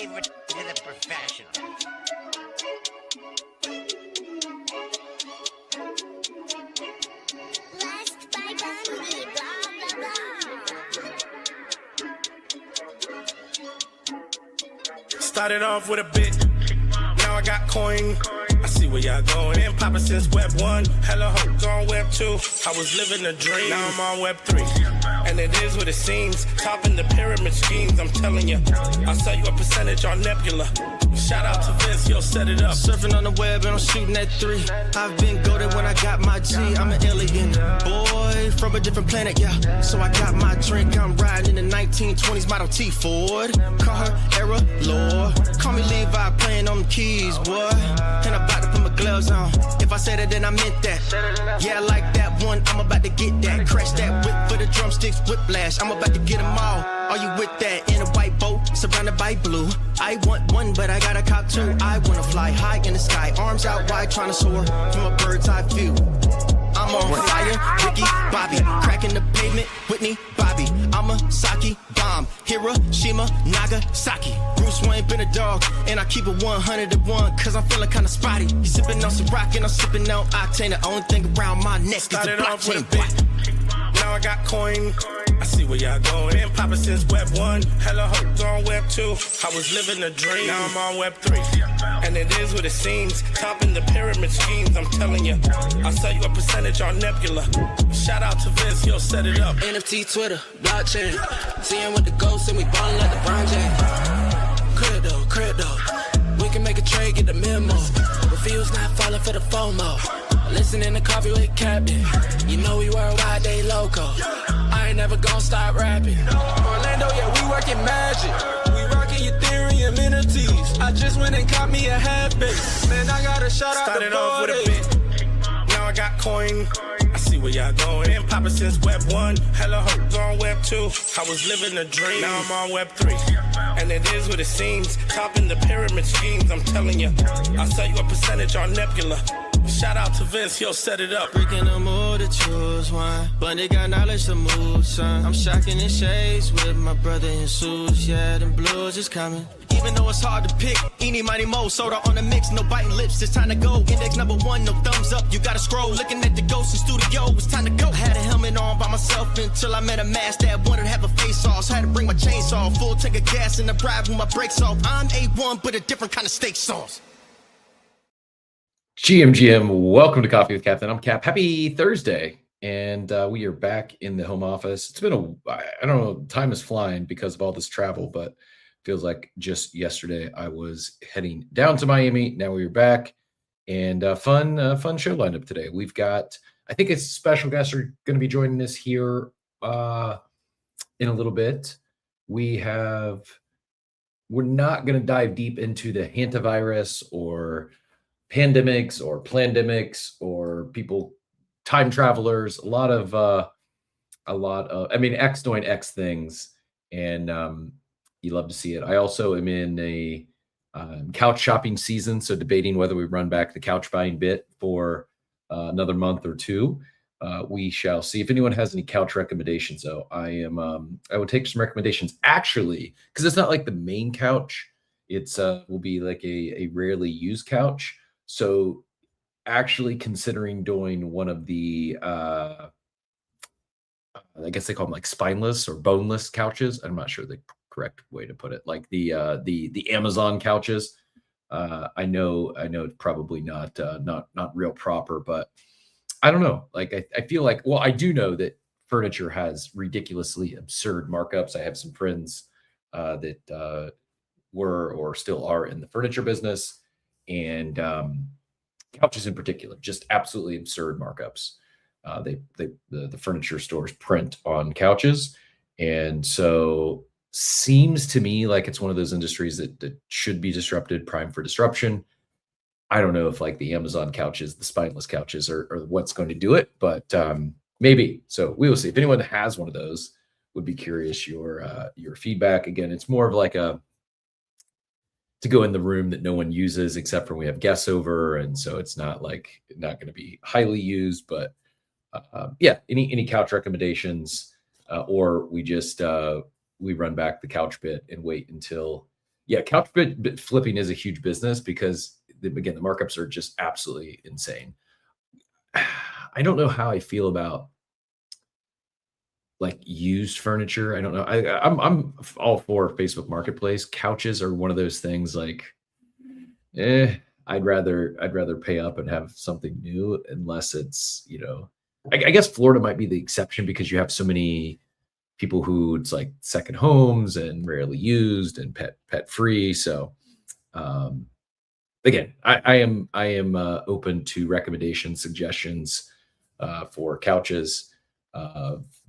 favorite to the professional. Blessed by Bundy, blah, blah, blah. Started off with a bit, now I got coin. I see where y'all going. Been poppin' since Web 1, hella hoes on Web 2. I was living a dream, now I'm on Web 3. And it is what it seems, topping the pyramid schemes, I'm telling you. I'll sell you a percentage on Nebula. Shout out to Vince, yo, set it up. Surfing on the web and I'm shooting at 3. I've been goated when I got my G. I'm an alien boy from a different planet, yeah. So I got my drink, I'm riding in the 1920s Model T Ford. Call her Era Lord. Call me Levi, playing on the keys, boy. And I'm about to put my gloves on. If I said it, then I meant that. Yeah, I like that one, I'm about to get that. Crash that whip for the drumsticks, whiplash. I'm about to get them all. Are you with that? In a white boat, surrounded by blue. I want one, but I got a cop too. I wanna fly high in the sky, arms out wide, trying to soar from a bird's eye view. I'm on fire, Ricky, Bobby, cracking the pavement, Whitney, Bobby. I'm a Saki bomb, Hiroshima, Nagasaki. Bruce Wayne been a dog, and I keep it 101, cause I'm feeling kinda spotty. You sipping on some rock, and I'm sipping on octane. The only thing around my neck is the Started off with a blockchain. bit, now I got coin. I see where y'all going. Been poppin' since Web 1, hella hoes on Web 2. I was living a dream, now I'm on Web 3. And it is what it seems, topping the pyramid schemes, I'm telling you. I'll sell you a percentage on Nebula. Shout out to Vince, yo, set it up. NFT, Twitter, blockchain. Seeing with the ghosts and we ballin' like LeBron James. Crypto. We can make a trade, get the memo. But feels not falling for the FOMO. Listening to coffee with Captain. You know we worldwide, they loco. I ain't never gonna stop rapping. Orlando, yeah, we working magic. We rocking Ethereum entities. I just went and caught me a half base. Man, I gotta shout out Started the off with a bit. now I got coin. I see where y'all going. Been poppin' since Web 1, hella hoes on Web 2. I was living a dream, now I'm on Web 3. And it is what it seems, topping the pyramid schemes, I'm telling you. I'll sell you a percentage on Nebula. Shout out to Vince, he'll set it up. Breaking the mood to choose one, but they got knowledge to move, son. I'm shocking in shades with my brother in suits, yeah, them blues is coming. Even though it's hard to pick, eeny, mighty, mo, soda on the mix, no biting lips, it's time to go. Index number 1, no thumbs up, you gotta scroll. Looking at the ghost in studio, it's time to go. I had a helmet on by myself until I met a mask that wanted to have a face off. So I had to bring my chainsaw, full tank of gas in the drive with my brakes off. I'm A1, but a different kind of steak sauce. GM, welcome to Coffee with Captain. I'm Cap. Happy Thursday, and we are back in the home office. It's been I don't know, time is flying because of all this travel, but feels like just yesterday I was heading down to Miami. Now we're back, and fun show lined up today. We've got, I think it's special guests are going to be joining us here in a little bit. We're not going to dive deep into the hantavirus or pandemics or plandemics or people, time travelers, a lot of, I mean, X doing X things, and you love to see it. I also am in a couch shopping season, so debating whether we run back the couch buying bit for another month or two. We shall see. If anyone has any couch recommendations, though, I would take some recommendations, actually, because it's not like the main couch. It's will be like a rarely used couch. So actually considering doing one of the, I guess they call them like spineless or boneless couches. I'm not sure the correct way to put it. Like the Amazon couches. I know it's probably not real proper, but I don't know. Like I feel like, well, I do know that furniture has ridiculously absurd markups. I have some friends that were or still are in the furniture business. And couches in particular, just absolutely absurd markups. The furniture stores print on couches, and so seems to me like it's one of those industries that should be disrupted, primed for disruption. I don't know if like the Amazon couches, the spineless couches, are what's going to do it, but maybe. So we will see. If anyone has one of those, would be curious your feedback. Again, it's more of like to go in the room that no one uses except for when we have guests over, and so it's not going to be highly used. But yeah, any couch recommendations, or we just we run back the couch bit and wait until yeah, couch flipping is a huge business because again, the markups are just absolutely insane. I don't know how I feel about like used furniture. I don't know. I'm all for Facebook Marketplace. Couches are one of those things like, I'd rather pay up and have something new unless it's, I guess Florida might be the exception because you have so many people who it's like second homes and rarely used and pet free. So again, I am open to recommendations, suggestions for couches.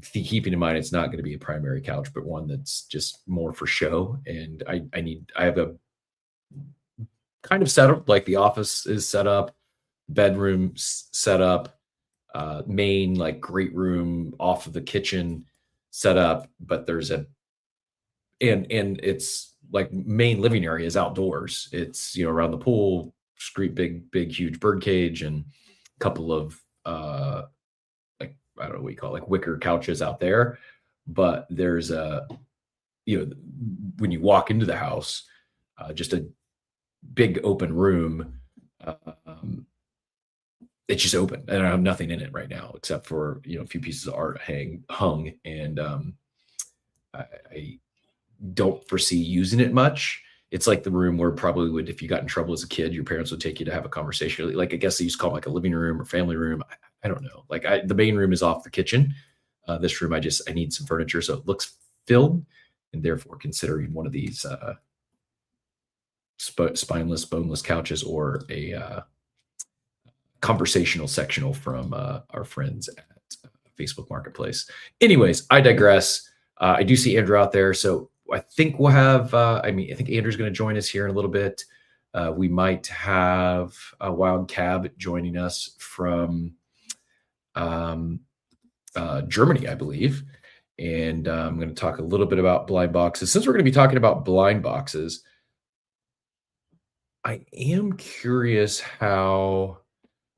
Keeping in mind it's not going to be a primary couch, but one that's just more for show. And I have a kind of setup like the office is set up, bedroom set up, main like great room off of the kitchen set up, but there's and it's like main living area is outdoors. It's around the pool, big huge bird cage, and a couple of like I don't know what you call it, like wicker couches out there. But there's when you walk into the house, just a big open room. It's just open, and I have nothing in it right now except for a few pieces of art hung, and I don't foresee using it much. It's like the room where probably would, if you got in trouble as a kid, your parents would take you to have a conversation. Like I guess they used to call it like a living room or family room. I don't know. Like the main room is off the kitchen. This room, I need some furniture so it looks filled, and therefore considering one of these spineless, boneless couches or a conversational sectional from our friends at Facebook Marketplace. Anyways, I digress. I do see Andrew out there, so I think we'll have. I think Andrew's going to join us here in a little bit. We might have a Wild Cab joining us from Germany, I believe, and I'm going to talk a little bit about blind boxes. Since we're going to be talking about blind boxes, I am curious how.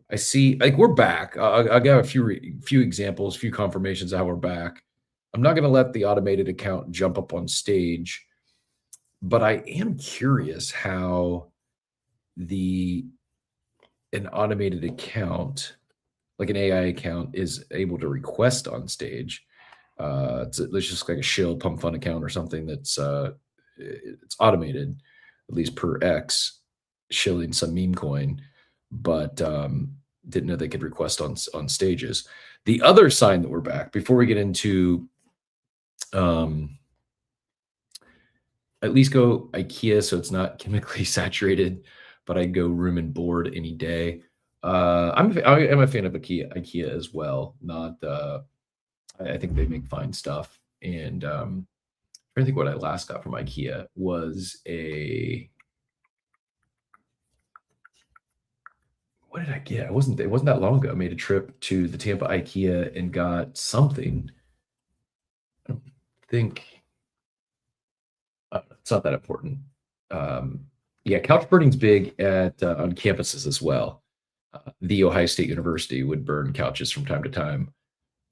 I see, like we're back. I'll give a few examples, few confirmations of how we're back. I'm not going to let the automated account jump up on stage, but I am curious how an automated account, like an AI account, is able to request on stage. It's just like a shill pump fun account or something that's it's automated, at least per X, shilling some meme coin, but didn't know they could request on stages. The other sign that we're back, before we get into at least go IKEA, so it's not chemically saturated, but I'd go room and board any day. I'm a fan of IKEA as well. Not I think they make fine stuff. And I think what I last got from IKEA was what did I get? It wasn't that long ago. I made a trip to the Tampa IKEA and got something. I don't think it's not that important. Yeah, couch burning's big on campuses as well. The Ohio State University would burn couches from time to time.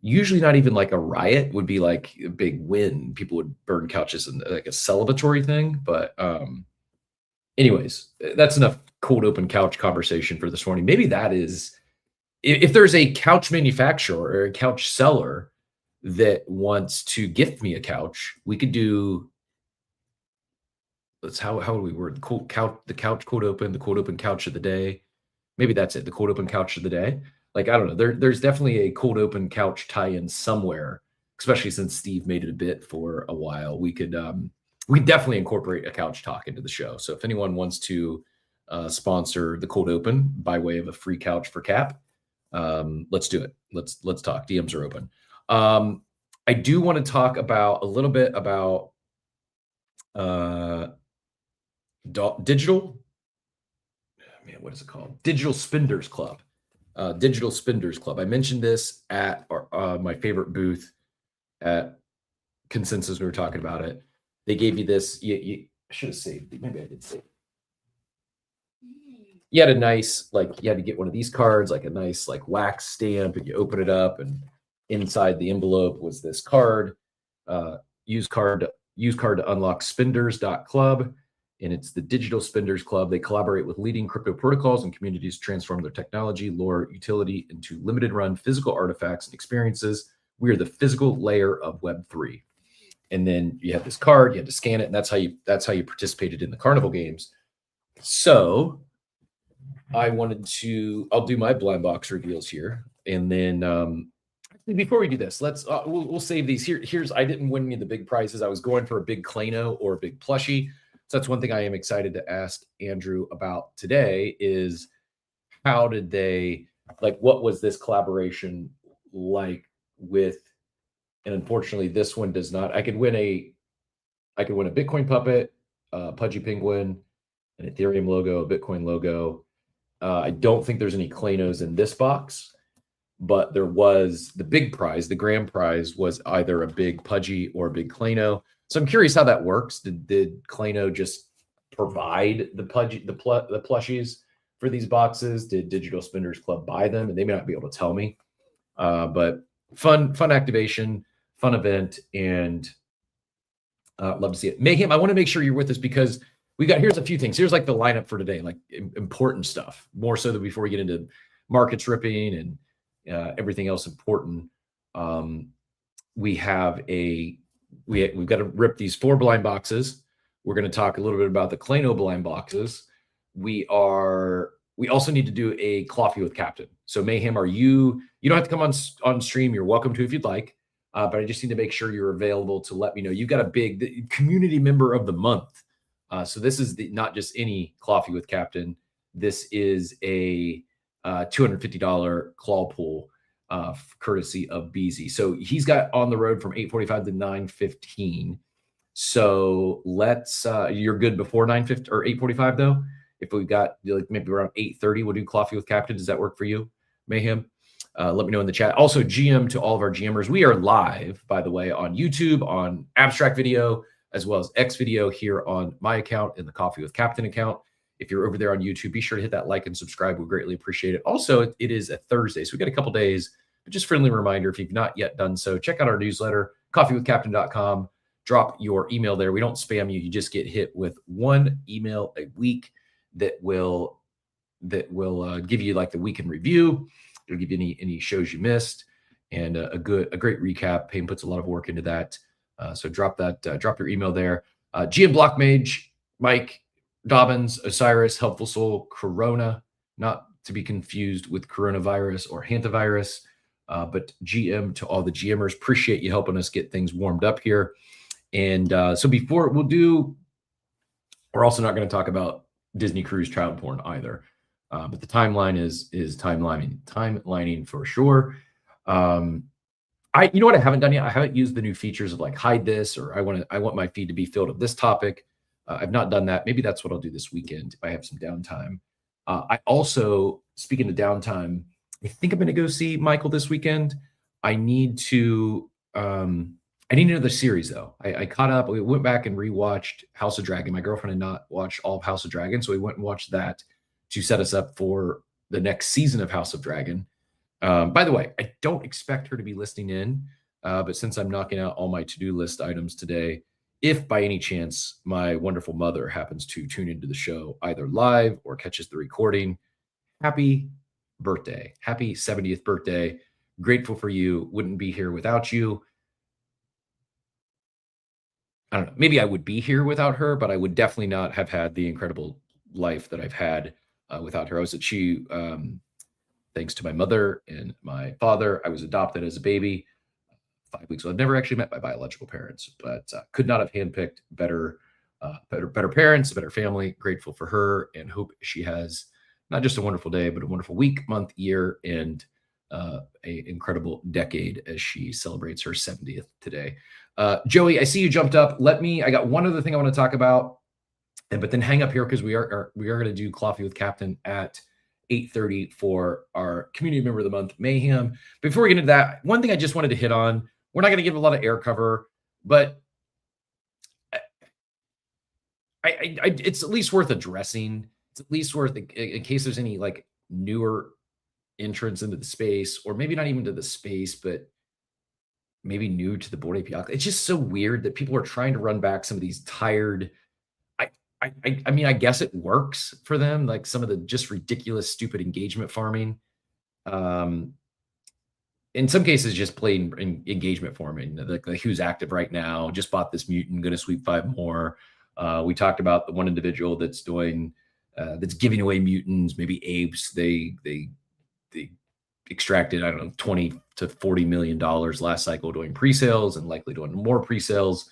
Usually not even like a riot, would be like a big win. People would burn couches in like a celebratory thing. But anyways, that's enough cold open couch conversation for this morning. Maybe that is, if there's a couch manufacturer or a couch seller that wants to gift me a couch, we could do, how would we word the couch cold open, the cold open couch of the day. Maybe that's it, the cold open couch of the day. Like, I don't know, there's definitely a cold open couch tie-in somewhere, especially since Steve made it a bit for a while. We could definitely incorporate a couch talk into the show. So if anyone wants to sponsor the cold open by way of a free couch for Cap, let's do it. Let's talk. DMs are open. I do want to talk a little bit about digital. Man, what is it called? Digital Spenders Club. Digital Spenders Club. I mentioned this at my favorite booth at Consensus. We were talking about it. They gave you this. I should have saved it. Maybe I did save it. You had a nice, you had to get one of these cards, like a nice, wax stamp, and you open it up, and inside the envelope was this card. Use card to unlock spenders.club. and it's the Digital Spenders Club. They collaborate with leading crypto protocols and communities to transform their technology, lore, utility into limited run physical artifacts and experiences. We are the physical layer of Web3. And then you have this card, you had to scan it, and that's how you participated in the carnival games. So I'll do my blind box reveals here. And then before we do this, we'll save these. Here's I didn't win any of the big prizes. I was going for a big Clayno or a big plushie. So that's one thing I am excited to ask Andrew about today is how did they, like, what was this collaboration like with, and unfortunately this one does not. I could win a Bitcoin puppet, a Pudgy Penguin, an Ethereum logo, a Bitcoin logo. I don't think there's any Claynos in this box, but there was the big prize. The grand prize was either a big Pudgy or a big Clayno. So I'm curious how that works. Did Clayno just provide the plushies for these boxes? Did Digital Spenders Club buy them? And they may not be able to tell me. But fun activation, fun event, and love to see it. Mayhem, I want to make sure you're with us because here's a few things. Here's like the lineup for today, like important stuff, more so than before we get into markets ripping and everything else important. We've got to rip these 4 blind boxes. We're going to talk a little bit about the Clayno blind boxes. We also need to do a coffee with Captain. So Mayhem, you don't have to come on stream. You're welcome to if you'd like, but I just need to make sure you're available to let me know. You've got the community member of the month. So this is not just any coffee with Captain. This is a $250 claw pool courtesy of BZ. So he's got on the road from 8:45 to 9:15. So you're good before 9:50 or 8:45 though. If we've got like maybe around 8:30, we'll do coffee with Captain. Does that work for you, Mayhem? Let me know in the chat. Also, GM to all of our GMers. We are live, by the way, on YouTube, on Abstract Video, as well as X Video here on my account and the Coffee with Captain account. If you're over there on YouTube, be sure to hit that like and subscribe. We greatly appreciate it. Also, it is a Thursday, so we've got a couple days, but just friendly reminder, if you've not yet done so, check out our newsletter, coffeewithcaptain.com. Drop your email there. We don't spam you. You just get hit with one email a week that will give you like the week in review. It'll give you any shows you missed and a great recap. Payne puts a lot of work into that. So drop your email there. GM Block Mage, Mike, Dobbins, Osiris, Helpful Soul, Corona, not to be confused with coronavirus or hantavirus, but GM to all the GMers. Appreciate you helping us get things warmed up here. And so before we're also not going to talk about Disney Cruise child porn either. But the timeline is timelining for sure. You know what I haven't done yet? I haven't used the new features of like hide this, or I want my feed to be filled with this topic. I've not done that. Maybe that's what I'll do this weekend if I have some downtime. I also, speaking of downtime, I think I'm going to go see Michael this weekend. I need another series though. I caught up. We went back and rewatched House of Dragon. My girlfriend had not watched all of House of Dragon, so we went and watched that to set us up for the next season of House of Dragon. By the way, I don't expect her to be listening in, but since I'm knocking out all my to-do list items today, if by any chance my wonderful mother happens to tune into the show either live or catches the recording, happy birthday. Happy 70th birthday. Grateful for you. Wouldn't be here without you. I don't know. Maybe I would be here without her, but I would definitely not have had the incredible life that I've had without her. Thanks to my mother and my father, I was adopted as a baby 5 weeks. So I've never actually met my biological parents, but could not have handpicked better parents, better family. Grateful for her and hope she has not just a wonderful day, but a wonderful week, month, year, and a incredible decade as she celebrates her 70th today. Joey, I see you jumped up. I got one other thing I want to talk about, but then hang up here because we are going to do Coffee with Captain at 8:30 for our community member of the month, Mayhem. Before we get into that, one thing I just wanted to hit on, we're not going to give a lot of air cover, but it's at least worth addressing. It's at least worth, in case there's any like newer entrance into the space, or maybe not even to the space, but maybe new to the Bored Ape Yacht. It's just so weird that people are trying to run back some of these tired. I mean, I guess it works for them, like some of the just ridiculous, stupid engagement farming. Um, in some cases, just plain engagement farming, like who's active right now, just bought this mutant, going to sweep 5 more. We talked about the one individual that's doing, that's giving away mutants, maybe apes. They extracted, I don't know, 20 to 40 million dollars last cycle doing pre-sales and likely doing more pre-sales.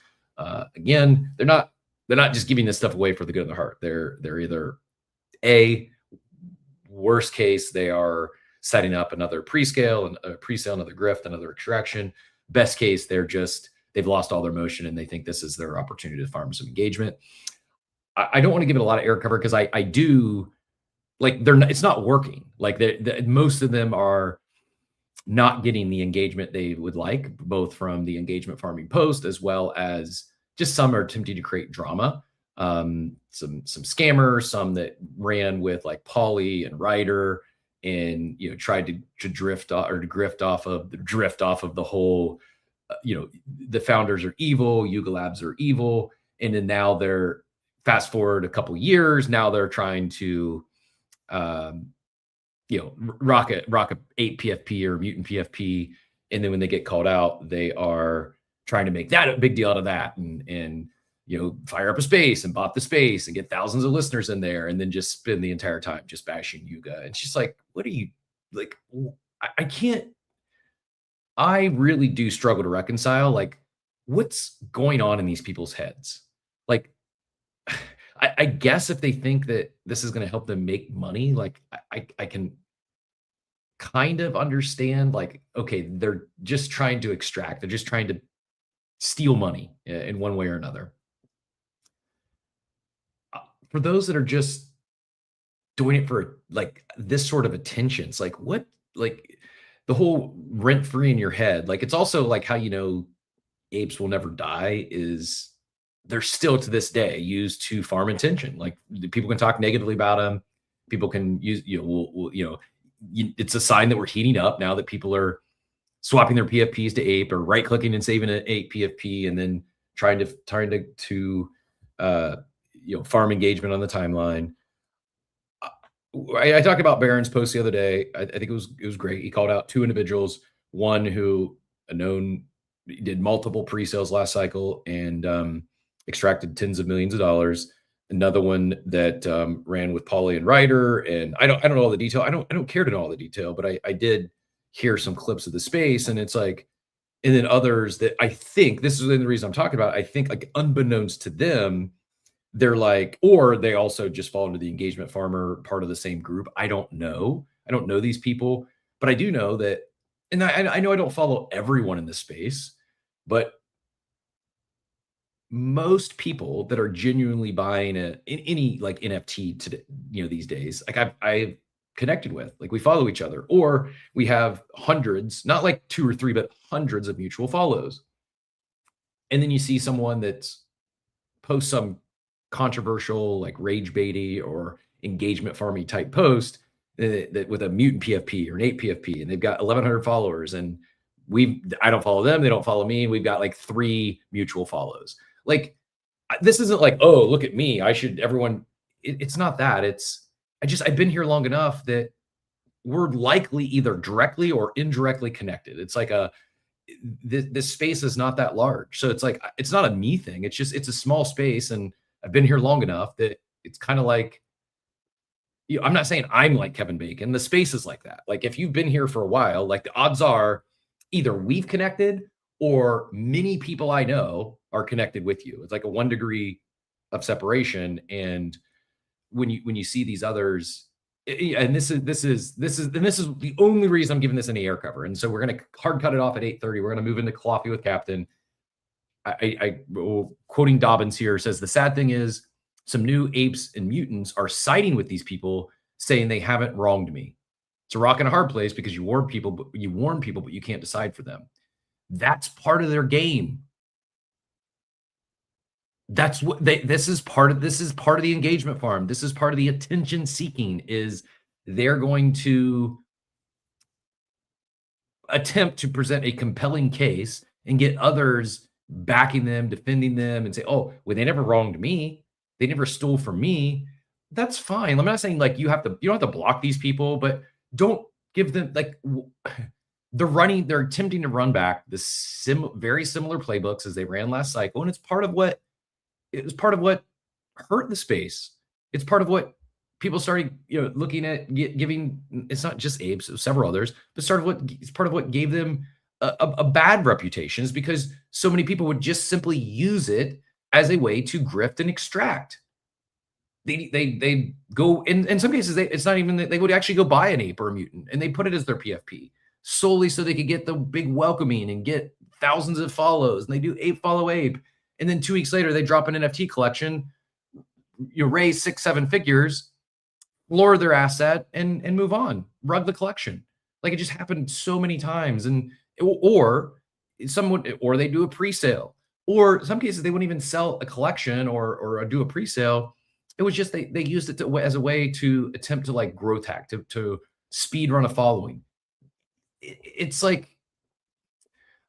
Again, they're not just giving this stuff away for the good of the heart. They're either a worst case, they are setting up another pre-scale and a pre-sale, another grift, another extraction. Best case, they've lost all their motion and they think this is their opportunity to farm some engagement. I don't want to give it a lot of air cover because I do, like, it's not working. Like most of them are not getting the engagement they would like, both from the engagement farming post as well as just some are attempting to create drama. Some scammers, some that ran with like Polly and Ryder and tried to drift off or to drift off of the whole the founders are evil, Yuga Labs are evil, and then now they're fast forward a couple years, now they're trying to rock a 8 PFP or mutant PFP, and then when they get called out, they are trying to make that a big deal out of that and fire up a space and bought the space and get thousands of listeners in there and then just spend the entire time just bashing Yuga. And she's like, what are you like? I really do struggle to reconcile, like, what's going on in these people's heads? Like, I guess if they think that this is going to help them make money, like I can kind of understand, like, okay, they're just trying to extract, they're just trying to steal money in one way or another. For those that are just doing it for like this sort of attention, it's like, what, like the whole rent free in your head. Like, it's also like how, apes will never die is they're still to this day used to farm attention. Like, people can talk negatively about them. People can use, it's a sign that we're heating up now that people are swapping their PFPs to ape or right clicking and saving an ape PFP and then trying to farm engagement on the timeline. I talked about Barron's post the other day. I think it was great. He called out 2 individuals, one who did multiple pre-sales last cycle and extracted tens of millions of dollars. Another one that ran with Pauly and Ryder, and I don't know all the detail. I don't care to know all the detail, but I did hear some clips of the space, and it's like, and then others that I think this is the reason I'm talking about. I think, like, unbeknownst to them, they're like, or they also just fall into the engagement farmer part of the same group. I don't know. I don't know these people, but I do know that, and I know I don't follow everyone in this space, but most people that are genuinely buying any like NFT today, these days, like I've connected with, like, we follow each other, or we have hundreds, not like 2 or 3, but hundreds of mutual follows. And then you see someone that's posts some controversial, like rage baity or engagement farming type post that with a mutant PFP or an 8 PFP, and they've got 1,100 followers, and I don't follow them, they don't follow me, we've got like 3 mutual follows. Like, this isn't like, oh, look at me, it's not that. I've been here long enough that we're likely either directly or indirectly connected. It's like this space is not that large. So it's like, it's not a me thing. It's a small space. And I've been here long enough that it's kind of like, I'm not saying I'm like Kevin Bacon. The space is like that. Like, if you've been here for a while, like, the odds are either we've connected or many people I know are connected with you. It's like a 1 degree of separation. And when you see these others, and this is the only reason I'm giving this any air cover. And so we're going to hard cut it off at 8:30. We're going to move into Coffee with Captain. I quoting Dobbins here, says the sad thing is some new apes and mutants are siding with these people, saying they haven't wronged me. It's a rock and a hard place because you warn people, but you can't decide for them. That's part of their game. That's what this is part of the engagement farm. This is part of the attention seeking, is they're going to attempt to present a compelling case and get others backing them, defending them, and say, oh, well, they never wronged me. They never stole from me. That's fine. I'm not saying like you don't have to block these people, but don't give them like they're attempting to run back the very similar playbooks as they ran last cycle. And it's part of what hurt the space. It's part of what people started, looking at giving. It's not just Abe, so several others, but it's part of what gave them a bad reputation, is because so many people would just simply use it as a way to grift and extract. They go in some cases. It's not even that they would actually go buy an ape or a mutant, and they put it as their PFP solely so they could get the big welcoming and get thousands of follows. And they do ape follow ape, and then 2 weeks later they drop an NFT collection, raise 6-7 figures, lure their asset, and move on, rug the collection. Like, it just happened so many times. And or they do a pre-sale, or in some cases they wouldn't even sell a collection or do a pre-sale. It was just they used it as a way to attempt to like growth hack, to speed run a following. It's like,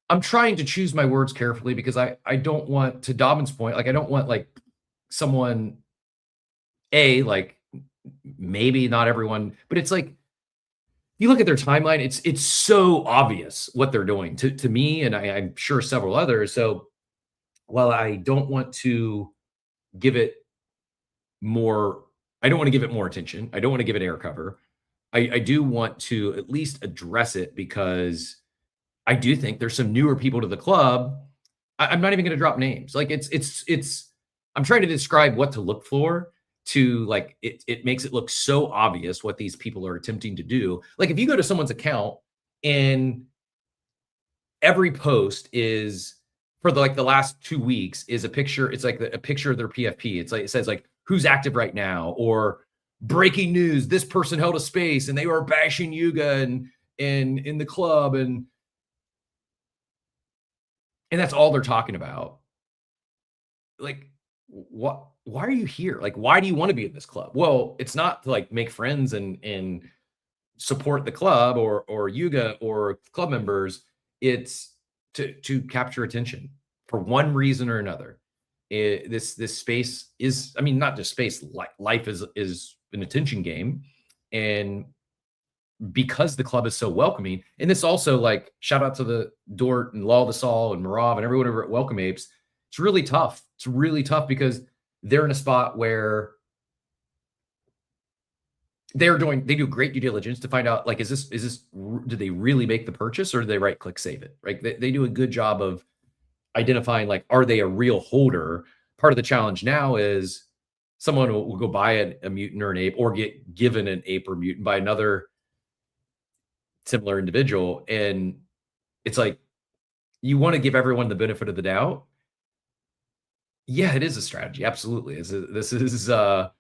I'm trying to choose my words carefully, because I don't want, to Dobbin's point, like I don't want like someone, like maybe not everyone, but it's like, you look at their timeline, it's so obvious what they're doing to me, and I'm sure several others. So while I don't want to give it more, I don't want to give it more attention, I don't want to give it air cover, I do want to at least address it, because I do think there's some newer people to the club. I'm not even going to drop names. Like I'm trying to describe what to look for, to like, it makes it look so obvious what these people are attempting to do. Like, if you go to someone's account and every post is for the last 2 weeks is a picture, it's like a picture of their PFP. It's like, it says like who's active right now, or breaking news, this person held a space and they were bashing Yuga and in the club, and that's all they're talking about. Like, what? Why are you here? Like, why do you want to be in this club? Well, it's not to like make friends and support the club or Yuga or club members. It's to capture attention for one reason or another. This space is, I mean, not just space. Life is an attention game, and because the club is so welcoming, and this also, like, shout out to the Dort and Law the Sol and Marav and everyone over at Welcome Apes. It's really tough. It's really tough because they're in a spot where they do great due diligence to find out, like, is this, do they really make the purchase, or do they right click save it? Right. They do a good job of identifying, like, are they a real holder? Part of the challenge now is someone will go buy a mutant or an ape, or get given an ape or mutant by another similar individual. And it's like, you want to give everyone the benefit of the doubt. Yeah, it is a strategy. Absolutely. It's a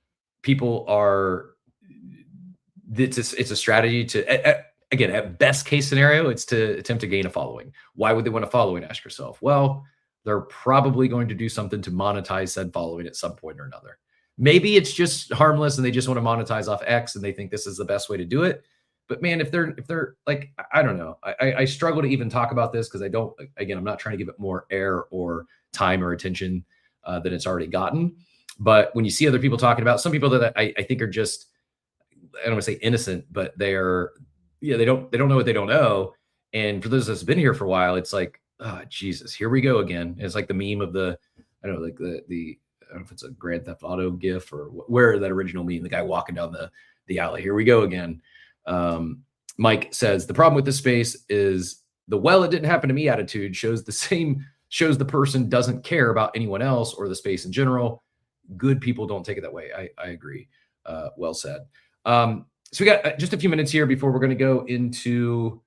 strategy to, again, at best case scenario, it's to attempt to gain a following. Why would they want a following? Ask yourself. Well, they're probably going to do something to monetize said following at some point or another. Maybe it's just harmless and they just want to monetize off X and they think this is the best way to do it. But man, if they're like, I don't know. I struggle to even talk about this, because I'm not trying to give it more air or time or attention than it's already gotten. But when you see other people talking about, some people that I think are just, I don't want to say innocent, but they don't know what they don't know. And for those that's been here for a while, it's like, oh, Jesus, here we go again. It's like the meme of I don't know, like the I don't know if it's a Grand Theft Auto gif or where that original meme, the guy walking down the alley. Here we go again. Mike says, the problem with this space is the it didn't happen to me attitude shows the person doesn't care about anyone else or the space in general. Good people don't take it that way. I agree. Well said. So we got just a few minutes here before we're going to go into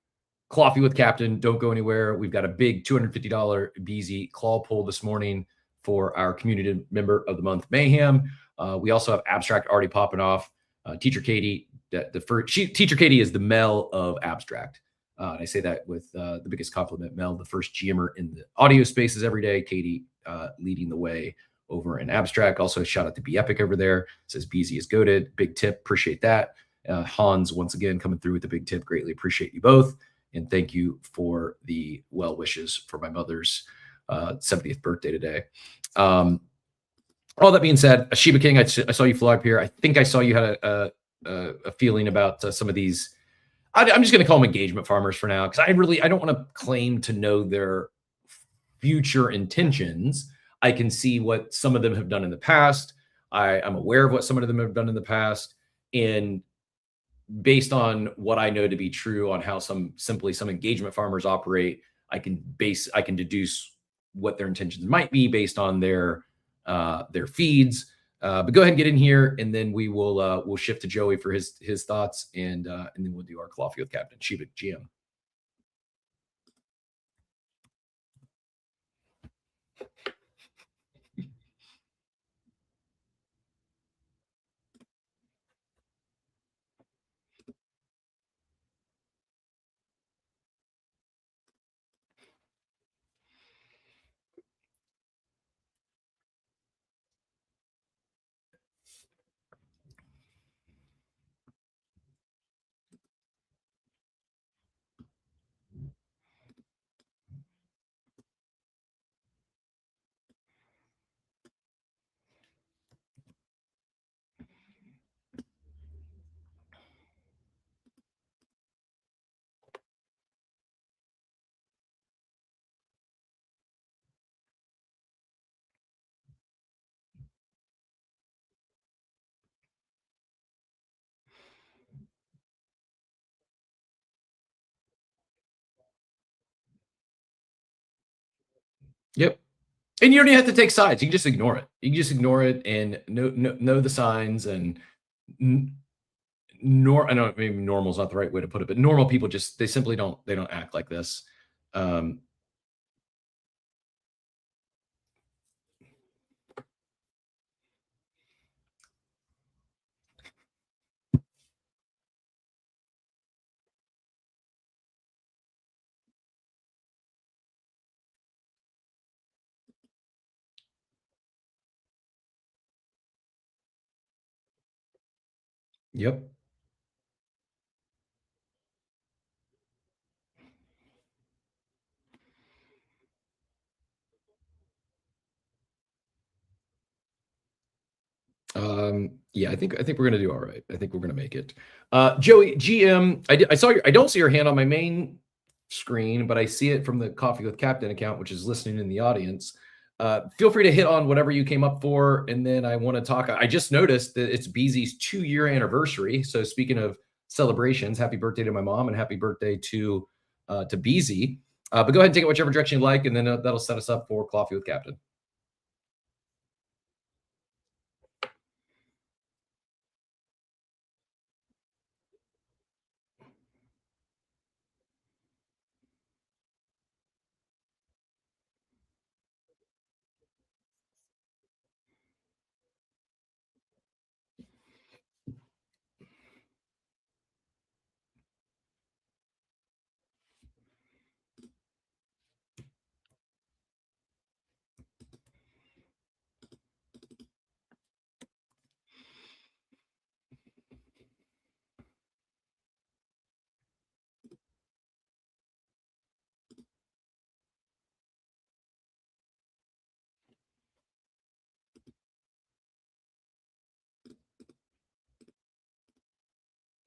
Coffee with Captain. Don't go anywhere. We've got a big $250 BZ claw pull this morning for our community member of the month, Mayhem. We also have Abstract already popping off. Teacher Katie, Teacher Katie is the Mel of Abstract. And I say that with the biggest compliment. Mel, the first GMer in the audio spaces every day. Katie leading the way over in Abstract. Also, shout out to Be Epic over there. Says BZ is goated. Big tip. Appreciate that. Hans, once again, coming through with the big tip. Greatly appreciate you both. And thank you for the well wishes for my mother's 70th birthday today. all that being said, Shiba King, I saw you fly up here. I think I saw you had a feeling about some of these. I'm just going to call them engagement farmers for now, because I don't want to claim to know their future intentions. I can see what some of them have done in the past. I'm aware of what some of them have done in the past, and based on what I know to be true on how some engagement farmers operate, I can deduce what their intentions might be based on their feeds. But go ahead and get in here, and then we'll shift to Joey for his thoughts, and then we'll do our coffee with Captain Shiba GM. Yep. And you don't even have to take sides. You can just ignore it. You can just ignore it and know the signs. And I know maybe normal is not the right way to put it, but normal people they simply don't act like this. Yep. Yeah, I think we're gonna do all right. I think we're gonna make it. Joey GM, I don't see your hand on my main screen, but I see it from the Coffee with Captain account, which is listening in the audience. Feel free to hit on whatever you came up for, and then I want to talk. I just noticed that it's Beezy's 2-year anniversary. So speaking of celebrations, happy birthday to my mom and happy birthday to Beezy. But go ahead and take it whichever direction you like, and then that'll set us up for Coffee with Captain.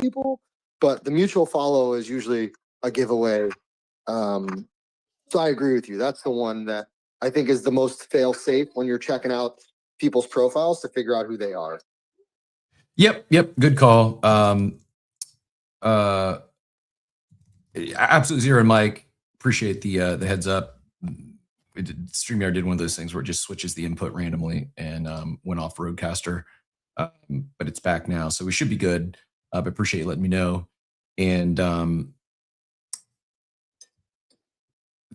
People, but the mutual follow is usually a giveaway. So I agree with you. That's the one that I think is the most fail safe when you're checking out people's profiles to figure out who they are. Yep. Good call. Absolute Zero and Mike, appreciate the heads up. StreamYard did one of those things where it just switches the input randomly and went off Roadcaster, but it's back now, so we should be good. But appreciate you letting me know. And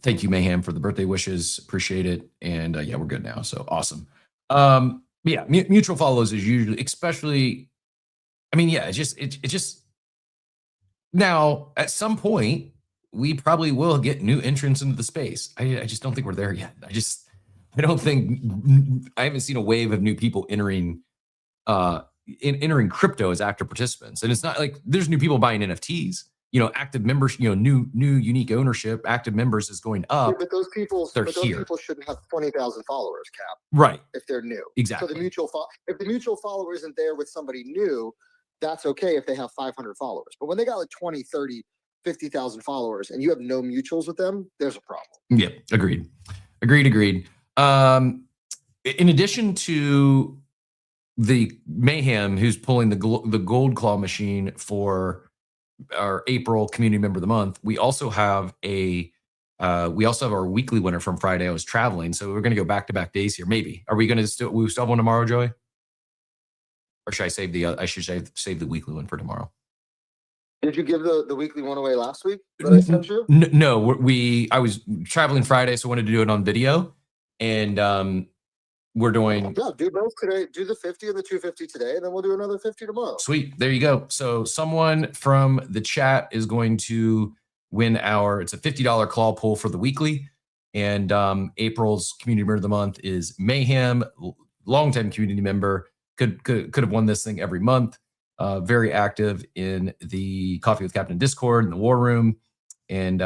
thank you, Mayhem, for the birthday wishes. Appreciate it. And yeah, we're good now. So awesome. Yeah, mutual follows is usually, especially, I mean, yeah, it just now at some point we probably will get new entrants into the space. I just don't think we're there yet. I don't think, I haven't seen a wave of new people entering crypto as active participants. And it's not like there's new people buying NFTs. active members, new unique ownership, active members is going Yeah, up. but those people shouldn't have 20,000 followers, Cap. Right. If they're new. Exactly. So if the mutual follower isn't there with somebody new, that's okay if they have 500 followers. But when they got like 20, 30, 50,000 followers and you have no mutuals with them, there's a problem. Yeah, agreed. In addition to the mayhem who's pulling the gold claw machine for our April community member of the month, we also have our weekly winner from Friday. I was traveling, so we're going to go back-to-back days here. Maybe we still have one tomorrow, Joey? Or should I save the weekly one for tomorrow? Did you give the weekly one away last week that I sent you? No, I was traveling Friday, so I wanted to do it on video, and we're doing. Yeah, do both today. Do the 50 and the 250 today, and then we'll do another 50 tomorrow. Sweet, there you go. So someone from the chat is going to win it's a $50 claw pull for the weekly, and April's community member of the month is Mayhem, longtime community member. Could have won this thing every month. Very active in the Coffee with Captain Discord in the War Room, and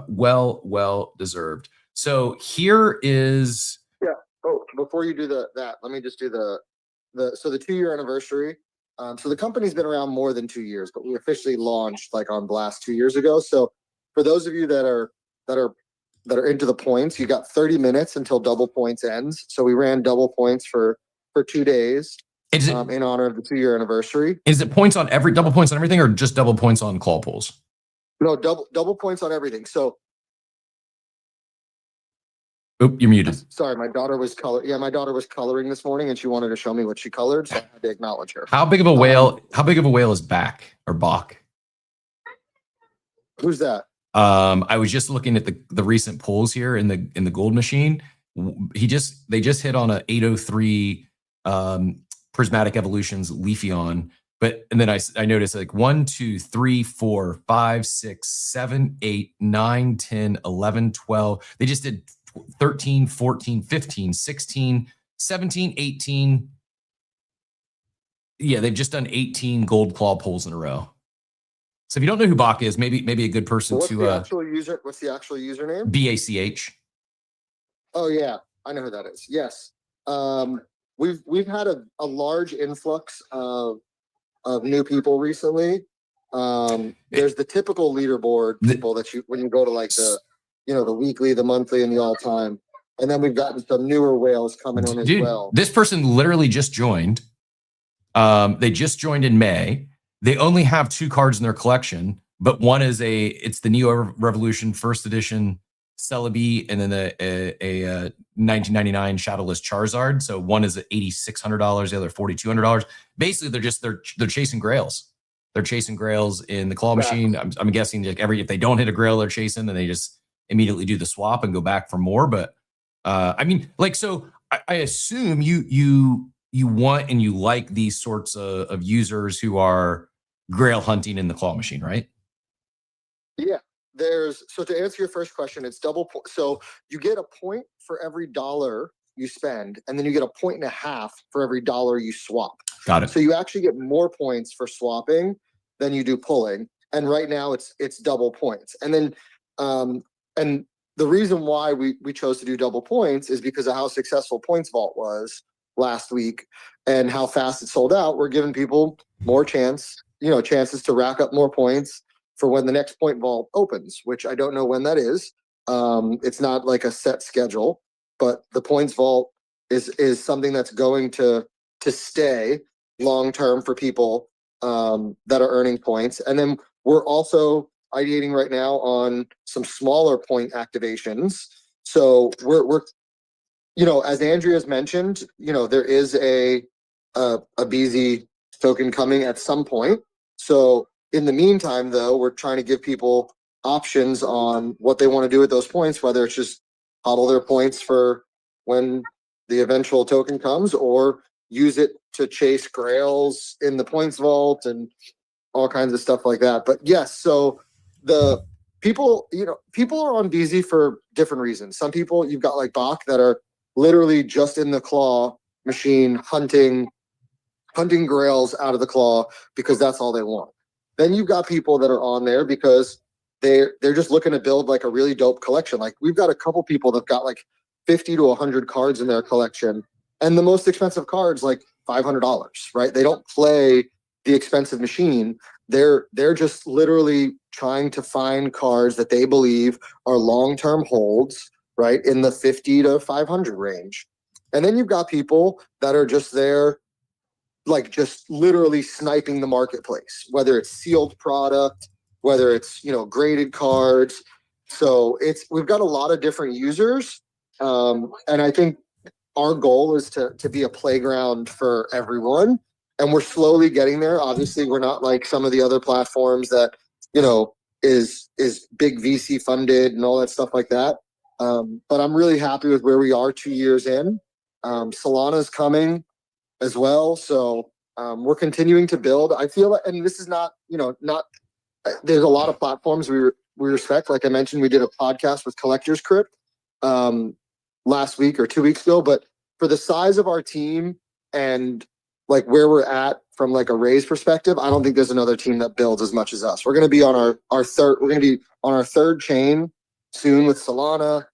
well deserved. So here is. Yeah. Oh, before you do that, let me just do the 2-year anniversary. So the company's been around more than 2 years, but we officially launched like on Blast 2 years ago. So for those of you that are into the points, you got 30 minutes until double points ends. So we ran double points for 2 days in honor of the 2-year anniversary. Is it double points on everything, or just double points on claw pulls? No, double points on everything. So. Oop, you're muted. Sorry, my daughter was coloring this morning, and she wanted to show me what she colored, so I had to acknowledge her. How big of a whale is Bach or Bach? Who's that? I was just looking at the recent polls here in the gold machine. They just hit on a 803 Prismatic Evolutions Leafeon, and then I noticed like 1, 2, 3, 4, 5, 6, 7, 8, 9, 10, 11, 12. They just did 13, 14, 15, 16, 17, 18. Yeah, they've just done 18 gold claw pulls in a row. So if you don't know who Bach is, maybe a good person What's to the actual username? BACH. Oh yeah, I know who that is. Yes. We've had a large influx of new people recently. There's the typical leaderboard people that when you go to like the weekly, the monthly, and the all-time. And then we've gotten some newer whales coming in as well. This person literally just joined. They just joined in May. They only have 2 cards in their collection, but one is it's the Neo Revolution first edition Celebi, and then a 1999 Shadowless Charizard. So one is at $8,600, the other $4,200. Basically, they're chasing grails. They're chasing grails in the claw machine. I'm guessing like if they don't hit a grail they're chasing, then they just immediately do the swap and go back for more. But I assume you want and you like these sorts of users who are grail hunting in the claw machine, right? Yeah. So to answer your first question, it's double point. So you get a point for every dollar you spend, and then you get 1.5 points for every dollar you swap. Got it. So you actually get more points for swapping than you do pulling. And right now it's double points. And then and the reason why we chose to do double points is because of how successful Points Vault was last week and how fast it sold out. We're giving people more chances to rack up more points for when the next Point Vault opens, which I don't know when that is. It's not like a set schedule, but the Points Vault is something that's going to stay long term for people that are earning points. And then we're also ideating right now on some smaller point activations. So we're as Andrea's mentioned, there is a BZ token coming at some point. So in the meantime, though, we're trying to give people options on what they want to do with those points, whether it's just hodl their points for when the eventual token comes, or use it to chase grails in the Points Vault and all kinds of stuff like that. But yes, so the people are on BZ for different reasons. Some people, you've got like Bach, that are literally just in the claw machine hunting grails out of the claw because that's all they want. Then you've got people that are on there because they're just looking to build like a really dope collection. Like we've got a couple people that've got like 50 to 100 cards in their collection, and the most expensive cards like $500, right? They don't play the expensive machine. They're just literally trying to find cards that they believe are long-term holds, right, in the 50 to 500 range. And then you've got people that are just there, like just literally sniping the marketplace, whether it's sealed product, whether it's, you know, graded cards. So we've got a lot of different users. And I think our goal is to be a playground for everyone. And we're slowly getting there. Obviously, we're not like some of the other platforms that, you know, is big VC funded and all that stuff like that. But I'm really happy with where we are 2 years in. Solana's coming as well. So we're continuing to build. I feel like, and this is not, you know, there's a lot of platforms we respect. Like I mentioned, we did a podcast with Collectors Crypt last week or 2 weeks ago. But for the size of our team and like where we're at from like a raise perspective, I don't think there's another team that builds as much as us. We're going to be on our third chain soon with Solana,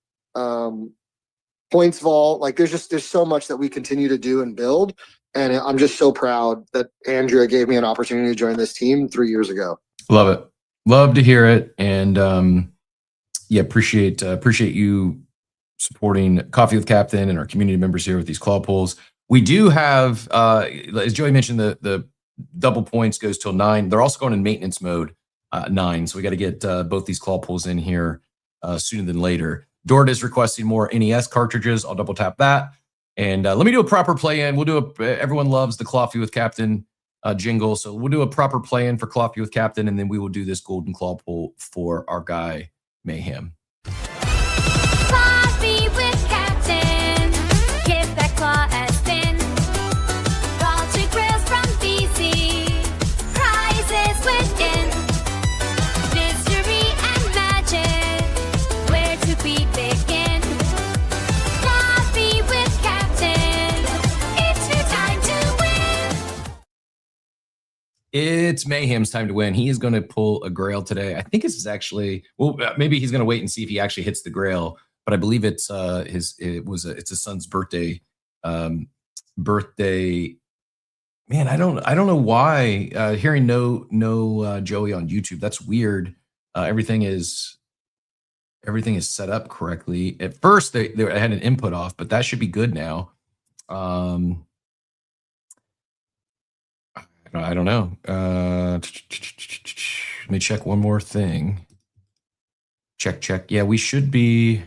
Points Vault. Like there's so much that we continue to do and build. And I'm just so proud that Andrea gave me an opportunity to join this team 3 years ago. Love it. Love to hear it. And yeah, appreciate you supporting Coffee with Captain and our community members here with these claw pulls. We do have, as Joey mentioned, the double points goes till 9. They're also going in maintenance mode 9. So we got to get both these claw pulls in here sooner than later. Dort is requesting more NES cartridges. I'll double tap that. And let me do a proper play-in. We'll do everyone loves the Coffee with Captain jingle. So we'll do a proper play-in for Coffee with Captain, and then we will do this golden claw pull for our guy, Mayhem. Coffee with Captain. Give that claw a spin. Culture grills from BC. Prizes within. Mystery and magic. Where to begin? Coffee with Captain. It's your time to win. It's Mayhem's time to win. He is going to pull a grail today. I think this is actually, well, maybe he's going to wait and see if he actually hits the grail. But I believe it's it's his son's birthday. Man, I don't know why. Hearing no Joey on YouTube, that's weird. Everything is set up correctly. At first, they had an input off, but that should be good now. I don't know. Let me check one more thing. Check. Yeah, we should be.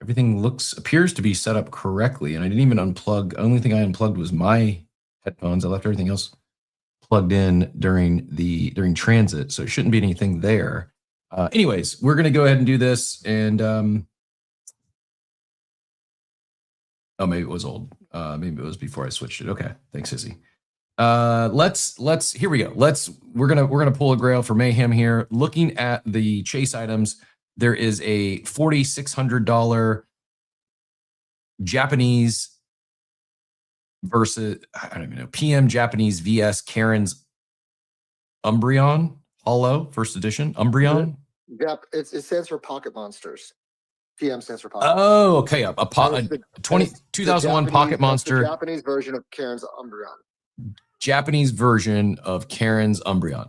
Everything appears to be set up correctly, and I didn't even unplug. Only thing I unplugged was my headphones. I left everything else plugged in during transit, so it shouldn't be anything there. Anyways, we're gonna go ahead and do this, and oh, maybe it was old. Maybe it was before I switched it. Okay, thanks, Sissy. Let's here we go. We're gonna pull a grail for Mayhem here. Looking at the chase items, there is a $4,600 Japanese versus, I don't even know, PM Japanese VS Karen's Umbreon Hollow First Edition. Umbreon. Yep, it stands for Pocket Monsters. PM stands for Pocket. Oh, okay. A 2001 Pocket Monster. The Japanese version of Karen's Umbreon. Japanese version of Karen's Umbreon.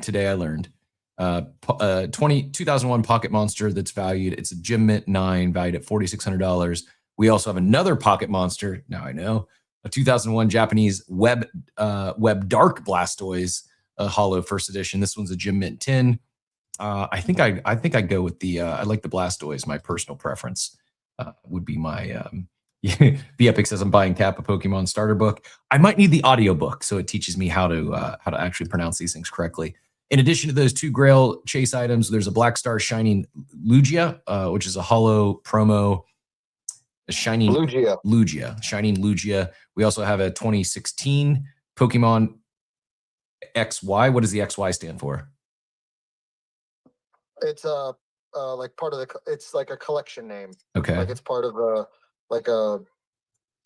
Today I learned. 2001 Pocket Monster that's valued. It's a Gem Mint 9 valued at $4,600. We also have another Pocket Monster. Now I know a 2001 Japanese Web Dark Blastoise Hollow First Edition. This one's a Gem Mint 10. I think I go with the I like the Blastoise. My personal preference would be my the Epic says I'm buying Cap a Pokemon starter book. I might need the audio book so it teaches me how to actually pronounce these things correctly. In addition to those two Grail chase items, there's a Black Star Shining Lugia, which is a hollow promo. Shining Lugia. We also have a 2016 Pokemon XY. What does the XY stand for? It's like part of it's like a collection name. Okay. Like it's part of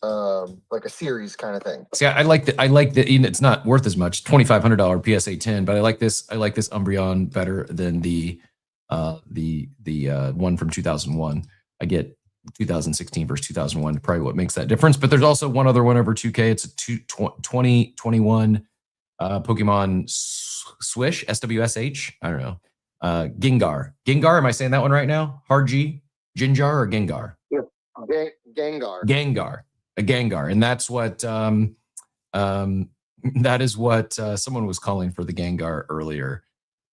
like a series kind of thing. See, I like that. I like that. It's not worth as much, $2,500 PSA 10, but I like this. I like this Umbreon better than the one from 2001. I get 2016 versus 2001, probably what makes that difference. But there's also one other one over 2K. It's a 2021 Pokemon Swish, SWSH. I don't know. Gengar. Gengar, am I saying that one right now? Hard G? Ginjar or Gengar? Yeah. Gengar. Gengar. A Gengar. And that's what that is what someone was calling for the Gengar earlier.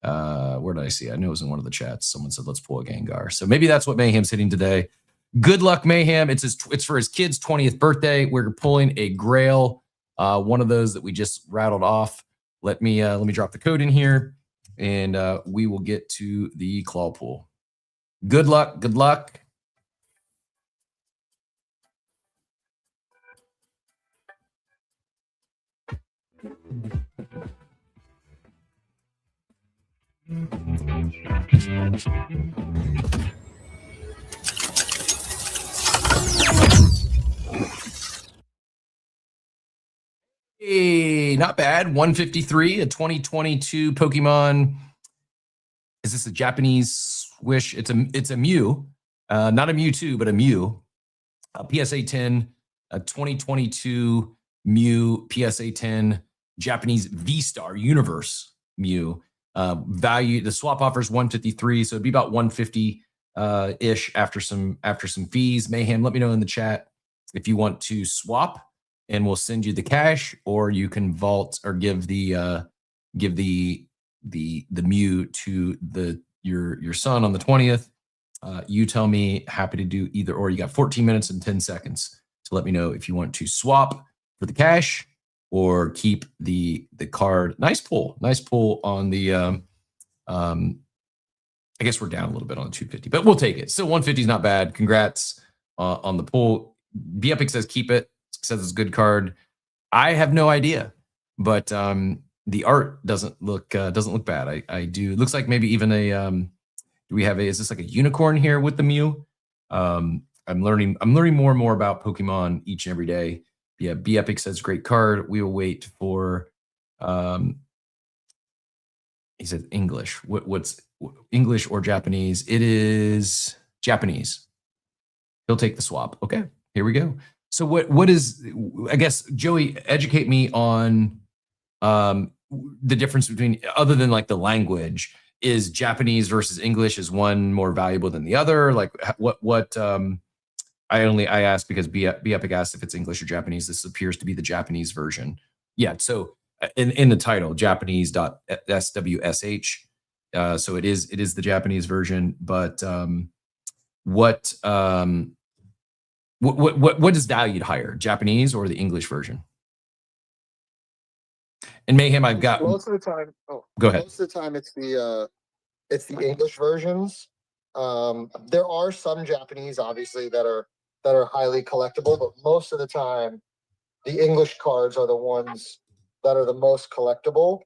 Where did I see? I know it was in one of the chats. Someone said, let's pull a Gengar. So maybe that's what Mayhem's hitting today. Good luck, Mayhem. It's for his kid's 20th birthday. We're pulling a Grail, one of those that we just rattled off. Let me drop the code in here, and we will get to the claw pool. Good luck. Good luck. Hey, not bad. 153, a 2022 Pokemon. Is this a Japanese Swish? It's a Mew, not a Mewtwo, but a Mew. PSA 10, a 2022 Mew PSA 10 Japanese V-Star Universe Mew. Value, the swap offers 153, so it'd be about 150 ish after some fees. Mayhem, let me know in the chat if you want to swap, and we'll send you the cash, or you can vault or give the Mew to your son on the 20th. You tell me. Happy to do either or. You got 14 minutes and 10 seconds to let me know if you want to swap for the cash or keep the card. Nice pull on the I guess we're down a little bit on the 250, but we'll take it. Still 150 is not bad. Congrats on the pull. B Epic says keep it. Says it's a good card. I have no idea, but the art doesn't look bad. I do. It looks like maybe even a do we have is this like a unicorn here with the Mew? I'm learning more and more about Pokemon each and every day. Yeah, B Epic says great card. We will wait for he said English. What's English or Japanese? It is Japanese. He'll take the swap. Okay, here we go. So what is, I guess, Joey, educate me on the difference between, other than like the language, is Japanese versus English, is one more valuable than the other? Like what I asked because B Epic asked if it's English or Japanese. This appears to be the Japanese version. Yeah, so in the title, Japanese.swsh. So it is the Japanese version, but what is valued higher, Japanese or the English version? And Mayhem, I've got most of the time. Oh, go ahead. Most of the time, it's the English versions. There are some Japanese, obviously, that are highly collectible, but most of the time, the English cards are the ones that are the most collectible.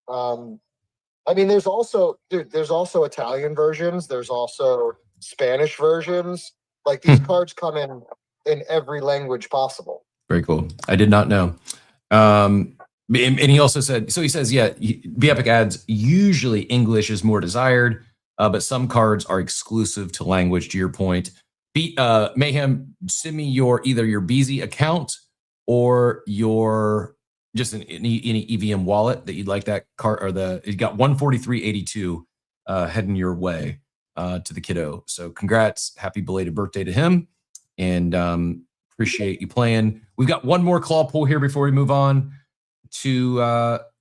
I mean, there's also Italian versions. There's also Spanish versions. Like these cards come in every language possible. Very cool. I did not know. And he also said, so he says, yeah, B Epic adds, usually English is more desired, but some cards are exclusive to language, to your point. Mayhem, send me either your BZ account or your just any EVM wallet that you'd like that card, or you got 143.82 heading your way to the kiddo. So congrats, happy belated birthday to him, and appreciate you playing. We've got one more claw pull here before we move on to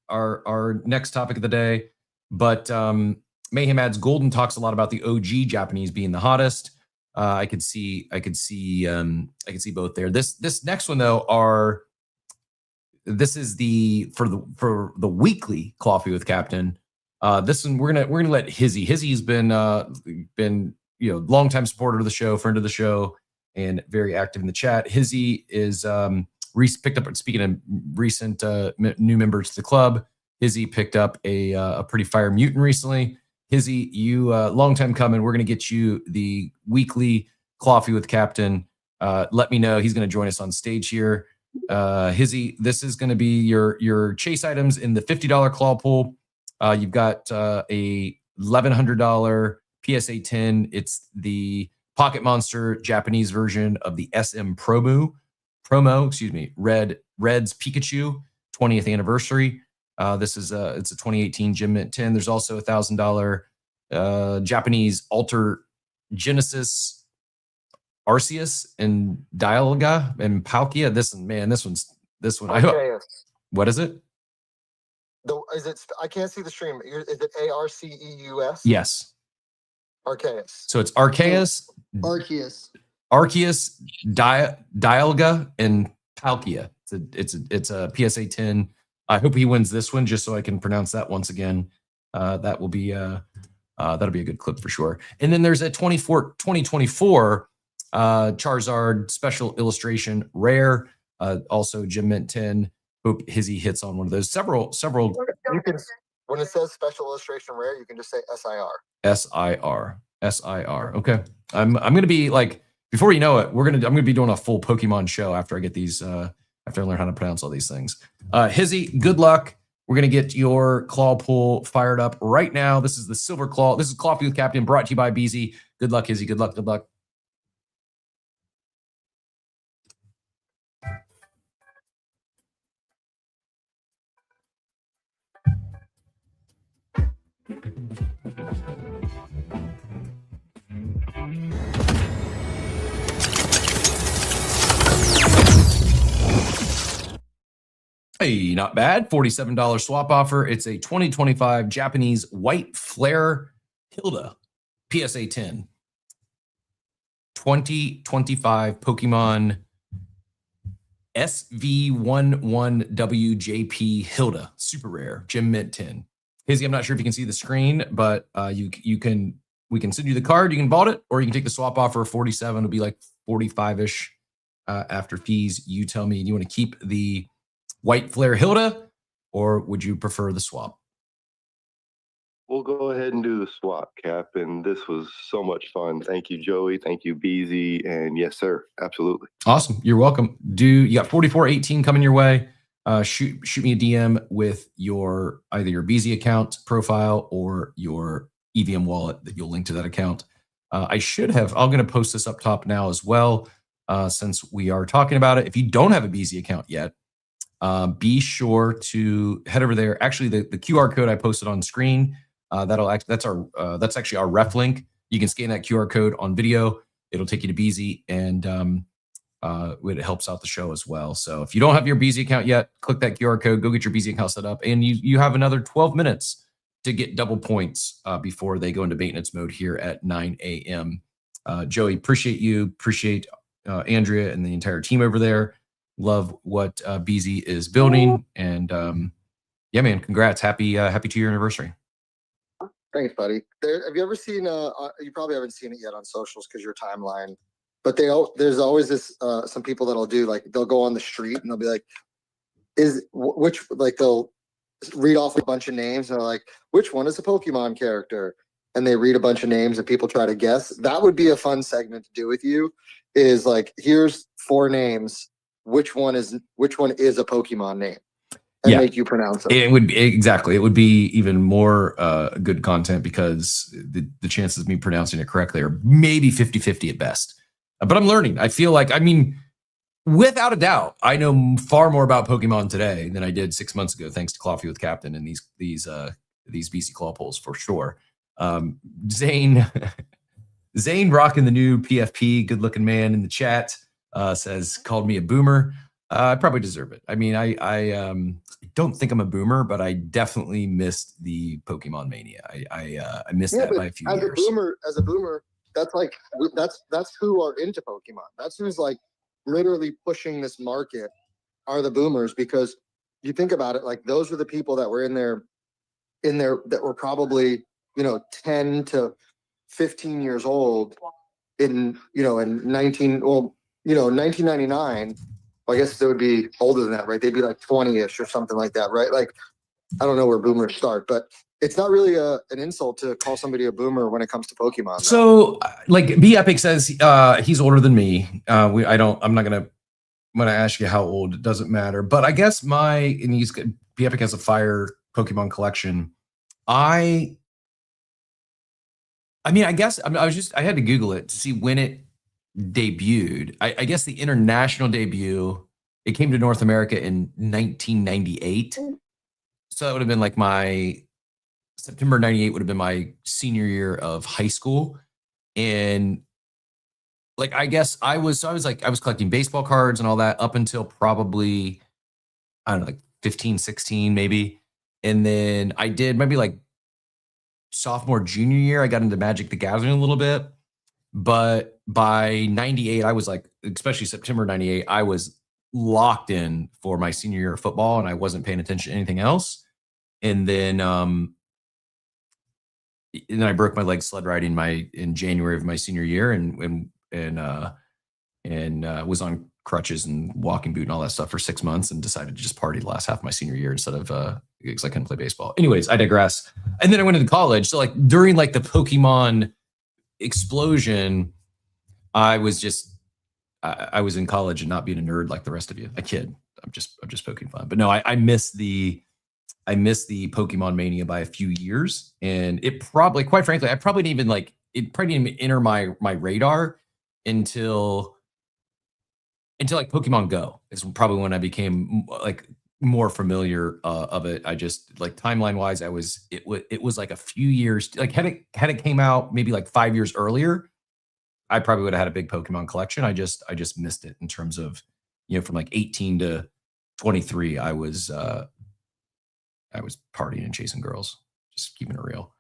our next topic of the day. But Mayhem adds, Golden talks a lot about the OG Japanese being the hottest. I could see both there. This next one though this is for the weekly Coffee with Captain. This one we're gonna let Hizzy. Hizzy's been longtime supporter of the show, friend of the show, and very active in the chat. Hizzy is picked up. Speaking of recent new members to the club, Hizzy picked up a pretty fire mutant recently. Hizzy, you long time coming. We're gonna get you the weekly Coffee with Captain. let me know. He's going to join us on stage here. Hizzy, this is going to be your chase items in the $50 claw pool. You've got a $1,100 PSA 10. It's the Pocket Monster Japanese version of the SM promo, excuse me, Red's Pikachu 20th anniversary. This is it's a 2018 Gem Mint 10. There's also a $1,000 Japanese Alter Genesis Arceus and Dialga and Palkia. This one. Arceus. What is it? Is it? I can't see the stream. Is it Arceus? Yes. Arceus. So it's Arceus, Dialga, and Palkia. It's a PSA 10. I hope he wins this one just so I can pronounce that once again. That will be that'll be a good clip for sure. And then there's a 2024 Charizard special illustration rare, also Gem Mint 10. Hope Hizzy hits on one of those. Several. You can, when it says special illustration rare, you can just say SIR. SIR. Okay. I'm gonna be like, before you know it, I'm gonna be doing a full Pokemon show after I get these after I learn how to pronounce all these things. Hizzy, good luck. We're gonna get your claw pool fired up right now. This is the Silver Claw. This is Coffee with Captain, brought to you by BZ. Good luck, Hizzy. Good luck. Good luck. Hey, not bad. $47 swap offer. It's a 2025 Japanese White Flare Hilda PSA 10. 2025 Pokemon SV11WJP Hilda. Super rare. Gem Mint 10. Hizzy, I'm not sure if you can see the screen, but we can send you the card. You can vault it, or you can take the swap offer. 47 it'll be like 45-ish after fees. You tell me. You want to keep the White Flare Hilda, or would you prefer the swap? We'll go ahead and do the swap, Cap. And this was so much fun. Thank you, Joey. Thank you, BZ. And yes, sir, absolutely. Awesome. You're welcome. You got 4418 coming your way. Shoot me a DM with either your BZ account profile or your EVM wallet that you'll link to that account. I'm going to post this up top now as well, since we are talking about it. If you don't have a BZ account yet, be sure to head over there. Actually, the QR code I posted on screen, that's actually our ref link. You can scan that QR code on video. It'll take you to BZ, and it helps out the show as well. So if you don't have your BZ account yet, click that QR code, go get your BZ account set up, and you have another 12 minutes to get double points before they go into maintenance mode here at 9 a.m. Joey, appreciate you. Appreciate Andrea and the entire team over there. Love what BZ is building, and yeah, man, congrats! Happy 2-year anniversary. Thanks, buddy. Have you ever seen? You probably haven't seen it yet on socials because your timeline. But there's always this some people that'll do, like, they'll go on the street and they'll be like, they'll read off a bunch of names and they're like, which one is a Pokemon character? And they read a bunch of names and people try to guess. That would be a fun segment to do with you. Is like, here's 4 names. Which one is a Pokemon name? And make you pronounce it. It would be even more good content, because the chances of me pronouncing it correctly are maybe 50-50 at best. But I'm learning. I feel like, without a doubt, I know far more about Pokemon today than I did 6 months ago, thanks to Coffee with Captain and these BC Claw polls for sure. Zane rocking the new PFP, good looking man in the chat, says, called me a boomer. I probably deserve it. I don't think I'm a boomer, but I definitely missed the Pokemon mania. I missed that by a few years. As a boomer, that's like, that's who are into Pokemon. That's who's like literally pushing this market, are the boomers. Because you think about it, like, those were the people that were in there that were probably, 10 to 15 years old in 1999. Well, I guess they would be older than that, right? They'd be like 20-ish or something like that, right? Like, I don't know where boomers start, but it's not really an insult to call somebody a boomer when it comes to Pokemon. So like B Epic says he's older than me. I'm not gonna when I ask you how old, it doesn't matter. But I guess B Epic has a fire Pokemon collection. I mean, I guess I had to Google it to see when it debuted. I guess the international debut, it came to North America in 1998. So that would have been like my September 98 would have been my senior year of high school. And like, I guess I was collecting baseball cards and all that up until probably, I don't know, like 15, 16 maybe. And then I did maybe like sophomore, junior year, I got into Magic the Gathering a little bit. But by 98, I was like, especially September 98, I was locked in for my senior year of football and I wasn't paying attention to anything else. And then I broke my leg sled riding in January of my senior year and was on crutches and walking boot and all that stuff for 6 months and decided to just party the last half of my senior year instead of because I couldn't play baseball. Anyways, I digress. And then I went into college. So like during like the Pokemon explosion, I was in college and not being a nerd like the rest of you. A kid. I'm just poking fun. But no, I missed the Pokemon mania by a few years. And it probably, quite frankly, it probably didn't even enter my radar until like Pokemon Go. It's probably when I became like more familiar of it. I just like timeline wise, it was like a few years. Like had it came out maybe like 5 years earlier, I probably would have had a big Pokemon collection. I just missed it in terms of, from like 18 to 23, I was partying and chasing girls, just keeping it real.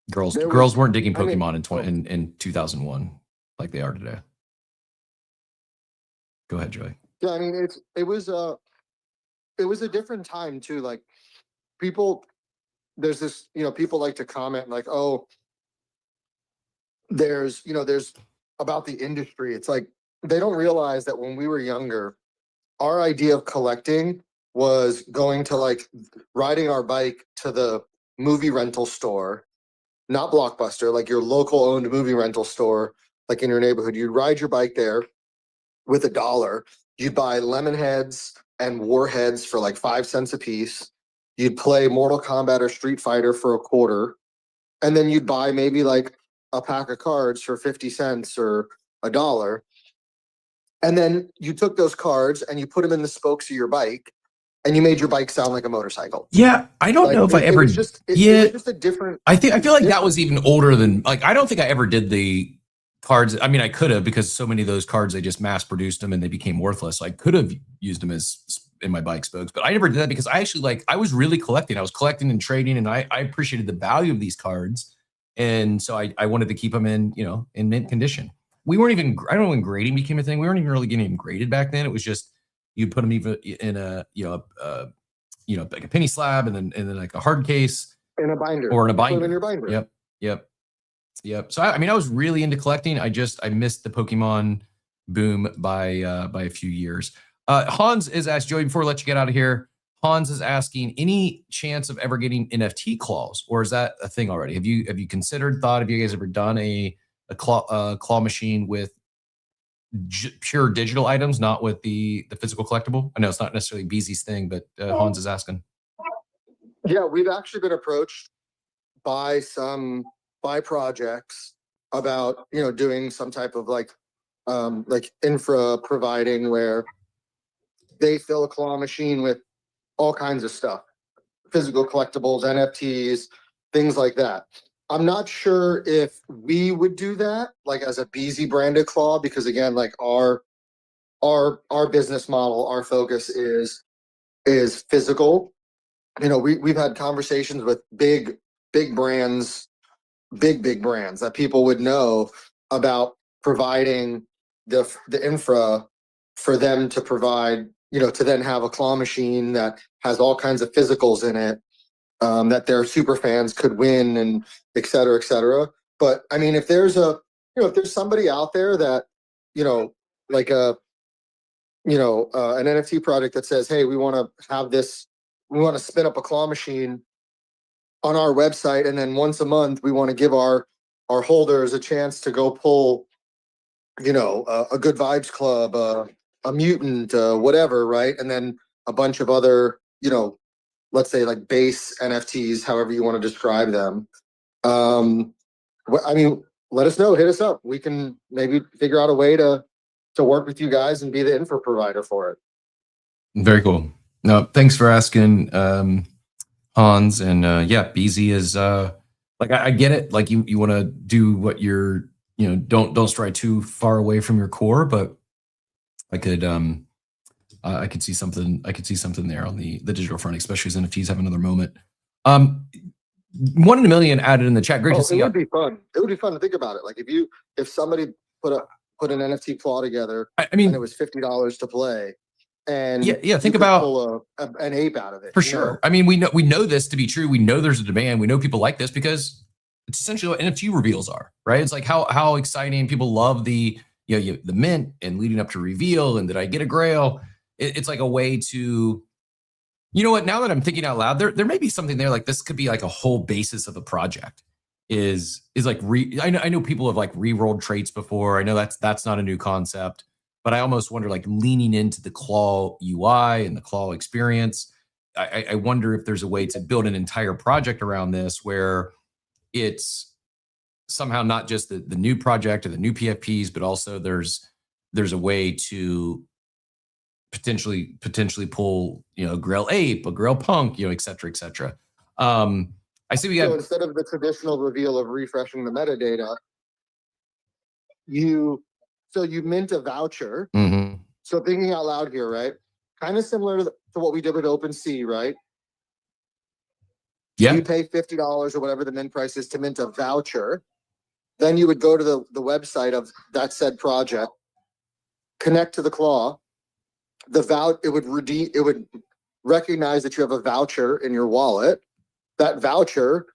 Girls weren't digging Pokemon in 2001 like they are today. Go ahead, Joey. Yeah, I mean it was a different time too. Like there's this, people like to comment like, oh, there's about the industry. It's like they don't realize that when we were younger, our idea of collecting was going to like riding our bike to the movie rental store, not Blockbuster, like your local owned movie rental store, like in your neighborhood. You'd ride your bike there with $1. You'd buy lemon heads and warheads for like 5 cents a piece. You'd play Mortal Kombat or Street Fighter for $0.25. And then you'd buy maybe like a pack of cards for 50 cents or $1. And then you took those cards and you put them in the spokes of your bike and you made your bike sound like a motorcycle. Yeah, I don't know if I ever. It was just a different. I feel like that was even older than like. I don't think I ever did the cards. I mean, I could have because so many of those cards they just mass produced them and they became worthless. So I could have used them as in my bike spokes, but I never did that because I actually I was really collecting. I was collecting and trading, and I appreciated the value of these cards, and so I wanted to keep them in in mint condition. We weren't even. I don't know when grading became a thing. We weren't even really getting graded back then. It was just. You put them even in a like a penny slab and then like a hard case in a binder or in a binder. In your binder. Yep. So I mean, I was really into collecting. I missed the Pokemon boom by a few years. Hans is asked Joey before I let you get out of here. Hans is asking any chance of ever getting NFT claws, or is that a thing already? Have you have you guys ever done a claw machine with pure digital items, not with the physical collectible? I know it's not necessarily BZ's thing, but Hans is asking. Yeah, we've actually been approached by projects about doing some type of like infra providing where they fill a claw machine with all kinds of stuff, physical collectibles, NFTs, things like that. I'm not sure if we would do that, like as a BZ branded claw, because again, like our business model, our focus is physical. We've had conversations with big brands, big brands that people would know about providing the infra for them to provide, to then have a claw machine that has all kinds of physicals in it. That their super fans could win and et cetera, et cetera. But I mean, if there's if there's somebody out there that, like an NFT project that says, hey, we want to have this we want to spin up a claw machine on our website, and then once a month we want to give our holders a chance to go pull, a Good Vibes Club, a Mutant, whatever, right? And then a bunch of other, let's say like base NFTs, however you want to describe them. Let us know, hit us up. We can maybe figure out a way to work with you guys and be the info provider for it. Very cool. No, thanks for asking, Hans. And yeah, BZ is like, I get it. Like you want to do what you're, don't stray too far away from your core, but I could see something there on the digital front, especially as NFTs have another moment. 1 in a million added in the chat. Great to see. It would be fun. It would be fun to think about it. Like if somebody put an NFT claw together, and it was $50 to play, and think about pull an ape out of it for sure. I mean, we know this to be true. We know there's a demand. We know people like this because it's essentially what NFT reveals are, right? It's like how exciting people love the the mint and leading up to reveal. And did I get a grail? It's like a way to. You know what? Now that I'm thinking out loud, there may be something there. Like this could be like a whole basis of a project. Is like I know people have like re-rolled traits before. I know that's not a new concept, but I almost wonder like leaning into the claw UI and the claw experience. I wonder if there's a way to build an entire project around this where it's somehow not just the new project or the new PFPs, but also there's a way to potentially pull, a Grail Ape, a Grail Punk, et cetera, et cetera. I see we got. So instead of the traditional reveal of refreshing the metadata, you mint a voucher. Mm-hmm. So thinking out loud here, right? Kind of similar to what we did with OpenSea, right? Yeah. You pay $50 or whatever the mint price is to mint a voucher. Then you would go to the website of that said project, connect to the claw. It would recognize that you have a voucher in your wallet. That voucher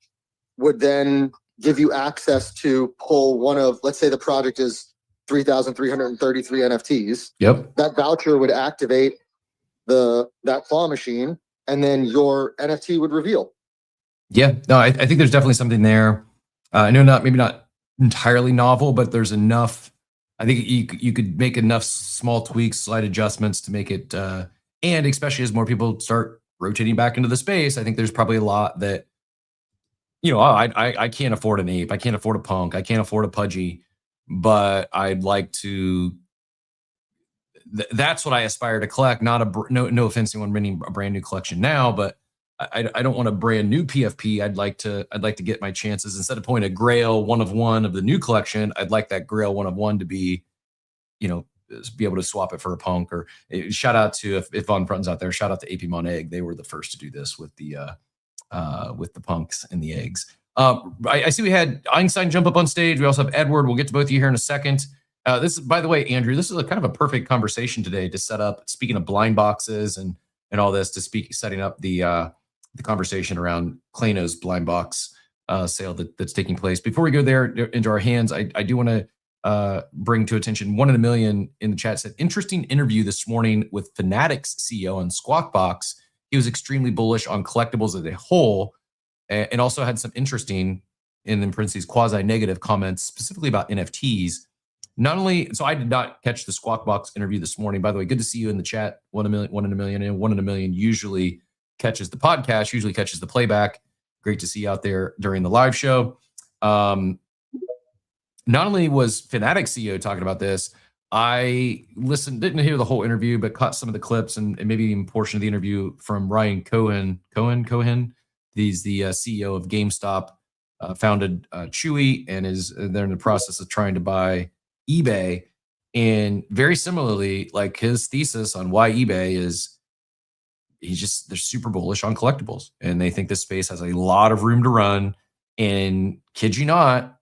would then give you access to pull one of, let's say the project is 3,333 NFTs. Yep. That voucher would activate that claw machine, and then your NFT would reveal. Yeah, no, I think there's definitely something there. I know maybe not entirely novel, but there's enough. I think you could make enough small tweaks, slight adjustments to make it, and especially as more people start rotating back into the space, I think there's probably a lot that, I can't afford an ape, I can't afford a punk, I can't afford a pudgy, but I'd like to. That's what I aspire to collect. Not no offense to anyone running a brand new collection now, but I don't want a brand new PFP. I'd like to get my chances instead of pulling a Grail 1 of 1 of the new collection. I'd like that Grail 1 of 1 to be, be able to swap it for a punk. Or shout out to if Von Frunton's out there. Shout out to Apimon Egg. They were the first to do this with the punks and the eggs. I see we had Einstein jump up on stage. We also have Edward. We'll get to both of you here in a second. This is, by the way, Andrew, this is a kind of a perfect conversation today to set up. Speaking of blind boxes and all this, setting up the conversation around Claynosaurz blind box sale that's taking place. Before we go there into our hands, I do want to bring to attention 1 in a million in the chat said, interesting interview this morning with Fanatics CEO on Squawk Box. He was extremely bullish on collectibles as a whole and also had some interesting, in parentheses, quasi-negative comments specifically about NFTs. Not only, so I did not catch the Squawk Box interview this morning. By the way, good to see you in the chat. 1 in a million, and 1 in a million usually catches the podcast, usually catches the playback. Great to see you out there during the live show. Not only was Fanatic CEO talking about this, I didn't hear the whole interview, but caught some of the clips and maybe even a portion of the interview from Ryan Cohen. He's the CEO of GameStop, founded Chewy, and they're in the process of trying to buy eBay. And very similarly, like his thesis on why eBay is, they're super bullish on collectibles, and they think this space has a lot of room to run. And kid you not,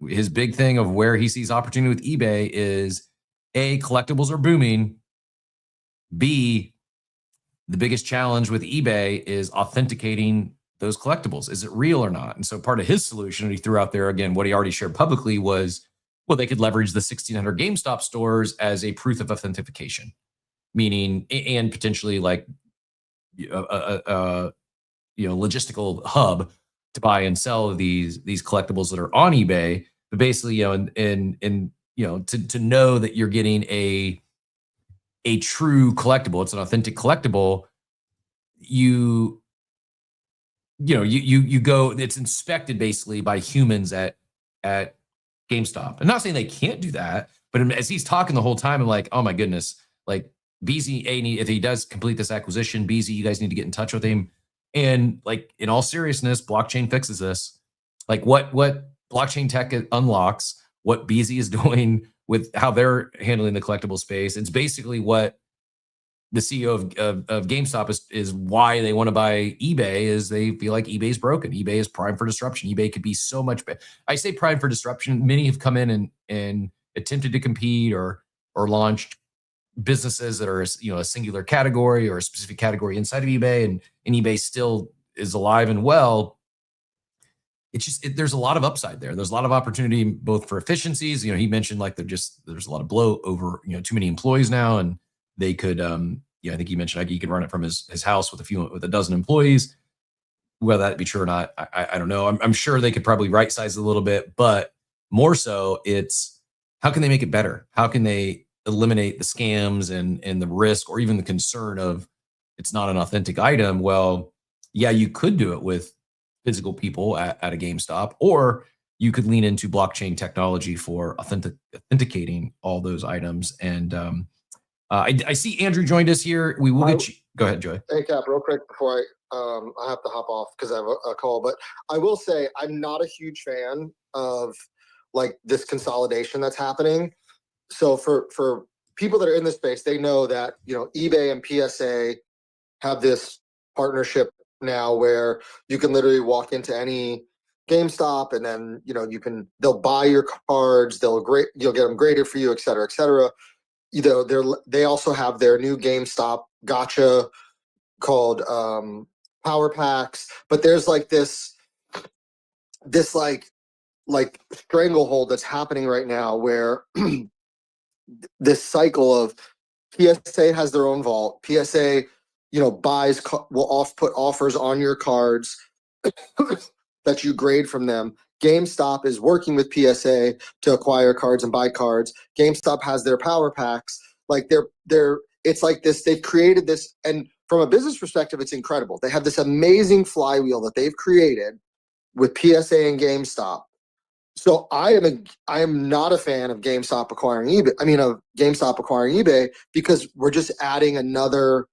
his big thing of where he sees opportunity with eBay is A, collectibles are booming. B, the biggest challenge with eBay is authenticating those collectibles. Is it real or not? And so part of his solution, he threw out there again, what he already shared publicly was, well, they could leverage the 1,600 GameStop stores as a proof of authentication, meaning, and potentially like logistical hub to buy and sell these collectibles that are on eBay. But basically, to know that you're getting a true collectible, it's an authentic collectible. You go, it's inspected basically by humans at GameStop. I'm not saying they can't do that, but as he's talking the whole time, I'm like, oh my goodness, like BZ, if he does complete this acquisition, BZ, you guys need to get in touch with him. And like, in all seriousness, blockchain fixes this. Like what blockchain tech unlocks, what BZ is doing with how they're handling the collectible space. It's basically what the CEO of GameStop is why they want to buy eBay, is they feel like eBay is broken. eBay is prime for disruption. eBay could be so much better. I say prime for disruption. Many have come in and attempted to compete or launched businesses that are a singular category or a specific category inside of eBay, and eBay still is alive and well. It's just there's a lot of upside there. There's a lot of opportunity both for efficiencies. He mentioned like there's a lot of bloat over too many employees now, and they could I think he mentioned like he could run it from his house with a dozen employees. Whether that be true or not, I don't know. I'm sure they could probably right size it a little bit, but more so it's how can they make it better? How can they eliminate the scams and the risk or even the concern of it's not an authentic item? Well, yeah, you could do it with physical people at a GameStop, or you could lean into blockchain technology for authenticating all those items. And I see Andrew joined us here. We will get you. Go ahead, Joy. Hey, Cap, real quick before I have to hop off because I have a call, but I will say I'm not a huge fan of like this consolidation that's happening. So for people that are in this space, they know that, eBay and PSA have this partnership now where you can literally walk into any GameStop and then, they'll buy your cards, you'll get them graded for you, et cetera, et cetera. They also have their new GameStop gotcha called Power Packs, but there's like this like stranglehold that's happening right now where this cycle of PSA has their own vault. PSA, will put offers on your cards that you grade from them. GameStop is working with PSA to acquire cards and buy cards. GameStop has their power packs. Like it's like this. They've created this, and from a business perspective, it's incredible. They have this amazing flywheel that they've created with PSA and GameStop. So I am not a fan of GameStop acquiring eBay. Of GameStop acquiring eBay, because we're just adding another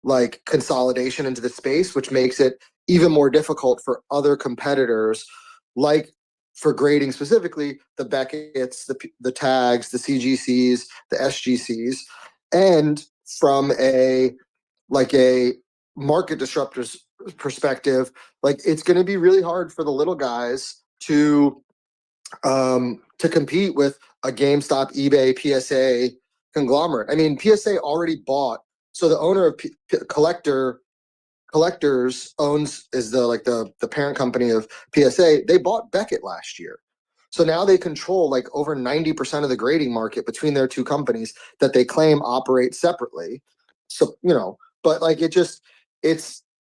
like consolidation into the space, which makes it even more difficult for other competitors, like for grading specifically the Beckett's, the tags, the CGCs, the SGCs, and from a market disruptor's perspective, like it's going to be really hard for the little guys to compete with a GameStop, eBay, PSA conglomerate. PSA already bought. So the owner of Collectors is the parent company of PSA. They bought Beckett last year. So now they control like over 90% of the grading market between their two companies that they claim operate separately. So, but like it's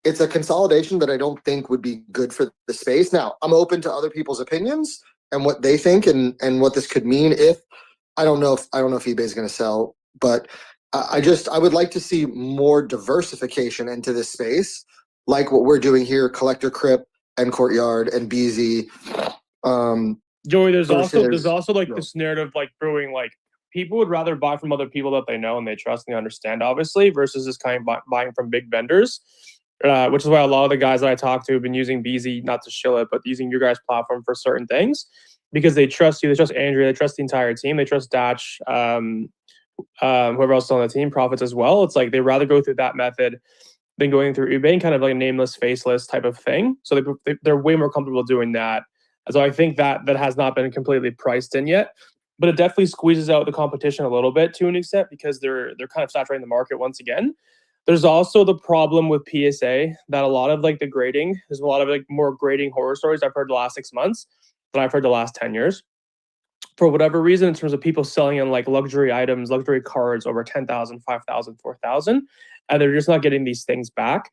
a consolidation that I don't think would be good for the space. Now, I'm open to other people's opinions and what they think and what this could mean if I don't know if eBay is going to sell, but I would like to see more diversification into this space, like what we're doing here, Collector Crypt and Courtyard and BZ. Joey, there's also like this narrative like brewing, like people would rather buy from other people that they know and they trust and they understand, obviously, versus just kind of buying from big vendors. Which is why a lot of the guys that I talk to have been using BZ, not to shill it, but using your guys' platform for certain things because they trust you, they trust Andrea, they trust the entire team, they trust Datch, whoever else is on the team, Profits as well. It's like they rather go through that method than going through eBay and kind of like a nameless, faceless type of thing. So they're way more comfortable doing that. So I think that has not been completely priced in yet, but it definitely squeezes out the competition a little bit to an extent because they're kind of saturating the market once again. There's also the problem with PSA that a lot of like the grading, there's a lot of like more grading horror stories I've heard the last 6 months than I've heard the last 10 years. For whatever reason, in terms of people selling in like luxury items, luxury cards over 10,000, 5,000, 4,000. and they're just not getting these things back.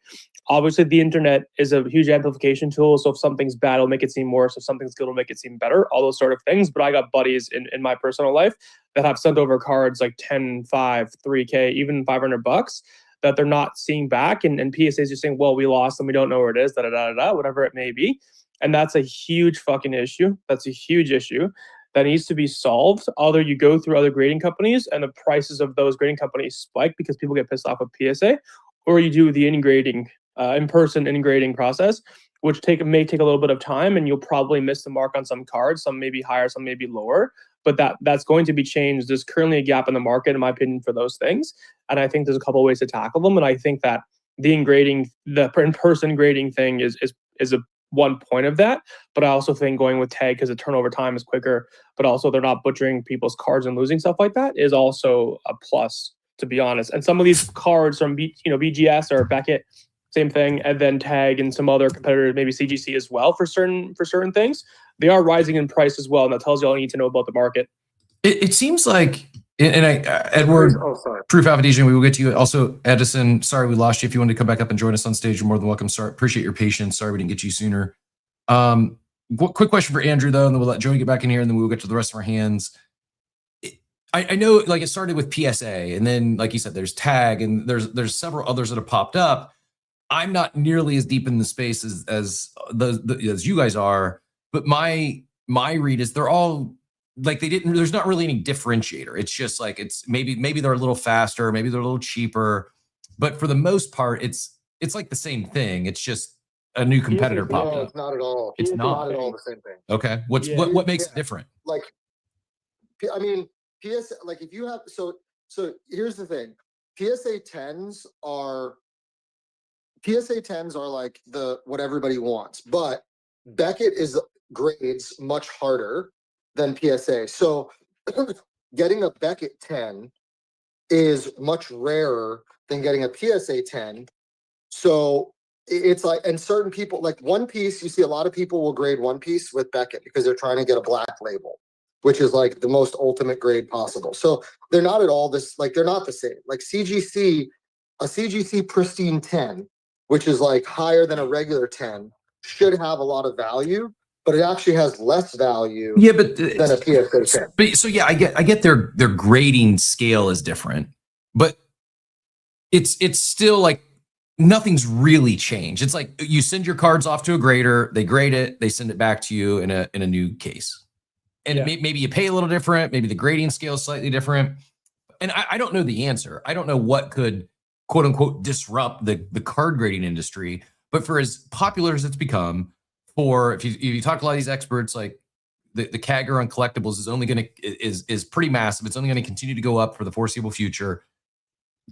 Obviously, the internet is a huge amplification tool. So if something's bad, it'll make it seem worse. If something's good, it'll make it seem better, all those sort of things. But I got buddies in my personal life that have sent over cards like 10, 5, 3K, even $500 that they're not seeing back. And PSA is just saying, well, we lost them. We don't know where it is, whatever it may be. And that's a huge fucking issue. That's a huge issue that needs to be solved. Either you go through other grading companies and the prices of those grading companies spike because people get pissed off of PSA, or you do the integrating, in-person integrating process, which may take a little bit of time, and you'll probably miss the mark on some cards. Some may be higher, some may be lower, but that's going to be changed. There's currently a gap in the market, in my opinion, for those things, and I think there's a couple of ways to tackle them. And I think that the in-person grading thing is a one point of that, but I also think going with tag because the turnover time is quicker, but also they're not butchering people's cards and losing stuff like that is also a plus, to be honest. And some of these cards from BGS or Beckett, same thing, and then tag and some other competitors, maybe CGC as well for certain things, they are rising in price as well, and that tells you all you need to know about the market. It seems like, Edward, Proof Alpha DJ, we will get to you. Also, Edison, sorry we lost you. If you want to come back up and join us on stage, you're more than welcome. Sorry, appreciate your patience. Sorry we didn't get you sooner. Quick question for Andrew, though, and then we'll let Joey get back in here, and then we'll get to the rest of our hands. I know, like, it started with PSA, and then, like you said, there's tag, and there's several others that have popped up. I'm not nearly as deep in the space as you guys are, but my read is they're all like there's not really any differentiator. It's just like it's maybe they're a little faster, maybe they're a little cheaper, but for the most part, it's like the same thing. It's just a new competitor popped up. It's not at all. It's not at all the same thing. Okay, what makes it different? Like, I mean, PSA, like if you have so here's the thing. PSA 10s are like what everybody wants, but Beckett grades much harder than PSA. So getting a Beckett 10 is much rarer than getting a PSA 10. So it's like, and certain people, like One Piece, you see a lot of people will grade One Piece with Beckett because they're trying to get a black label, which is like the most ultimate grade possible. So they're not at all they're not the same. Like a CGC pristine 10, which is like higher than a regular 10, should have a lot of value, but it actually has less value than a PSA 10. But so yeah, I get their grading scale is different, but it's still like nothing's really changed. It's like you send your cards off to a grader, they grade it, they send it back to you in a new case. And maybe you pay a little different, maybe the grading scale is slightly different. And I don't know the answer. I don't know what could quote unquote disrupt the card grading industry, but for as popular as it's become, if you talk to a lot of these experts, like the CAGR on collectibles is only going to is pretty massive. It's only going to continue to go up for the foreseeable future.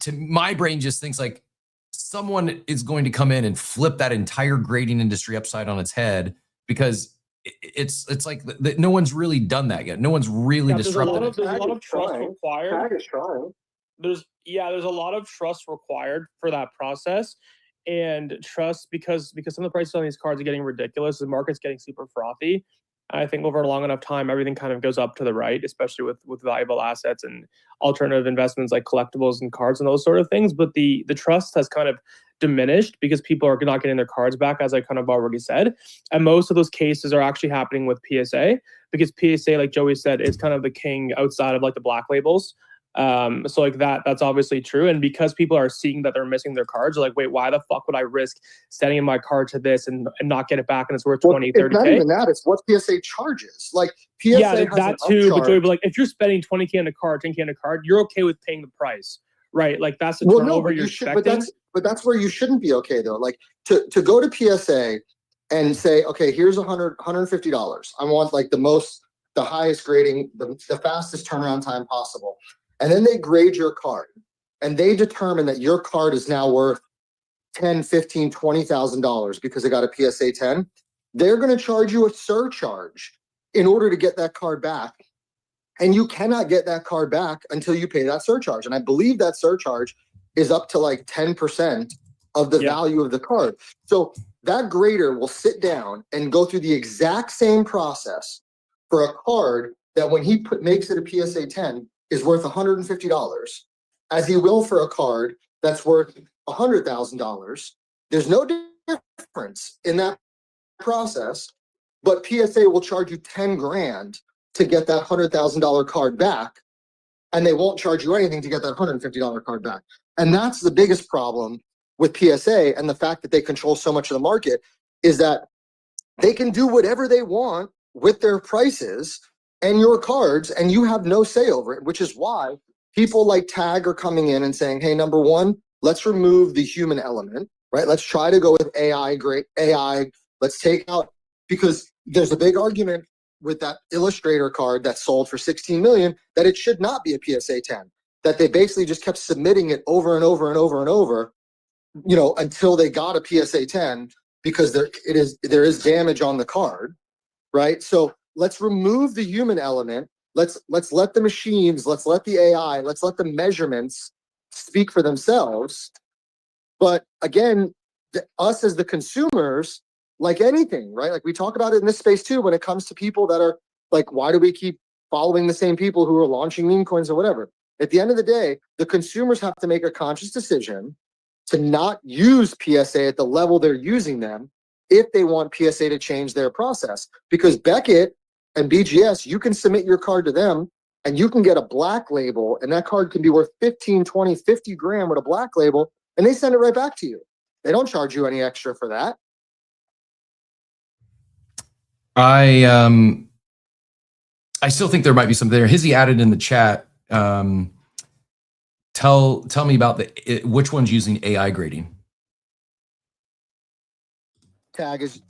To my brain just thinks like someone is going to come in and flip that entire grading industry upside on its head, because it's like no one's really done that yet. No one's really disrupted it. There's a lot of trust required. Tag is trying. There's a lot of trust required for that process, and trust because some of the prices on these cards are getting ridiculous. The market's getting super frothy. I think over a long enough time, everything kind of goes up to the right, especially with valuable assets and alternative investments like collectibles and cards and those sort of things. But the trust has kind of diminished because people are not getting their cards back, as I kind of already said. And most of those cases are actually happening with PSA, because PSA, like Joey said, is kind of the king outside of like the black labels. So like that's obviously true. And because people are seeing that they're missing their cards, they're like, wait, why the fuck would I risk sending my card to this and not get it back and it's worth 20, 30K? It's not even that, it's what PSA charges. Like PSA has that too, but Joey, but like if you're spending 20K on a card, 10K on a card, you're okay with paying the price, right? Like that's the turnover you're expecting. But that's where you shouldn't be okay though. Like to go to PSA and say, okay, here's $150. I want like the highest grading, the fastest turnaround time possible. And then they grade your card and they determine that your card is now worth $10,000, $15,000, $20,000 because it got a PSA 10. They're going to charge you a surcharge in order to get that card back. And you cannot get that card back until you pay that surcharge. And I believe that surcharge is up to like 10% of the value of the card. So that grader will sit down and go through the exact same process for a card that when he makes it a PSA 10 is worth $150, as he will for a card that's worth $100,000. There's no difference in that process, but PSA will charge you 10 grand to get that $100,000 card back, and they won't charge you anything to get that $150 card back. And that's the biggest problem with PSA, and the fact that they control so much of the market is that they can do whatever they want with their prices and your cards, and you have no say over it, which is why people like Tag are coming in and saying, hey, number one, let's remove the human element, right? Let's try to go with AI, great AI. Let's take out, because there's a big argument with that Illustrator card that sold for 16 million that it should not be a PSA 10, that they basically just kept submitting it over and over and over and over, you know, until they got a PSA 10, because there is damage on the card, right? So let's remove the human element. Let's let the machines, let's let the AI, let's let the measurements speak for themselves. But again, us as the consumers, like anything, right? Like we talk about it in this space too, when it comes to people that are like, why do we keep following the same people who are launching meme coins or whatever? At the end of the day, the consumers have to make a conscious decision to not use PSA at the level they're using them if they want PSA to change their process. Because Beckett and BGS, you can submit your card to them and you can get a black label, and that card can be worth 15, 20, 50 grand with a black label, and they send it right back to you. They don't charge you any extra for that. I still think there might be something there. Hizzy added in the chat, tell me about which one's using AI grading. Tag is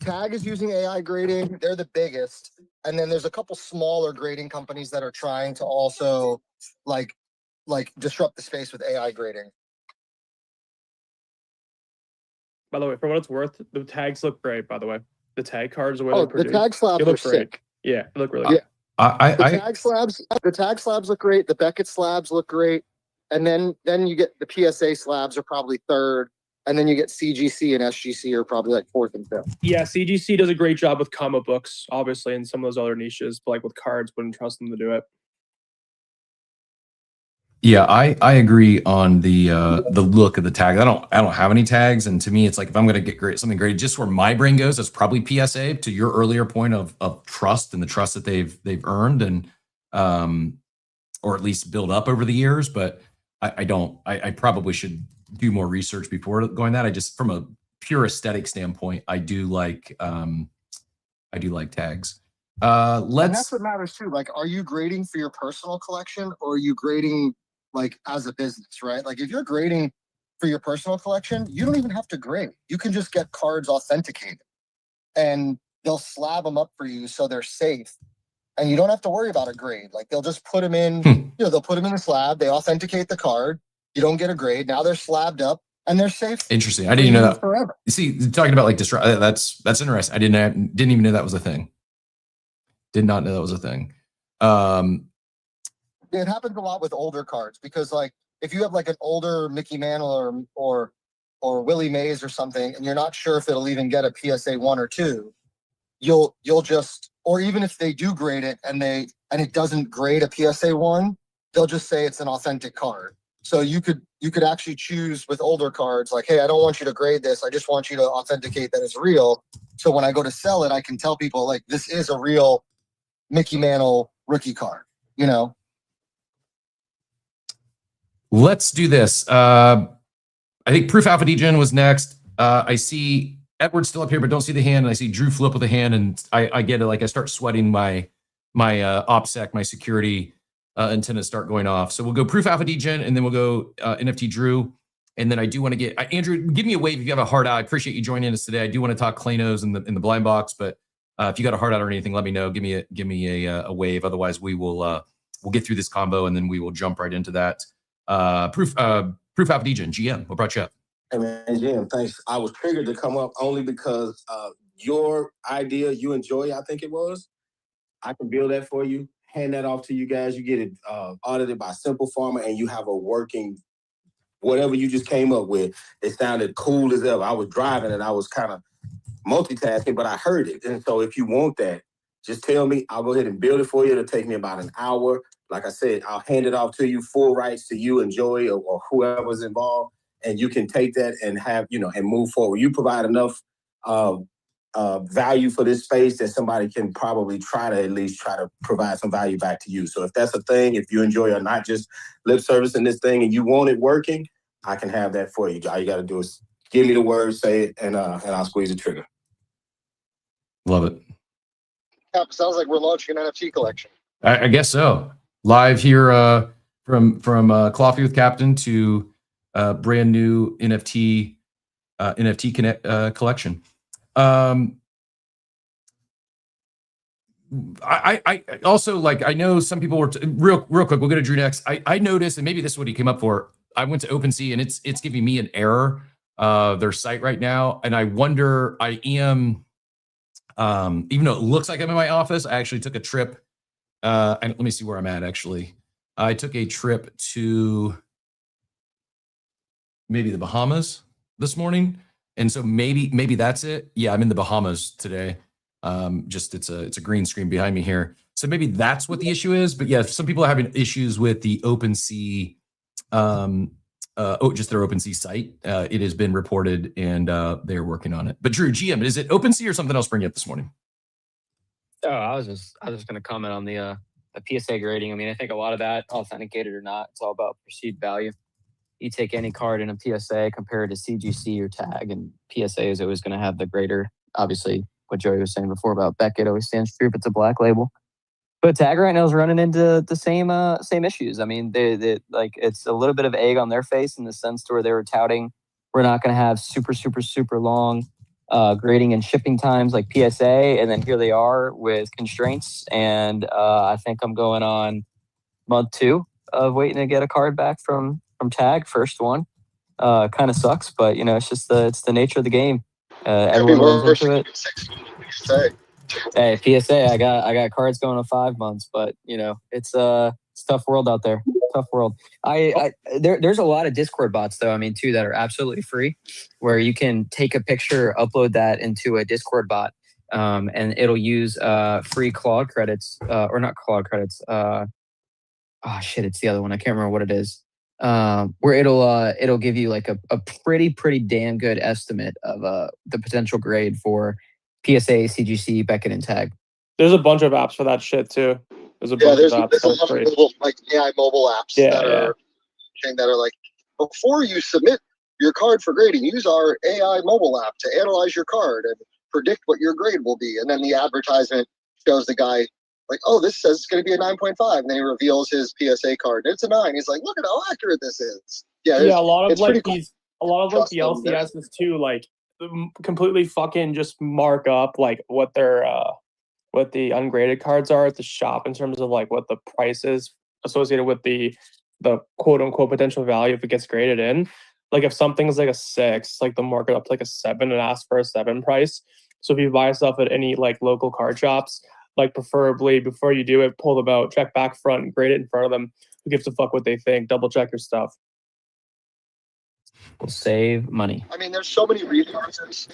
using AI grading. They're the biggest. And then there's a couple smaller grading companies that are trying to also like disrupt the space with AI grading. By the way, for what it's worth, the tags look great, by the way. The tag cards, the way they're produced. The tag slabs look sick. Yeah, they look really good. The tag slabs look great. The Beckett slabs look great. And then you get the PSA slabs are probably third. And then you get CGC and SGC are probably like fourth and fifth. Yeah, CGC does a great job with comic books, obviously, and some of those other niches, but like with cards, wouldn't trust them to do it. Yeah, I agree on the look of the tag. I don't have any tags, and to me, it's like if I'm going to get something graded, just where my brain goes, it's probably PSA. To your earlier point of trust and the trust that they've earned, and or at least build up over the years. But I probably should do more research before going that. I just, from a pure aesthetic standpoint, I do like tags. And that's what matters too. Like, are you grading for your personal collection, or are you grading like as a business, right? Like if you're grading for your personal collection, you don't even have to grade. You can just get cards authenticated and they'll slab them up for you so they're safe. And you don't have to worry about a grade. Like they'll just put them in, you know, they'll put them in the slab, they authenticate the card, you don't get a grade. Now they're slabbed up and they're safe. Interesting. I didn't know that. Forever. You see, talking about like that's interesting. I didn't even know that was a thing. Did not know that was a thing. It happens a lot with older cards, because like if you have like an older Mickey Mantle or Willie Mays or something, and you're not sure if it'll even get a PSA 1 or 2, you'll just, or even if they do grade it and it doesn't grade a PSA 1, they'll just say it's an authentic card. So you could actually choose with older cards, like, hey, I don't want you to grade this. I just want you to authenticate that it's real. So when I go to sell it, I can tell people like, this is a real Mickey Mantle rookie card, you know? Let's do this. I think Proof Alpha Degen was next. I see Edward still up here, but don't see the hand. And I see Drew flip with a hand, and I get it. Like I start sweating my OPSEC, my security antennas start going off. So we'll go Proof Alpha Degen, and then we'll go NFT Drew. And then I do want to get Andrew, give me a wave if you have a hard out. I appreciate you joining us today. I do want to talk Claynosaurz in the blind box, but if you got a hard out or anything, let me know. Give me a wave. Otherwise, we'll get through this combo, and then we will jump right into that. Proof Alpha Degen, GM, what brought you up? Hey man, GM, thanks. I was triggered to come up only because your idea, you enjoy, I think it was. I can build that for you, hand that off to you guys. You get it audited by Simple Pharma, and you have a working, whatever you just came up with. It sounded cool as ever. I was driving and I was kind of multitasking, but I heard it. And so if you want that, just tell me. I'll go ahead and build it for you. It'll take me about an hour. Like I said, I'll hand it off to you, full rights to you and Joey or whoever's involved. and you can take that and have, and move forward. You provide enough value for this space that somebody can probably at least try to provide some value back to you. So if that's a thing, if you enjoy or not just lip service in this thing and you want it working, I can have that for you. All you got to do is give me the word, say it, and I'll squeeze the trigger. Love it. Cap, sounds like we're launching an NFT collection. I guess so. Live here from Coffee with Captain to brand new NFT collection. I also, like, I know some people were real quick. We'll go to Drew next. I noticed, and maybe this is what he came up for. I went to OpenSea and it's giving me an error, their site right now, and I wonder. I am, even though it looks like I'm in my office, I actually took a trip. And let me see where I'm at. Actually, I took a trip to maybe the Bahamas this morning. And so maybe that's it. Yeah, I'm in the Bahamas today. Just it's a green screen behind me here. So maybe that's what the issue is. But yeah, some people are having issues with the OpenSea, just their OpenSea site. It has been reported and they're working on it. But Drew, GM, is it OpenSea or something else bringing up this morning? Oh, I was just going to comment on the PSA grading. I mean, I think a lot of that, authenticated or not, it's all about perceived value. You take any card in a PSA, compare it to CGC or tag, and PSA is always going to have the greater. Obviously, what Joey was saying before about Beckett always stands true if it's a black label. But tag right now is running into the same issues. I mean, they like, it's a little bit of egg on their face in the sense to where they were touting we're not going to have super long grading and shipping times like PSA, and then here they are with constraints. And I think I'm going on month 2 of waiting to get a card back from tag. First one kind of sucks, but it's just it's the nature of the game. Everyone runs into it. Hey, PSA, I got cards going on 5 months, but it's a tough world out there. Tough world. There's a lot of Discord bots though. I mean, too, that are absolutely free, where you can take a picture, upload that into a Discord bot, and it'll use free Claude credits, or not Claude credits. It's the other one. I can't remember what it is. Where it'll give you like a pretty damn good estimate of the potential grade for PSA, CGC, Beckett, and tag. There's a bunch of apps for that shit too. There's a bunch of apps. There's a lot of mobile, like AI mobile apps that are like, before you submit your card for grading, use our AI mobile app to analyze your card and predict what your grade will be. And then the advertisement shows the guy like, oh, this says it's going to be a 9.5, and then he reveals his PSA card and it's a 9. He's like, look at how accurate this is. Yeah, a lot of like these, a lot of like the LCSs too, like completely fucking just mark up like what their what the ungraded cards are at the shop in terms of like what the price is associated with the quote unquote potential value if it gets graded in. Like if something's like a 6, like they'll mark it up to like a 7 and ask for a 7 price. So if you buy stuff at any like local card shops, like preferably before you do it, pull them out, check back front, and grade it in front of them. Who gives a fuck what they think? Double check your stuff. Will save money. I mean, there's so many resources.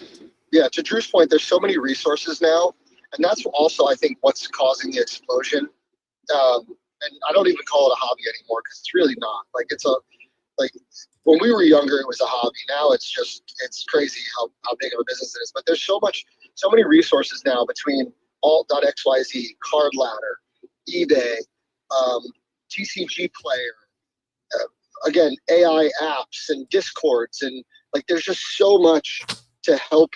Yeah, to Drew's point, there's so many resources now. And that's also, I think, what's causing the explosion. And I don't even call it a hobby anymore because it's really not. Like, when we were younger, it was a hobby. Now it's crazy how big of a business it is. But there's so many resources now between alt.xyz, Card Ladder, eBay, TCG Player, again, AI apps and Discords. And like, there's just so much to help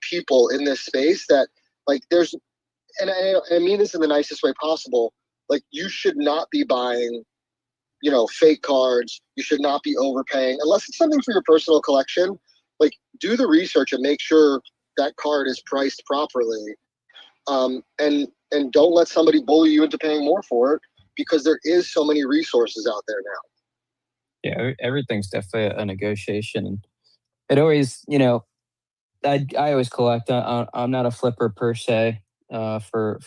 people in this space that like and I mean this in the nicest way possible, like you should not be buying fake cards. You should not be overpaying unless it's something for your personal collection. Like, do the research and make sure that card is priced properly, and don't let somebody bully you into paying more for it, because there is so many resources out there now. Yeah, everything's definitely a negotiation. It always, I always collect. I'm not a flipper per se for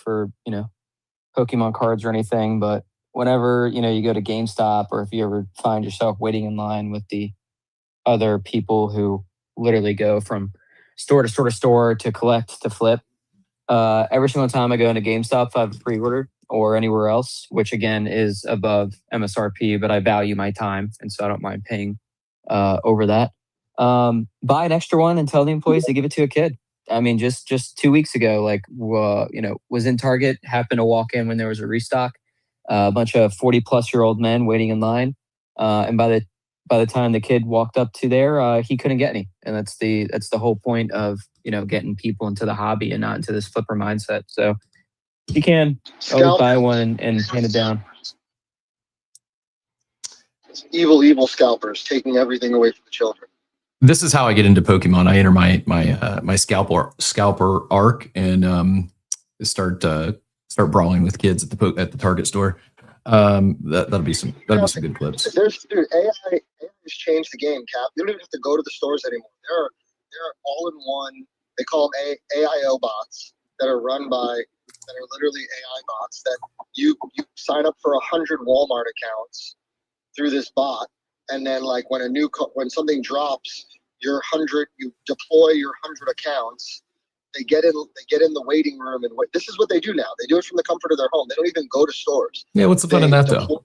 Pokemon cards or anything, but whenever you go to GameStop, or if you ever find yourself waiting in line with the other people who literally go from store to store to store to collect to flip, every single time I go into GameStop, if I have a pre-order or anywhere else, which again is above MSRP, but I value my time, and so I don't mind paying over that. Buy an extra one and tell the employees to give it to a kid. I mean, just 2 weeks ago, like, was in Target, happened to walk in when there was a restock, a bunch of 40-plus-year-old men waiting in line. And by the time the kid walked up to there, he couldn't get any. And that's the whole point of, getting people into the hobby and not into this flipper mindset. So you can always buy one and hand it down. Evil scalpers taking everything away from the children. This is how I get into Pokemon. I enter my scalper arc and start brawling with kids at the Target store. That'll be some good clips. AI has changed the game, Cap. You don't even have to go to the stores anymore. There are all-in-one. They call them AIO bots that are literally AI bots that you sign up for 100 Walmart accounts through this bot, and then like when something drops, you deploy your 100 accounts. They get in the waiting room and this is what they do now. They do it from the comfort of their home. They don't even go to stores. Yeah, what's the fun in that though?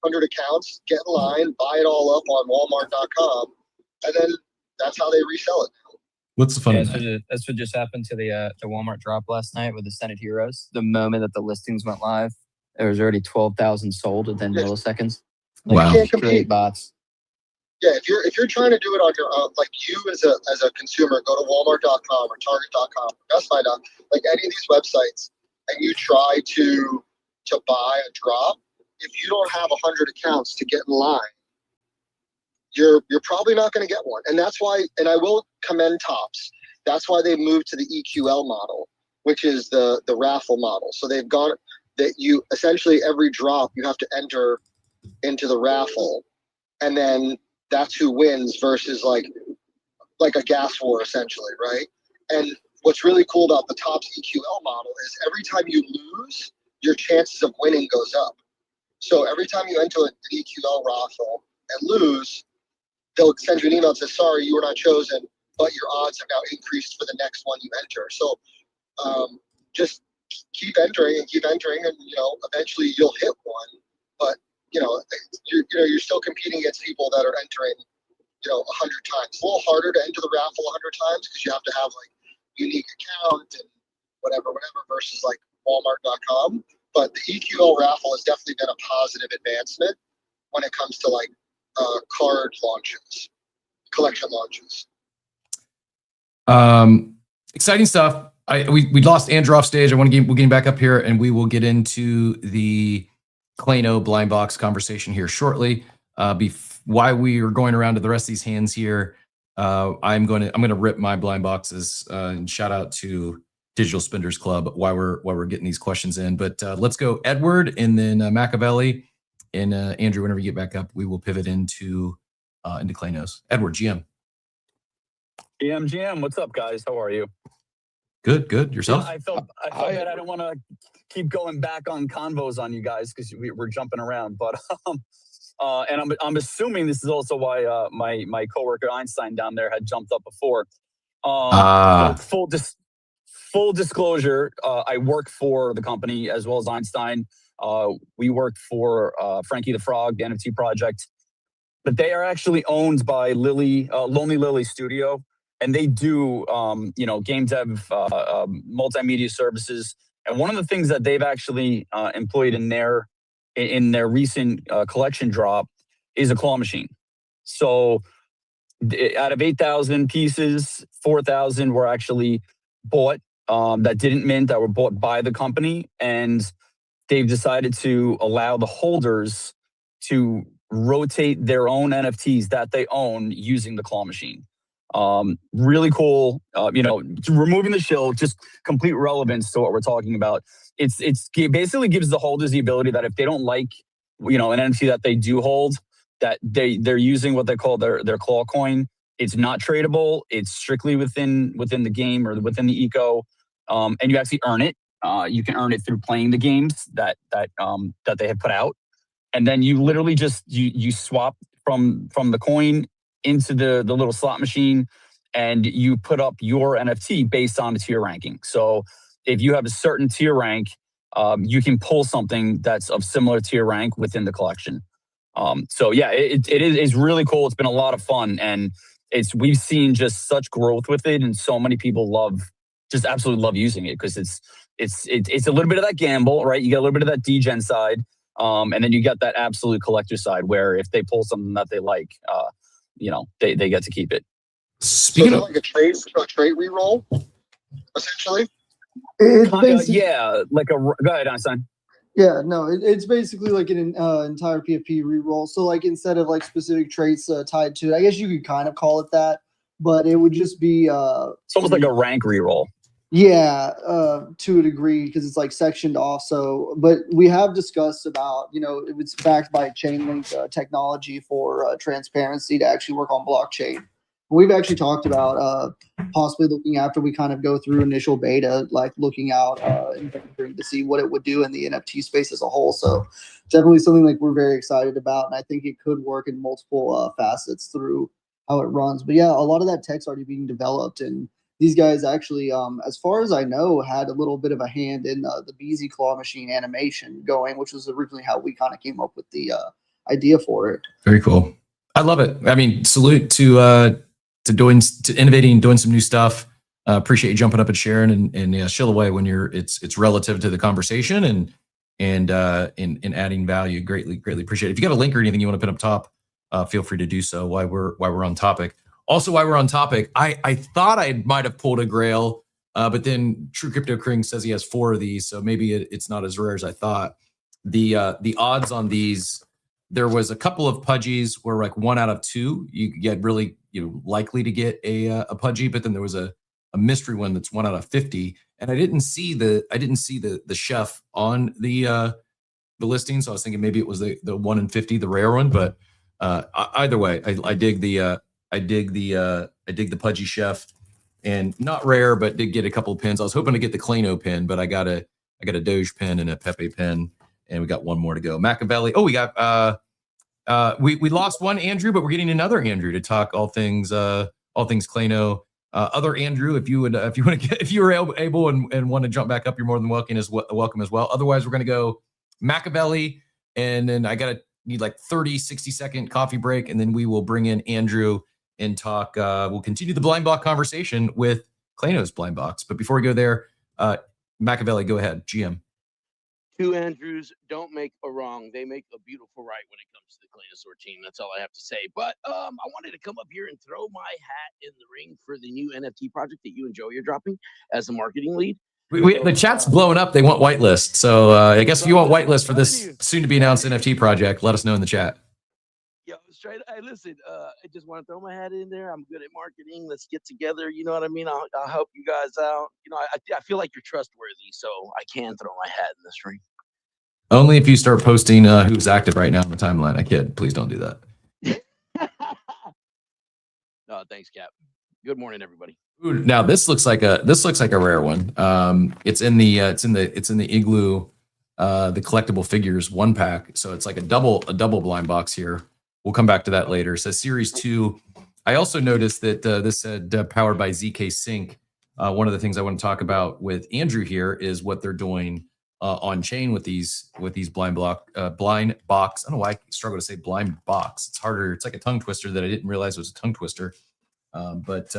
100 accounts, get in line, buy it all up on Walmart.com, and then that's how they resell it now. What's the fun in that? That's what just happened to the Walmart drop last night with the Senate Heroes. The moment that the listings went live, there was already 12,000 sold within milliseconds. Wow. You can't compete. Great bots. Yeah, if you're trying to do it on your own, like you as a consumer, go to Walmart.com or Target.com, BestBuy.com, like any of these websites, and you try to buy a drop, if you don't have 100 accounts to get in line, you're probably not going to get one. And that's why, and I will commend Topps. That's why they moved to the EQL model, which is the raffle model. So they've gone that you essentially every drop you have to enter into the raffle, and then that's who wins versus like a gas war essentially, right? And what's really cool about the Topps EQL model is every time you lose, your chances of winning goes up. So every time you enter an EQL raffle and lose, they'll send you an email that says, sorry, you were not chosen, but your odds have now increased for the next one you enter. So just keep entering, and eventually you'll hit one. But you're still competing against people that are entering 100 times. It's a little harder to enter the raffle 100 times because you have to have like unique account and whatever versus like Walmart.com. But the EQL raffle has definitely been a positive advancement when it comes to like card launches, collection launches. Exciting stuff. We lost Andrew off stage. We'll get him back up here, and we will get into the Clayno blind box conversation here shortly. Why we are going around to the rest of these hands here, I'm going to rip my blind boxes and shout out to Digital Spenders Club while we're getting these questions in. But let's go Edward and then Machiavelli and Andrew. Whenever you get back up, we will pivot into Claynos. Edward, GM. GM, what's up, guys? How are you? Good. Yourself? I felt bad. I don't want to keep going back on convos on you guys because we're jumping around. But and I'm assuming this is also why my coworker Einstein down there had jumped up before. So full disclosure, I work for the company as well as Einstein. We work for Frankie the Frog, the NFT project, but they are actually owned by Lonely Lily Studio. And they do, game dev, multimedia services. And one of the things that they've actually employed in their recent collection drop is a claw machine. So out of 8,000 pieces, 4,000 were actually bought that didn't mint, that were bought by the company. And they've decided to allow the holders to rotate their own NFTs that they own using the claw machine. Really cool. Removing the shill, just complete relevance to what we're talking about. It basically gives the holders the ability that if they don't like, an NFT that they do hold, that they're using what they call their claw coin. It's not tradable. It's strictly within the game or within the eco, and you actually earn it. You can earn it through playing the games that they have put out, and then you literally just you swap from the coin into the little slot machine, and you put up your NFT based on the tier ranking. So if you have a certain tier rank, you can pull something that's of similar tier rank within the collection. So yeah, it's really cool. It's been a lot of fun, and we've seen just such growth with it, and so many people absolutely love using it because it's a little bit of that gamble, right? You get a little bit of that degen side, and then you got that absolute collector side where if they pull something that they like, they get to keep it. Speaking of like a trait reroll, essentially. Yeah, go ahead, Einstein. Yeah, no, it's basically like an entire PFP reroll. So like instead of like specific traits tied to it, I guess you could kind of call it that, but it would just be it's almost like a rank reroll. Yeah, to a degree because it's like sectioned off. So, but we have discussed about it was backed by Chainlink technology for transparency to actually work on blockchain. We've actually talked about possibly looking after we kind of go through initial beta, like looking out to see what it would do in the NFT space as a whole. So definitely something like we're very excited about. And I think it could work in multiple facets through how it runs. But yeah, a lot of that tech's already being developed. And these guys actually, as far as I know, had a little bit of a hand in the Beezy Claw Machine animation going, which was originally how we kind of came up with the idea for it. Very cool. I love it. I mean, salute to innovating and doing some new stuff. Appreciate you jumping up and sharing and shill away when it's relative to the conversation and adding value. Greatly appreciate it. If you got a link or anything you want to put up top, feel free to do so while we're on topic. Also, while we're on topic, I thought I might have pulled a grail, but then True Crypto Kring says he has 4 of these, so maybe it's not as rare as I thought. The odds on these, there was a couple of pudgies where like 1 out of 2 you get really likely to get a pudgy, but then there was a mystery one that's 1 out of 50, and I didn't see the chef on the listing, so I was thinking maybe it was the 1 in 50, the rare one. But either way, I dig the pudgy chef, and not rare, but did get a couple of pins. I was hoping to get the Clayno pin, but I got a Doge pin and a Pepe pin, and we got 1 more to go. Machiavelli. Oh, we got we lost one Andrew, but we're getting another Andrew to talk all things Clayno. Other Andrew, if you were able and want to jump back up, you're more than welcome as well. Otherwise, we're gonna go Machiavelli, and then I need like 30-60 second coffee break, and then we will bring in Andrew and talk. We'll continue the blind block conversation with Clayno's blind box. But before we go there, Machiavelli, go ahead, GM. 2 Andrews don't make a wrong. They make a beautiful right when it comes to the Claynosaurz team. That's all I have to say. But I wanted to come up here and throw my hat in the ring for the new NFT project that you and Joey are dropping as the marketing lead. The chat's blowing up. They want whitelist. So I guess if you want whitelist for this soon-to-be announced NFT project, let us know in the chat. Yo, straight. Hey, listen. I just want to throw my hat in there. I'm good at marketing. Let's get together. You know what I mean? I'll help you guys out. I feel like you're trustworthy, so I can throw my hat in this ring. Only if you start posting who's active right now on the timeline. I kid. Please don't do that. No, thanks, Cap. Good morning, everybody. Ooh, now this looks like a rare one. It's in the Igloo, the collectible figures 1-pack. So it's like a double blind box here. We'll come back to that later. It says Series 2. I also noticed that this said powered by ZK Sync. One of the things I want to talk about with Andrew here is what they're doing on chain with these blind box. I don't know why I struggle to say blind box. It's harder. It's like a tongue twister that I didn't realize was a tongue twister. But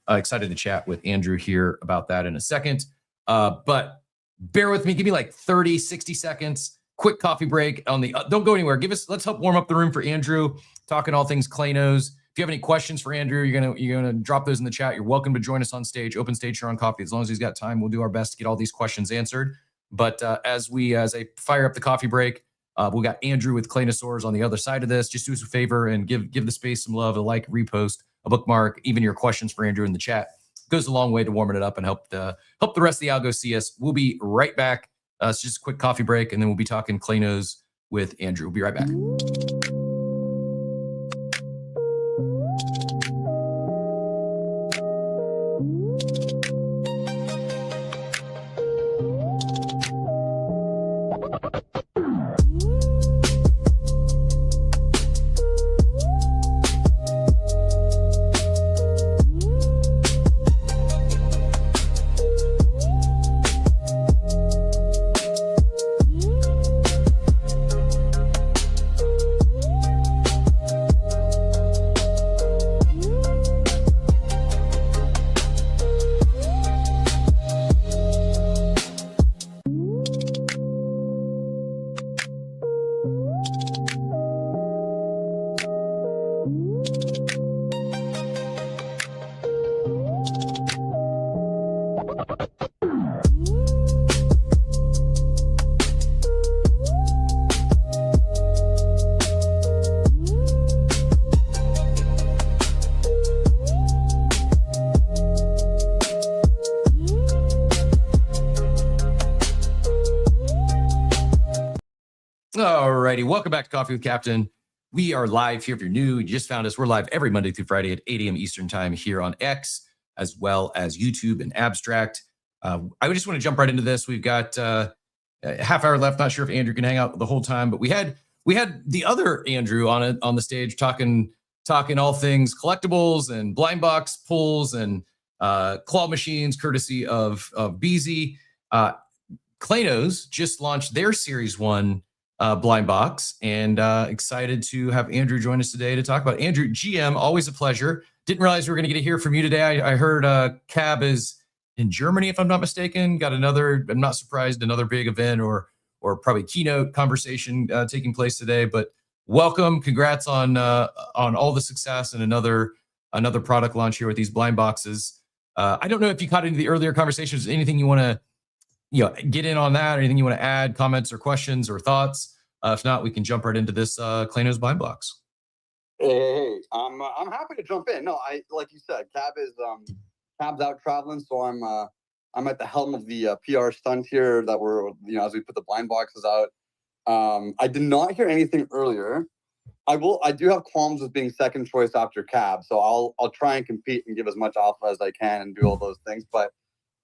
excited to chat with Andrew here about that in a second. But bear with me. Give me like 30-60 seconds. Quick coffee break on the. Don't go anywhere. Let's help warm up the room for Andrew. Talking all things Claynos. If you have any questions for Andrew, you're gonna drop those in the chat. You're welcome to join us on stage. Open stage here on Coffee. As long as he's got time, we'll do our best to get all these questions answered. But as I fire up the coffee break, we got Andrew with Claynosaurz on the other side of this. Just do us a favor and give the space some love, a like, repost, a bookmark, even your questions for Andrew in the chat. Goes a long way to warming it up and help the rest of the algo see us. We'll be right back. It's just a quick coffee break, and then we'll be talking Claynos with Andrew. We'll be right back. Alrighty, welcome back to Coffee with Captain. We are live here. If you're new, you just found us. We're live every Monday through Friday at 8 a.m. Eastern time here on X, as well as YouTube and Abstract. I just want to jump right into this. We've got a half hour left. Not sure if Andrew can hang out the whole time, but we had the other Andrew on the stage talking all things collectibles and blind box pulls and claw machines, courtesy of BZ. Claynosaurz just launched their Series 1 blind box, and excited to have Andrew join us today to talk about it. Andrew, GM, always a pleasure. Didn't realize we were going to get to hear from you today. I heard Cab is in Germany, if I'm not mistaken. Got another, I'm not surprised, another big event or probably keynote conversation taking place today. But welcome, congrats on all the success and another product launch here with these blind boxes. I don't know if you caught into the earlier conversations. Anything you want to get in on that, or anything you want to add, comments or questions or thoughts? If not, we can jump right into this Claynosaurz blind box. Hey, I'm happy to jump in. No, I like you said, Cab's out traveling, so I'm at the helm of the PR stunt here that we're as we put the blind boxes out. I did not hear anything earlier. I do have qualms with being second choice after Cab, so I'll try and compete and give as much alpha as I can and do all those things, but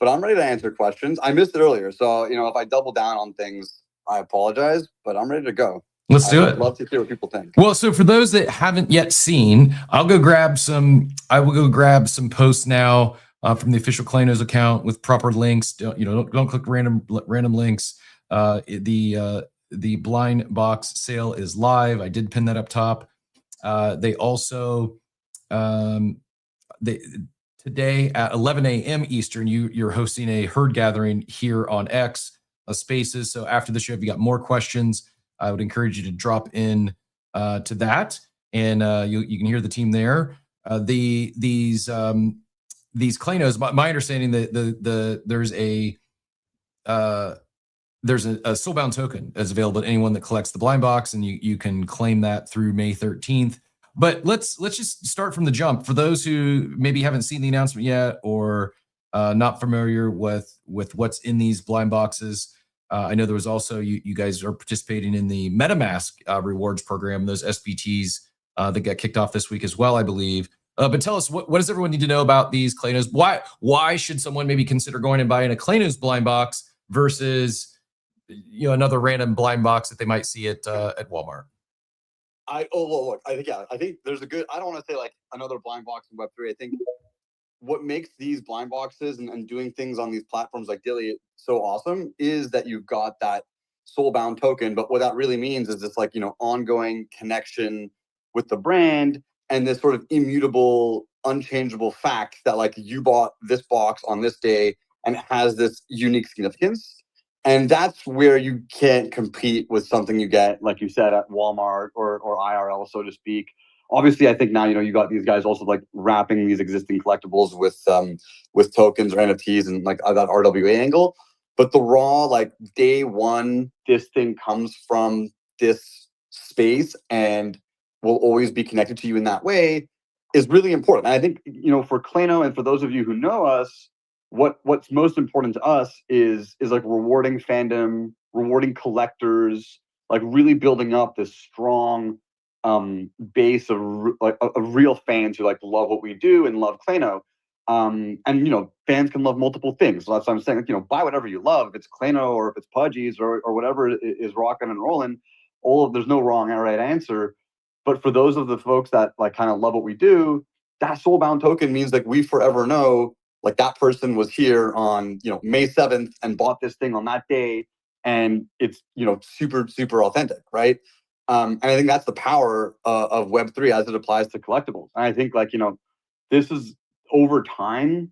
I'm ready to answer questions. I missed it earlier, so if I double down on things, I apologize, but I'm ready to go. Let's do it. I'd love to hear what people think. Well, so for those that haven't yet seen, I will go grab some posts now from the official Claynosaurz account with proper links. Don't click random links. The blind box sale is live. I did pin that up top. They also today at 11 a.m. Eastern, you're hosting a herd gathering here on X Spaces. So after the show, if you got more questions, I would encourage you to drop in to that, and you can hear the team there. These Claynosaurz, my understanding that there's a soulbound token that's available to anyone that collects the blind box, and you can claim that through May 13th. But let's just start from the jump. For those who maybe haven't seen the announcement yet or not familiar with what's in these blind boxes, I know there was also, you guys are participating in the MetaMask rewards program, those SBTs that got kicked off this week as well, I believe. But tell us, what does everyone need to know about these Claynosaurz? Why should someone maybe consider going and buying a Claynosaurz blind box versus another random blind box that they might see at Walmart? I think there's a good, I don't want to say like another blind box in Web3. I think what makes these blind boxes and doing things on these platforms like DYLI so awesome is that you've got that soulbound token. But what that really means is this ongoing connection with the brand and this sort of immutable, unchangeable fact that you bought this box on this day and it has this unique significance. And that's where you can't compete with something you get, like you said, at Walmart or IRL, so to speak. Obviously, I think now you got these guys also wrapping these existing collectibles with tokens or NFTs and that RWA angle. But the raw day one, this thing comes from this space and will always be connected to you in that way is really important. And I think for Clayno and for those of you who know us, what's most important to us is rewarding fandom, rewarding collectors, really building up this strong base of real fans who love what we do and love Clayno. And fans can love multiple things. So that's what I'm saying. Buy whatever you love. If it's Clayno or if it's Pudgies or whatever is rocking and rolling, there's no wrong or right answer. But for those of the folks that kind of love what we do, that soulbound token means we forever know that person was here on May 7th and bought this thing on that day, and it's super, super authentic, right? And I think that's the power of Web3 as it applies to collectibles. And I think this is over time,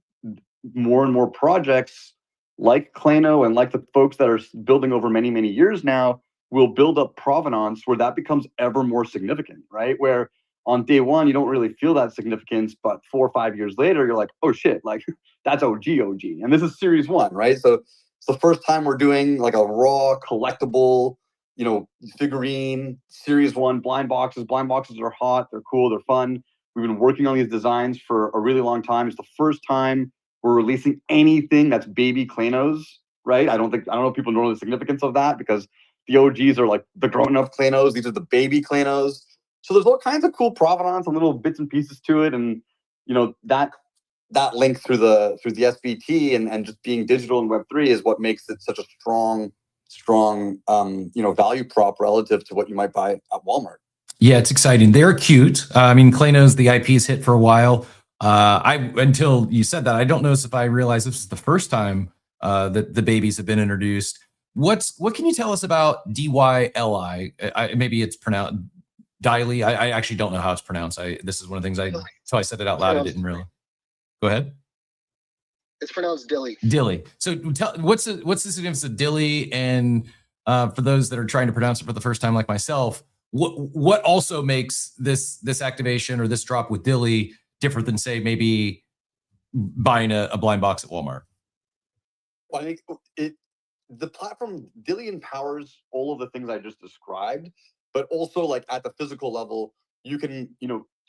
more and more projects like Clayno and the folks that are building over many, many years now will build up provenance where that becomes ever more significant, right? Where on day one, you don't really feel that significance, but 4 or 5 years later, you're like, oh shit, that's OG. And this is Series 1, right? So it's the first time we're doing a raw collectible, figurine, Series 1 blind boxes. Blind boxes are hot, they're cool, they're fun. We've been working on these designs for a really long time. It's the first time we're releasing anything that's baby Claynosaurz, right? I don't know if people know the significance of that because The OGs are like the grown-up Claynos. These are the baby Claynos. So there's all kinds of cool provenance and little bits and pieces to it, and that link through the SBT and just being digital in Web3 is what makes it such a strong value prop relative to what you might buy at Walmart. Yeah, it's exciting. They're cute. I mean, Claynos, the IP's hit for a while. Until you said that, I don't know if I realized this is the first time that the babies have been introduced. What can you tell us about DYLI? Maybe it's pronounced DYLI. I actually don't know how it's pronounced. This is one of the things so I said it out loud. I didn't really. Go ahead. It's pronounced DYLI. DYLI. So what's the significance of DYLI? And for those that are trying to pronounce it for the first time, like myself, what also makes this activation or this drop with DYLI different than, say, maybe buying a blind box at Walmart? Well, I think the platform DYLI empowers all of the things I just described, but also like at the physical level, you can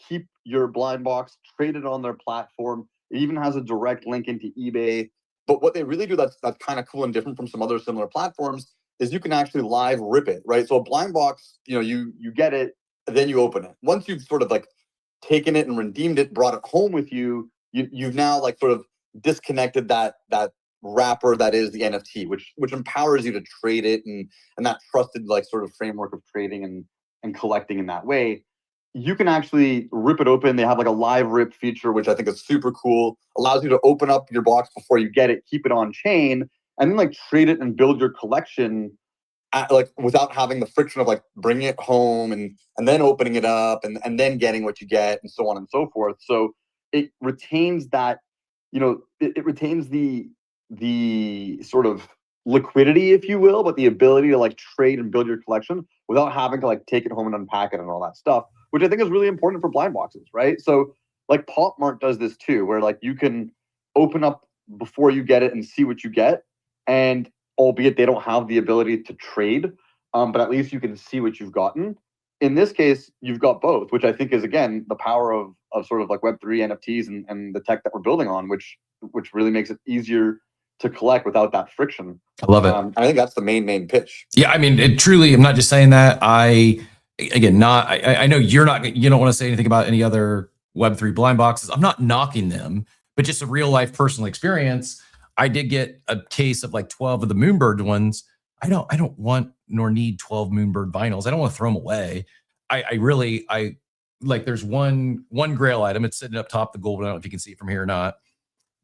keep your blind box traded on their platform. It even has a direct link into eBay. But what they really do that's kind of cool and different from some other similar platforms is you can actually live rip it, right? So a blind box, you get it, then you open it. Once you've sort of like taken it and redeemed it, brought it home with you, you've now like sort of disconnected that wrapper that is the NFT, which empowers you to trade it and that trusted like sort of framework of trading and collecting in that way. You can actually rip it open. They have like a live rip feature, which I think is super cool. Allows you to open up your box before you get it, keep it on chain, and then like trade it and build your collection without having the friction of like bringing it home and then opening it up and then getting what you get and so on and so forth. So it retains that, it retains the sort of liquidity, if you will, but the ability to like trade and build your collection without having to like take it home and unpack it and all that stuff, which I think is really important for blind boxes, right? So like Pop Mart does this too, where like you can open up before you get it and see what you get. And albeit they don't have the ability to trade, but at least you can see what you've gotten. In this case, you've got both, which I think is, again, the power of sort of like Web3 NFTs and the tech that we're building on, which really makes it easier to collect without that friction. I love it. I think that's the main pitch. Yeah, I mean, it truly, I'm not just saying that. I know you don't want to say anything about any other Web3 blind boxes. I'm not knocking them, but just a real life personal experience. I did get a case of like 12 of the Moonbird ones. I don't want nor need 12 Moonbird vinyls. I don't want to throw them away. I like, there's one grail item. It's sitting up top, the gold. I don't know if you can see it from here or not.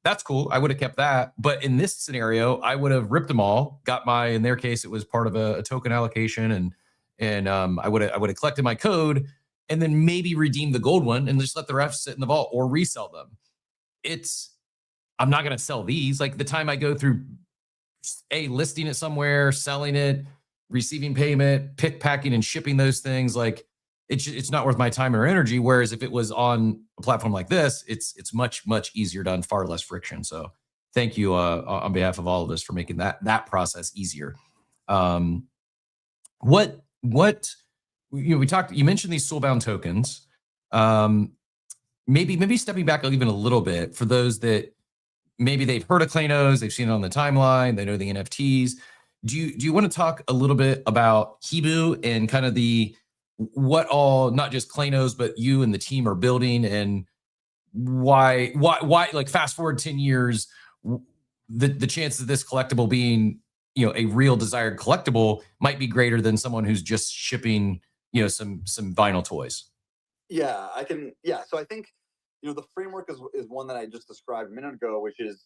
That's cool. I would have kept that. But in this scenario, I would have ripped them all, got in their case, it was part of a token allocation. And I would have collected my code and then maybe redeem the gold one and just let the rest sit in the vault or resell them. I'm not going to sell these. Like the time I go through listing it somewhere, selling it, receiving payment, packing and shipping those things, like it's not worth my time or energy. Whereas if it was on a platform like this, it's much, much easier done, far less friction. So thank you on behalf of all of us for making that process easier. You mentioned these soulbound tokens. Maybe stepping back even a little bit for those that maybe they've heard of Claynosaurz, they've seen it on the timeline, they know the NFTs. Do you want to talk a little bit about Hibu and kind of what all, not just Claynosaurz, but you and the team are building, and why like fast forward 10 years, the chance of this collectible being, a real desired collectible might be greater than someone who's just shipping, some vinyl toys. Yeah, I can. Yeah. So I think, the framework is one that I just described a minute ago, which is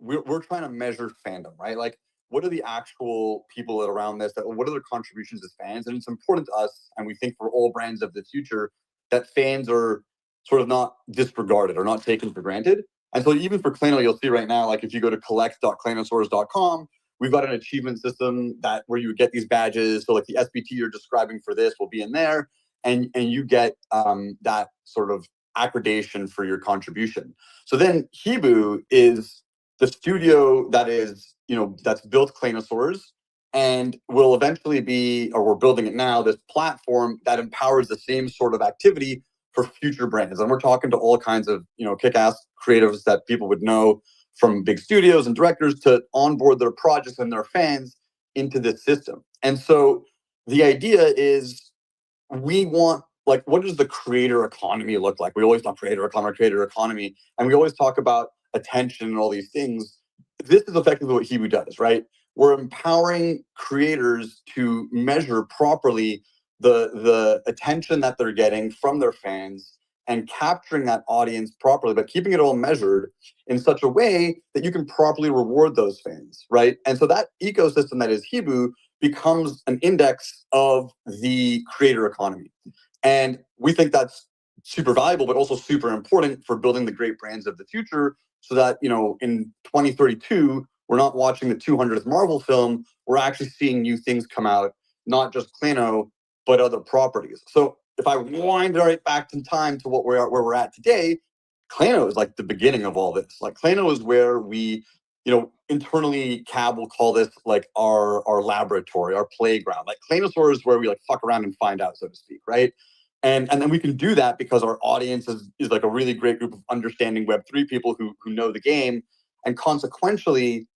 we're trying to measure fandom, right? Like, what are the actual people that are around this? What are their contributions as fans? And it's important to us, and we think for all brands of the future, that fans are sort of not disregarded or not taken for granted. And so even for Clayno, you'll see right now, like if you go to collect.claynosaurz.com, we've got an achievement system where you would get these badges. So like the SBT you're describing for this will be in there, and you get that sort of accreditation for your contribution. So then Hibu is the studio that is, that's built Claynosaurz and will eventually be, or we're building it now, this platform that empowers the same sort of activity for future brands. And we're talking to all kinds of, kick-ass creatives that people would know from big studios and directors to onboard their projects and their fans into this system. And so the idea is we want, like, what does the creator economy look like? We always talk creator economy, and we always talk about attention and all these things. This is effectively what Hibu does, right? We're empowering creators to measure properly the attention that they're getting from their fans and capturing that audience properly, but keeping it all measured in such a way that you can properly reward those fans, right? And so that ecosystem that is Hibu becomes an index of the creator economy. And we think that's super valuable, but also super important for building the great brands of the future, so that, you know, in 2032, we're not watching the 200th Marvel film, we're actually seeing new things come out, not just Clayno, but other properties. So if I wind right back in time to where we're at today, Clayno is like the beginning of all this. Like, Clayno is where we, you know, internally Cab will call this like our laboratory, our playground. Like, Claynosaurz is where we like fuck around and find out, so to speak, right? And then we can do that because our audience is like a really great group of understanding Web3 people who know the game. And consequentially,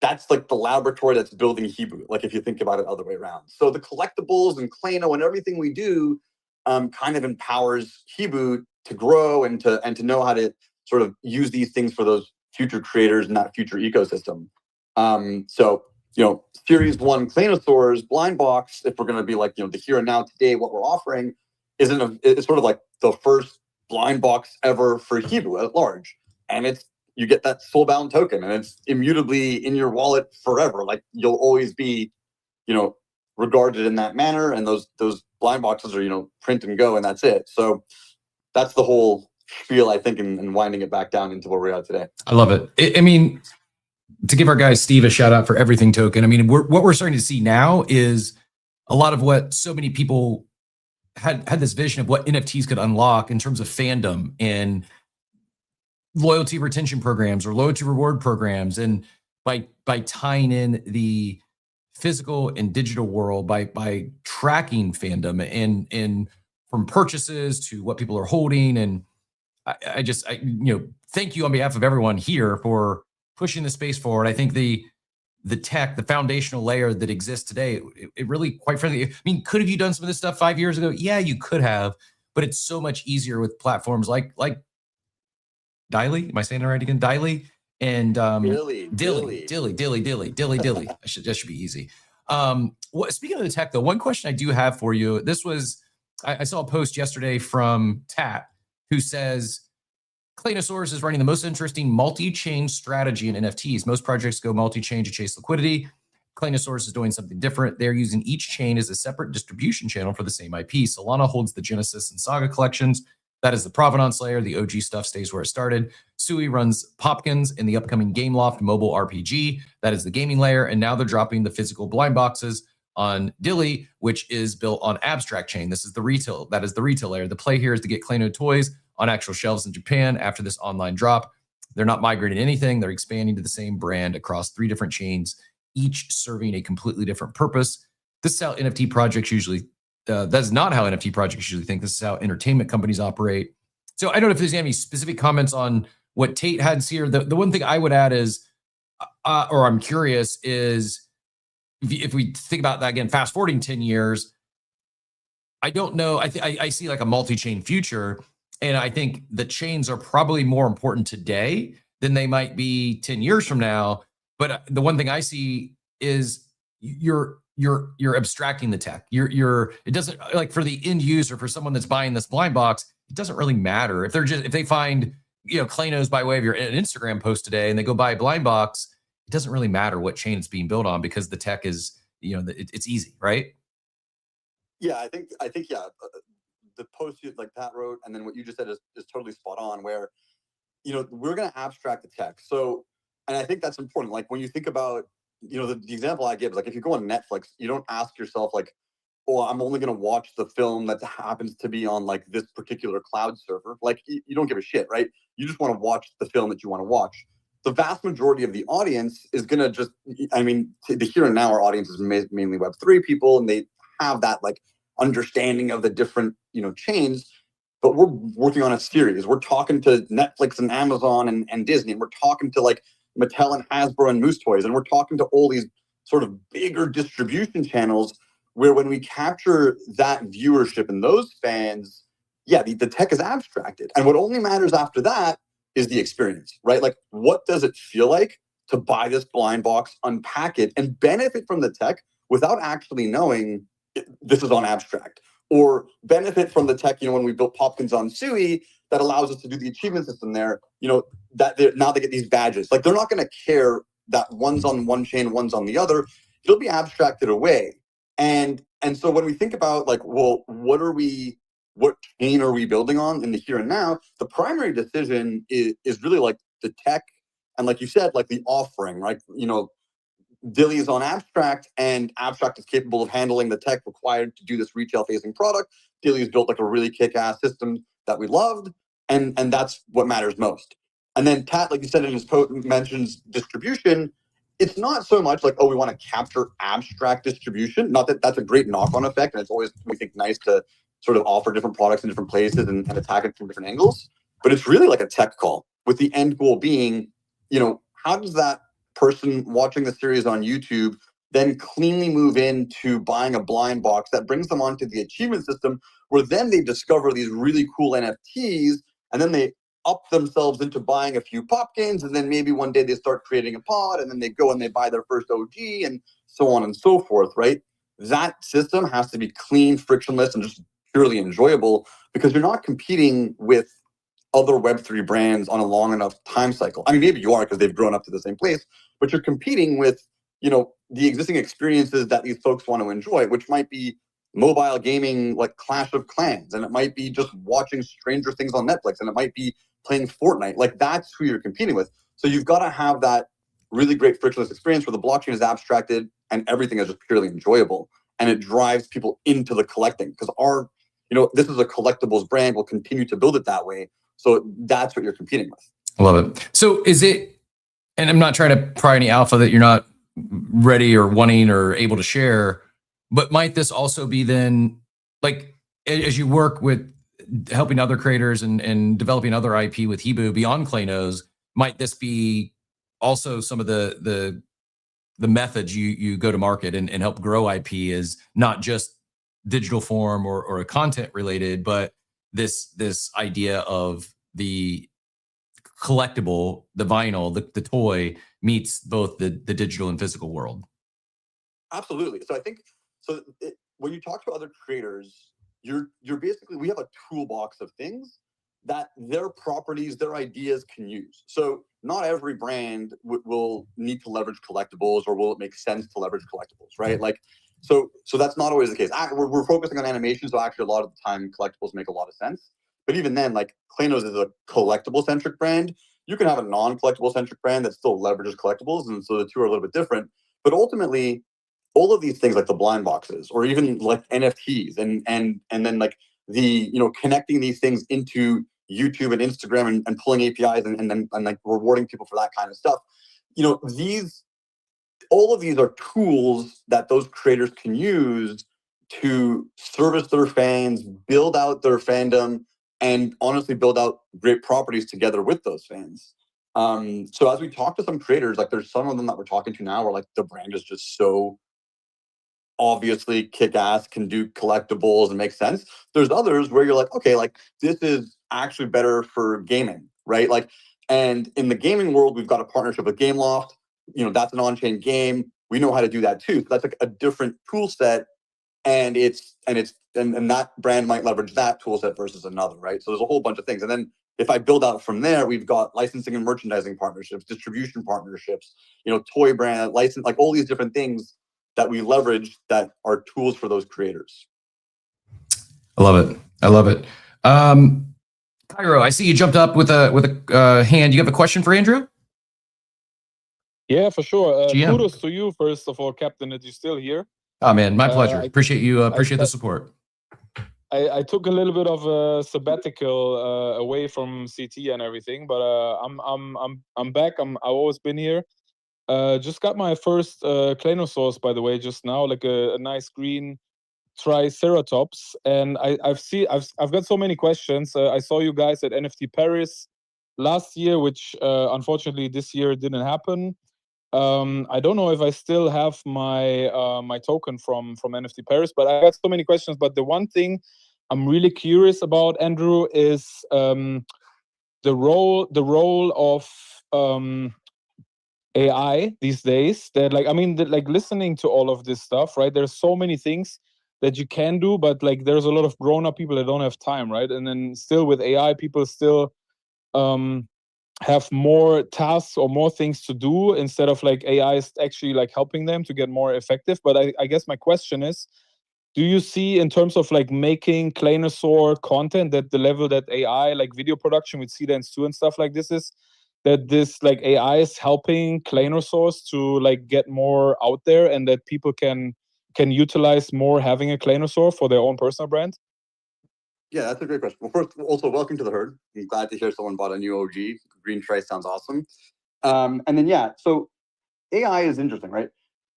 that's like the laboratory that's building Hibu, like if you think about it the other way around. So the collectibles and Clayno and everything we do kind of empowers Hibu to grow and to know how to sort of use these things for those future creators in that future ecosystem. So, you know, Series 1 Claynosaurz blind box, if we're going to be like, you know, the here and now today, what we're offering it's sort of like the first blind box ever for Hibu at large. And you get that soulbound token, and it's immutably in your wallet forever. Like, you'll always be, you know, regarded in that manner. And those blind boxes are, you know, print and go, and that's it. So that's the whole spiel, I think, and winding it back down into where we are today. I love it. I mean, to give our guy Steve a shout out for everything token. I mean, what we're starting to see now is a lot of what so many people had this vision of what NFTs could unlock in terms of fandom and loyalty retention programs or loyalty reward programs. And by tying in the physical and digital world, by tracking fandom and from purchases to what people are holding. And I you know, thank you on behalf of everyone here for pushing the space forward. I think the tech, the foundational layer that exists today, it really, quite frankly, I mean, could have you done some of this stuff 5 years ago? Yeah, you could have, but it's so much easier with platforms like DYLI. Am I saying it right again? DYLI and DYLI. That should be easy. Speaking of the tech, though, one question I do have for you. This was, I saw a post yesterday from Tat, who says, Claynosaurz is running the most interesting multi-chain strategy in NFTs. Most projects go multi-chain to chase liquidity. Claynosaurz is doing something different. They're using each chain as a separate distribution channel for the same IP. Solana holds the Genesis and Saga collections. That is the provenance layer. The OG stuff stays where it started. Sui runs Popkins in the upcoming Gameloft mobile RPG. That is the gaming layer. And now they're dropping the physical blind boxes on DYLI, which is built on Abstract Chain. This is the retail. That is the retail layer. The play here is to get Clayno toys on actual shelves in Japan after this online drop. They're not migrating anything. They're expanding to the same brand across 3 different chains, each serving a completely different purpose. This is how NFT projects usually, that's not how NFT projects usually think. This is how entertainment companies operate. So I don't know if there's any specific comments on what Tate has here. The one thing I would add is, or I'm curious, is if we think about that again, fast forwarding 10 years, I don't know. I see like a multi-chain future. And I think the chains are probably more important today than they might be 10 years from now. But the one thing I see is you're abstracting the tech. It doesn't, like, for the end user, for someone that's buying this blind box, it doesn't really matter if they find, you know, Claynos by way of your Instagram post today and they go buy a blind box. It doesn't really matter what chain it's being built on because the tech is, you know, it's easy, right? Yeah, I think yeah. The post like Pat wrote, and then what you just said is totally spot on, where, you know, we're going to abstract the tech. So, and I think that's important. Like, when you think about, you know, the example I give is like, if you go on Netflix, you don't ask yourself like, oh, I'm only going to watch the film that happens to be on like this particular cloud server. Like, you don't give a shit, right? You just want to watch the film that you want to watch. The vast majority of the audience is going to just, I mean, the here and now, our audience is mainly Web3 people, and they have that like understanding of the different, you know, chains. But we're working on a series. We're talking to Netflix and Amazon and Disney, and we're talking to like Mattel and Hasbro and Moose Toys, and we're talking to all these sort of bigger distribution channels where when we capture that viewership and those fans, yeah, the tech is abstracted. And what only matters after that is the experience, right? Like, what does it feel like to buy this blind box, unpack it, and benefit from the tech without actually knowing this is on abstract? Or benefit from the tech, when we built Popkins on Sui, that allows us to do the achievement system there, that now they get these badges. Like, they're not going to care that one's on one chain, one's on the other. It'll be abstracted away. And so when we think about like, well, what chain are we building on in the here and now? The primary decision is really like the tech, and like you said, like the offering, right? DYLI is on abstract, and abstract is capable of handling the tech required to do this retail-facing product. DYLI has built like a really kick-ass system that we loved, and that's what matters most. And then Tat, like you said in his post, mentions distribution. It's not so much like, oh, we want to capture abstract distribution. Not that that's a great knock-on effect, and it's always, we think, nice to sort of offer different products in different places and attack it from different angles. But it's really like a tech call, with the end goal being, how does that person watching the series on YouTube then cleanly move into buying a blind box that brings them onto the achievement system, where then they discover these really cool NFTs, and then they up themselves into buying a few Popkins, and then maybe one day they start creating a pod, and then they go and they buy their first OG, and so on and so forth, right? That system has to be clean, frictionless, and just purely enjoyable, because you're not competing with other Web3 brands on a long enough time cycle. I mean, maybe you are because they've grown up to the same place, but you're competing with, the existing experiences that these folks want to enjoy, which might be mobile gaming like Clash of Clans, and it might be just watching Stranger Things on Netflix, and it might be playing Fortnite. Like, that's who you're competing with. So you've got to have that really great frictionless experience where the blockchain is abstracted and everything is just purely enjoyable, and it drives people into the collecting, because this is a collectibles brand. We'll continue to build it that way. So that's what you're competing with. I love it. So is it, and I'm not trying to pry any alpha that you're not ready or wanting or able to share, but might this also be then, like, as you work with helping other creators and developing other IP with Hibu beyond Claynosaurz, might this be also some of the methods you go to market and help grow IP is not just digital form or a content related, but this idea of the collectible, the vinyl, the toy meets both the digital and physical world? Absolutely. So I think, when you talk to other creators, you're basically, we have a toolbox of things that their properties, their ideas can use. So not every brand will need to leverage collectibles, or will it make sense to leverage collectibles, right? Like, so that's not always the case. We're focusing on animation, so actually a lot of the time collectibles make a lot of sense. But even then, like, Claynosaurz is a collectible-centric brand. You can have a non-collectible-centric brand that still leverages collectibles, and so the two are a little bit different. But ultimately, all of these things, like the blind boxes, or even like NFTs, and then like the connecting these things into YouTube and Instagram and pulling APIs and like rewarding people for that kind of stuff. All of these are tools that those creators can use to service their fans, build out their fandom, and honestly build out great properties together with those fans. So as we talk to some creators, like, there's some of them that we're talking to now where like the brand is just so obviously kick-ass, can do collectibles and make sense. There's others where you're like, okay, like, this is actually better for gaming, right? Like, and in the gaming world, we've got a partnership with Gameloft. That's an on-chain game. We know how to do that too. So that's like a different tool set, and that brand might leverage that tool set versus another, right? So there's a whole bunch of things. And then if I build out from there, we've got licensing and merchandising partnerships, distribution partnerships, toy brand license, like all these different things that we leverage that are tools for those creators. I love it. Cairo, I see you jumped up with a hand. You have a question for Andrew? Yeah, for sure. GM. Kudos to you, first of all, Captain, that you're still here. Oh man, my pleasure. Appreciate you. Appreciate the support. I took a little bit of a sabbatical away from CT and everything, but I'm back. I've always been here. Just got my first Claynosaurz, by the way, just now, like a nice green Triceratops, and I've got so many questions. I saw you guys at NFT Paris last year, which unfortunately this year didn't happen. I don't know if I still have my my token from NFT Paris, but I got so many questions. But the one thing I'm really curious about, Andrew, is the role of AI these days. That like, I mean, like listening to all of this stuff, right? There's so many things that you can do, but like there's a lot of grown-up people that don't have time, right? And then still with AI, people still have more tasks or more things to do instead of like AI is actually like helping them to get more effective. But I guess my question is, do you see in terms of like making Claynosaurz content that the level that AI, like video production with Seedance 2 and stuff like this is, that this like AI is helping Claynosaurz to like get more out there and that people can utilize more having a Claynosaurz for their own personal brand? Yeah, that's a great question. Well, first, also welcome to the herd. I'm glad to hear someone bought a new OG. Green Trice sounds awesome. And then yeah, so AI is interesting, right?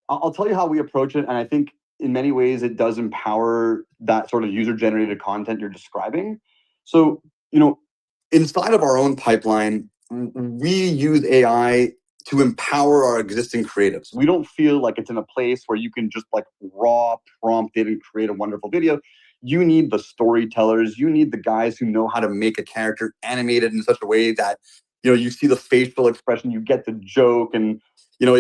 I'll tell you how we approach it, and I think in many ways it does empower that sort of user-generated content you're describing. So, you know, inside of our own pipeline, we use AI to empower our existing creatives. We don't feel like it's in a place where you can just like raw prompt it and create a wonderful video. You need the storytellers. You need the guys who know how to make a character animated in such a way that, you know, you see the facial expression, you get the joke, and you know,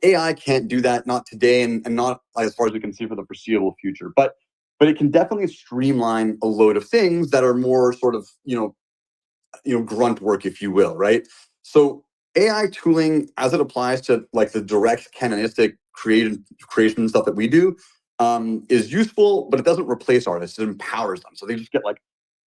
AI can't do that, not today, and not as far as we can see for the foreseeable future. But it can definitely streamline a load of things that are more sort of, you know, grunt work, if you will, right? So AI tooling, as it applies to like the direct canonistic creation stuff that we do, is useful, but it doesn't replace artists. It empowers them. So they just get like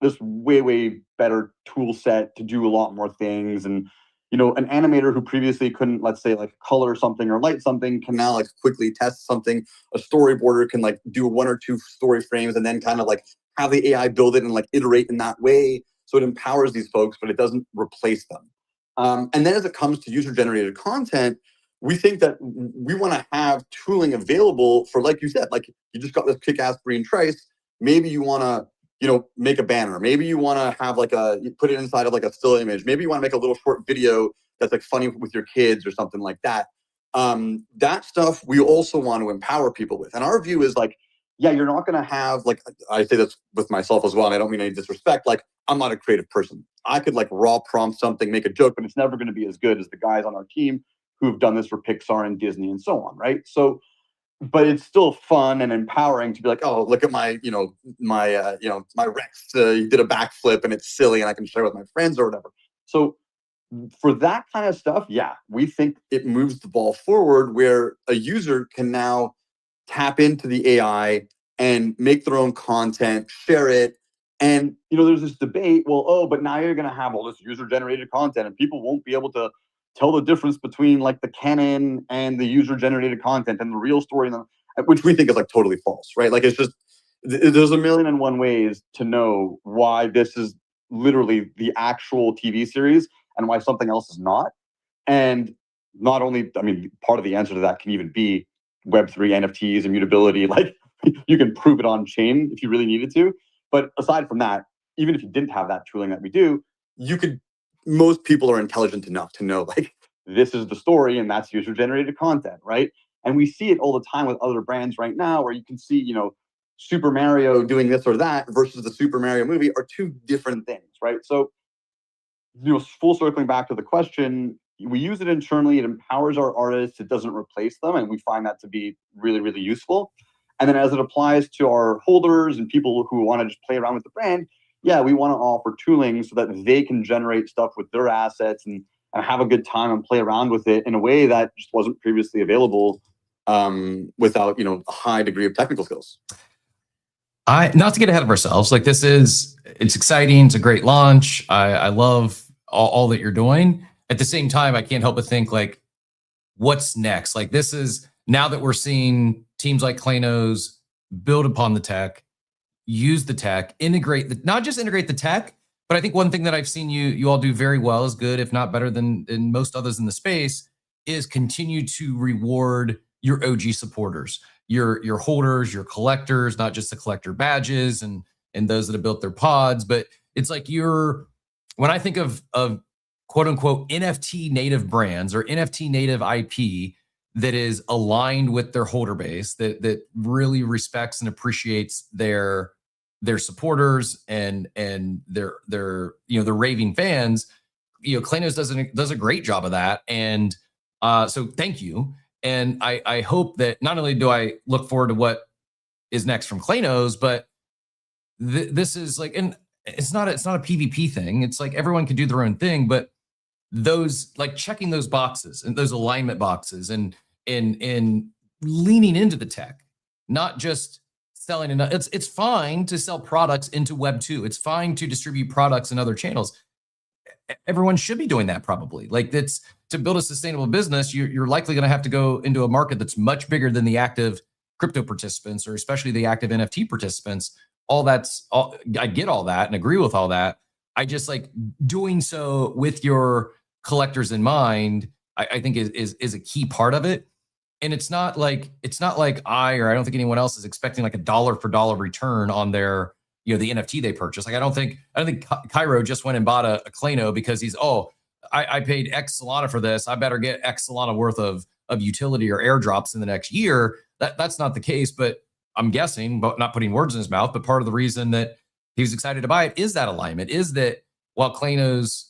this way better tool set to do a lot more things. And you know, an animator who previously couldn't, let's say, like color something or light something, can now like quickly test something. A storyboarder can like do 1 or 2 story frames and then kind of like have the AI build it and like iterate in that way. So it empowers these folks, but it doesn't replace them. And then as it comes to user-generated content, we think that we want to have tooling available for, like you said, like you just got this kick-ass Green Trice. Maybe you want to, you know, make a banner. Maybe you want to have like you put it inside of like a still image. Maybe you want to make a little short video that's like funny with your kids or something like that. That stuff we also want to empower people with. And our view is like, yeah, you're not going to have, like, I say this with myself as well, and I don't mean any disrespect. Like, I'm not a creative person. I could like raw prompt something, make a joke, but it's never going to be as good as the guys on our team who've done this for Pixar and Disney and so on, right? So, but it's still fun and empowering to be like, oh, look at my, my Rex. He did a backflip and it's silly and I can share with my friends or whatever. So for that kind of stuff, yeah, we think it moves the ball forward where a user can now tap into the AI and make their own content, share it. And, you know, there's this debate, well, oh, but now you're going to have all this user-generated content and people won't be able to tell the difference between like the canon and the user-generated content and the real story, which we think is like totally false, right? Like it's just, there's 1,000,001 ways to know why this is literally the actual TV series and why something else is not. And not only, I mean, part of the answer to that can even be Web3, NFTs, immutability. Like you can prove it on chain if you really needed to. But aside from that, even if you didn't have that tooling that we do, most people are intelligent enough to know like this is the story and that's user generated content, right? And we see it all the time with other brands right now where you can see, you know, Super Mario doing this or that versus the Super Mario movie are 2 different things, right? So, you know, full circling back to the question, we use it internally. It empowers our artists. It doesn't replace them. And we find that to be really, really useful. And then as it applies to our holders and people who want to just play around with the brand, yeah, we want to offer tooling so that they can generate stuff with their assets and have a good time and play around with it in a way that just wasn't previously available without, you know, a high degree of technical skills. Not to get ahead of ourselves, like it's exciting. It's a great launch. I love all that you're doing. At the same time, I can't help but think like, what's next? Like this is, now that we're seeing teams like Claynosaurz build upon the tech, use the tech, not just integrate the tech, but I think one thing that I've seen you all do very well, is good, if not better than most others in the space, is continue to reward your OG supporters, your holders, your collectors, not just the collector badges and those that have built their pods, but it's like when I think of quote unquote NFT native brands or NFT native IP that is aligned with their holder base, that really respects and appreciates their supporters and their their raving fans. Claynosaurz does a great job of that, and so thank you. And I hope that not only do I look forward to what is next from Claynosaurz, but this is like, and it's not a PvP thing. It's like everyone can do their own thing, but those, like, checking those boxes and those alignment boxes and leaning into the tech, not just selling enough. It's fine to sell products into Web 2. It's fine to distribute products in other channels. Everyone should be doing that, probably. Like, that's, to build a sustainable business, you're likely going to have to go into a market that's much bigger than the active crypto participants, or especially the active NFT participants. I get all that and agree with all that. I just, like, doing so with your collectors in mind, I think is a key part of it. And it's not like I don't think anyone else is expecting like a dollar for dollar return on their, the NFT they purchase. Like, I don't think Cairo just went and bought a Clayno because he's, I paid X Solana for this, I better get X Solana worth of utility or airdrops in the next year. That's not the case, but I'm guessing, but not putting words in his mouth, but part of the reason that he was excited to buy it is that alignment, is that while Claynosaurz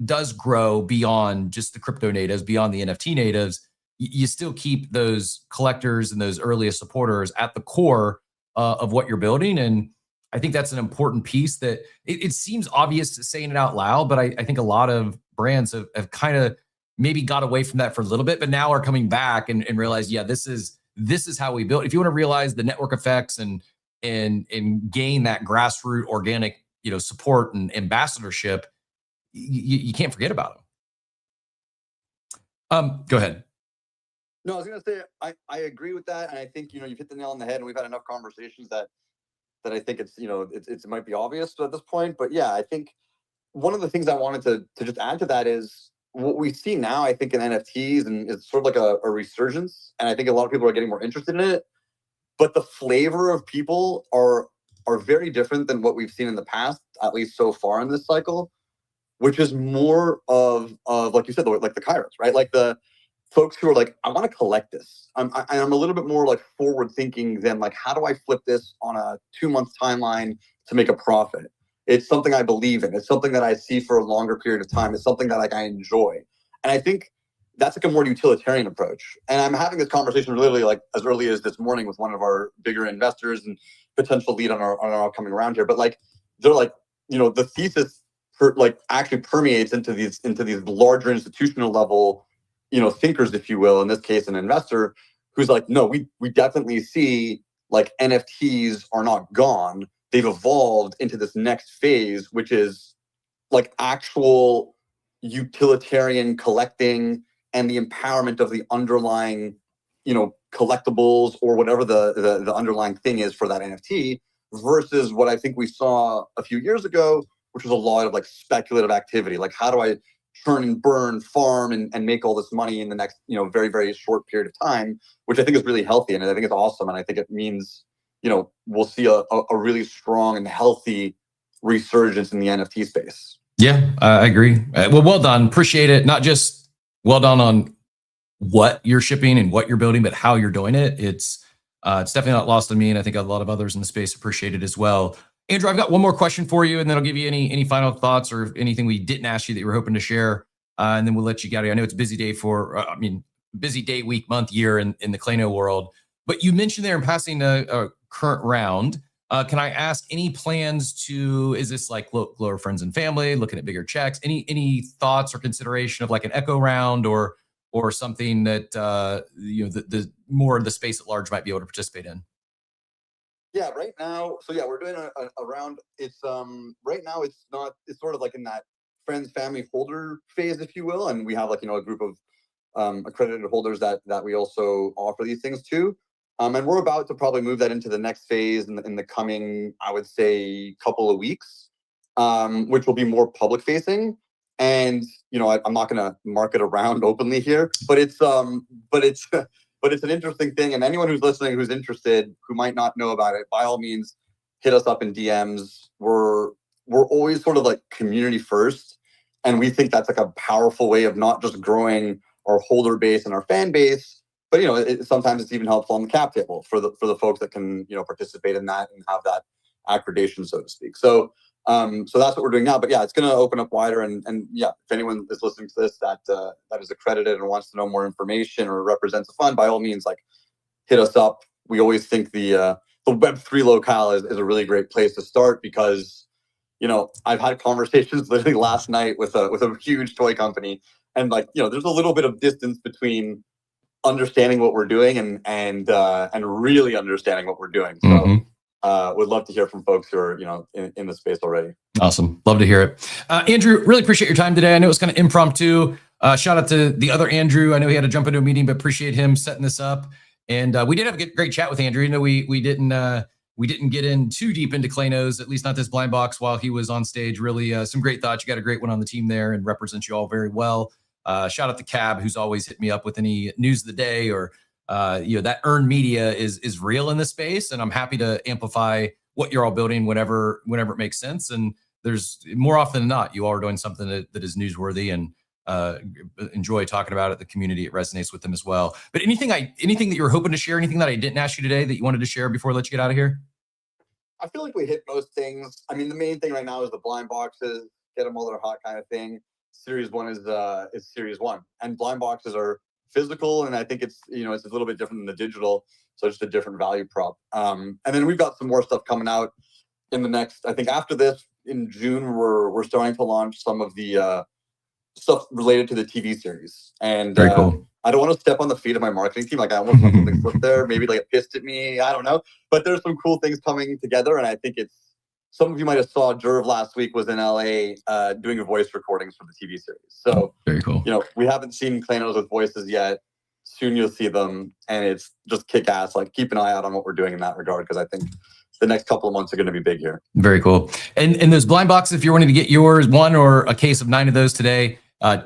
does grow beyond just the crypto natives, beyond the NFT natives, you still keep those collectors and those earliest supporters at the core of what you're building. And I think that's an important piece that it seems obvious to saying it out loud, but I think a lot of brands have kind of maybe got away from that for a little bit, but now are coming back and realize, yeah, this is how we build. If you want to realize the network effects and gain that grassroots organic, support and ambassadorship, you can't forget about them. Go ahead. No, I was gonna say I agree with that, and I think you've hit the nail on the head, and we've had enough conversations that I think it's it might be obvious at this point, but yeah, I think one of the things I wanted to just add to that is what we see now, I think, in NFTs, and it's sort of like a resurgence, and I think a lot of people are getting more interested in it, but the flavor of people are very different than what we've seen in the past, at least so far in this cycle, which is more of like you said, like the Kairos, right? Like the folks who are like, I want to collect this. I'm a little bit more like forward thinking than like, how do I flip this on a 2-month timeline to make a profit? It's something I believe in. It's something that I see for a longer period of time. It's something that like I enjoy. And I think that's like a more utilitarian approach. And I'm having this conversation literally like as early as this morning with one of our bigger investors and potential lead on our upcoming round here. But like, they're like, the thesis actually permeates into these larger institutional level, thinkers, if you will, in this case, an investor who's like, no, we definitely see like NFTs are not gone. They've evolved into this next phase, which is like actual utilitarian collecting and the empowerment of the underlying, collectibles or whatever the underlying thing is for that NFT, versus what I think we saw a few years ago, which was a lot of like speculative activity. Like, how do I churn and burn, farm, and make all this money in the next, very, very short period of time, which I think is really healthy. And I think it's awesome. And I think it means, we'll see a really strong and healthy resurgence in the NFT space. Yeah, I agree. Well done. Appreciate it. Not just well done on what you're shipping and what you're building, but how you're doing it. It's definitely not lost on me. And I think a lot of others in the space appreciate it as well. Andrew, I've got one more question for you, and then I'll give you any final thoughts or anything we didn't ask you that you were hoping to share. And then we'll let you get out. I know it's a busy day busy day, week, month, year in the Clayno world. But you mentioned there in passing a current round. Can I ask any plans to, is this like lower friends and family, looking at bigger checks? Any thoughts or consideration of like an echo round or something that the more of the space at large might be able to participate in? Yeah, right now. So yeah, we're doing a round. It's right now it's sort of like in that friends, family, holder phase, if you will. And we have like, a group of accredited holders that we also offer these things to. And we're about to probably move that into the next phase in the coming, I would say, couple of weeks, which will be more public facing. And I'm not going to market around openly here, but it's an interesting thing. And anyone who's listening, who's interested, who might not know about it, by all means, hit us up in DMs. We're always sort of like community first. And we think that's like a powerful way of not just growing our holder base and our fan base, but sometimes it's even helpful on the cap table for the folks that can participate in that and have that accreditation, so to speak. So so that's what we're doing now. But yeah, it's going to open up wider. And yeah, if anyone is listening to this that is accredited and wants to know more information or represents a fund, by all means, like hit us up. We always think the Web3 locale is a really great place to start because I've had conversations literally last night with a huge toy company, and there's a little bit of distance between understanding what we're doing and really understanding what we're doing. So would love to hear from folks who are in the space already. Awesome, love to hear it. Andrew, really appreciate your time today. I know it was kind of impromptu. Shout out to the other Andrew. I know he had to jump into a meeting, but appreciate him setting this up. And we did have a great chat with Andrew. We didn't get in too deep into Claynosaurz, at least not this blind box while he was on stage. Really, some great thoughts. You got a great one on the team there and represents you all very well. Shout out to Cab, who's always hit me up with any news of the day or that earned media is real in this space, and I'm happy to amplify what you're all building whenever it makes sense. And there's more often than not, you all are doing something that is newsworthy, and enjoy talking about it. The community, it resonates with them as well. But anything that you were hoping to share, anything that I didn't ask you today that you wanted to share before I let you get out of here? I feel like we hit most things. I mean, the main thing right now is the blind boxes, get them while they're hot kind of thing. Series 1 is Series 1, and blind boxes are physical, and I think it's it's a little bit different than the digital, so it's just a different value prop. And then we've got some more stuff coming out in the next. I think after this in June, we're starting to launch some of the stuff related to the TV series. And very cool. I don't want to step on the feet of my marketing team. Like I almost want something flip there, maybe like it pissed at me. I don't know, but there's some cool things coming together, and I think it's. Some of you might have saw Jerv last week was in LA doing voice recordings for the TV series. So very cool. We haven't seen Claynosaurz with voices yet. Soon you'll see them, and it's just kick ass. Like keep an eye out on what we're doing in that regard, because I think the next couple of months are going to be big here. Very cool. And those blind boxes, if you're wanting to get yours, one or a case of 9 of those today,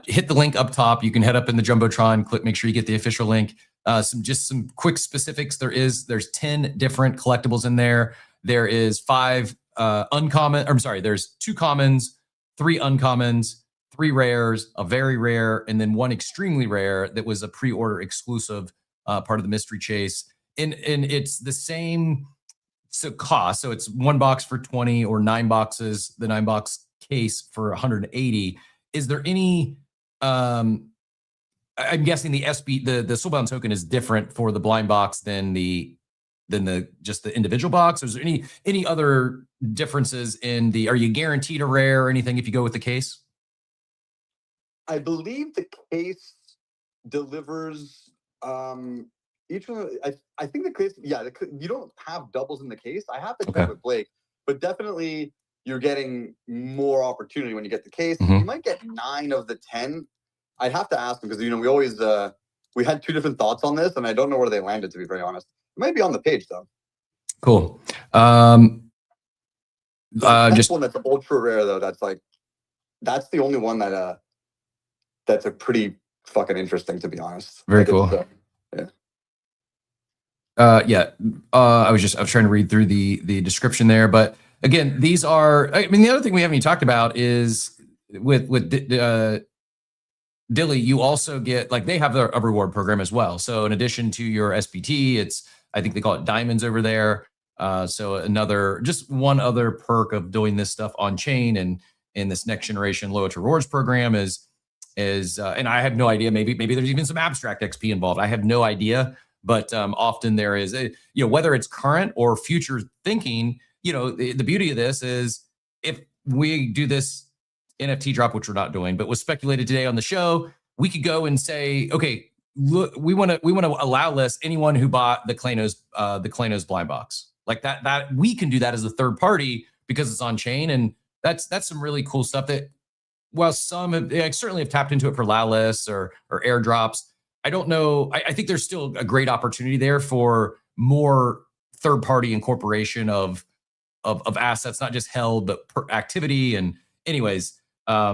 hit the link up top. You can head up in the Jumbotron, click, make sure you get the official link. Some quick specifics. There's 10 different collectibles in there. There is 5 there's 2 commons, 3 uncommons, 3 rares, a very rare, and then 1 extremely rare that was a pre-order exclusive part of the mystery chase. And it's the same cost. So it's 1 box for 20 or 9 boxes, the 9 box case for 180. Is there any I'm guessing the Soulbound token is different for the blind box than just the individual box? Or is there any other differences in are you guaranteed a rare or anything if you go with the case? I believe the case delivers each one. I think the case, you don't have doubles in the case. I have to check with Blake, but definitely you're getting more opportunity when you get the case. You might get 9 of the 10. I'd have to ask him because we always we had 2 different thoughts on this, and I don't know where they landed, to be very honest. It might be on the page though. Cool. Just one that's ultra rare though. That's the only one that's a pretty fucking interesting, to be honest. Very cool. I was trying to read through the description there, but again, these are. I mean, the other thing we haven't even talked about is with DYLI, you also get they have a reward program as well. So in addition to your SPT, I think they call it diamonds over there. So one other perk of doing this stuff on chain and in this next generation loyalty rewards program is and I have no idea. Maybe there's even some abstract XP involved. I have no idea, but often there is whether it's current or future thinking. The beauty of this is if we do this NFT drop, which we're not doing, but was speculated today on the show, we could go and say, okay, look, we want to allow list anyone who bought the Claynosaurz blind box like that we can do that as a third party because it's on chain, and that's some really cool stuff that while some certainly have tapped into it for allow lists or airdrops, I don't know. I think there's still a great opportunity there for more third party incorporation of assets, not just held but per activity. And anyways, I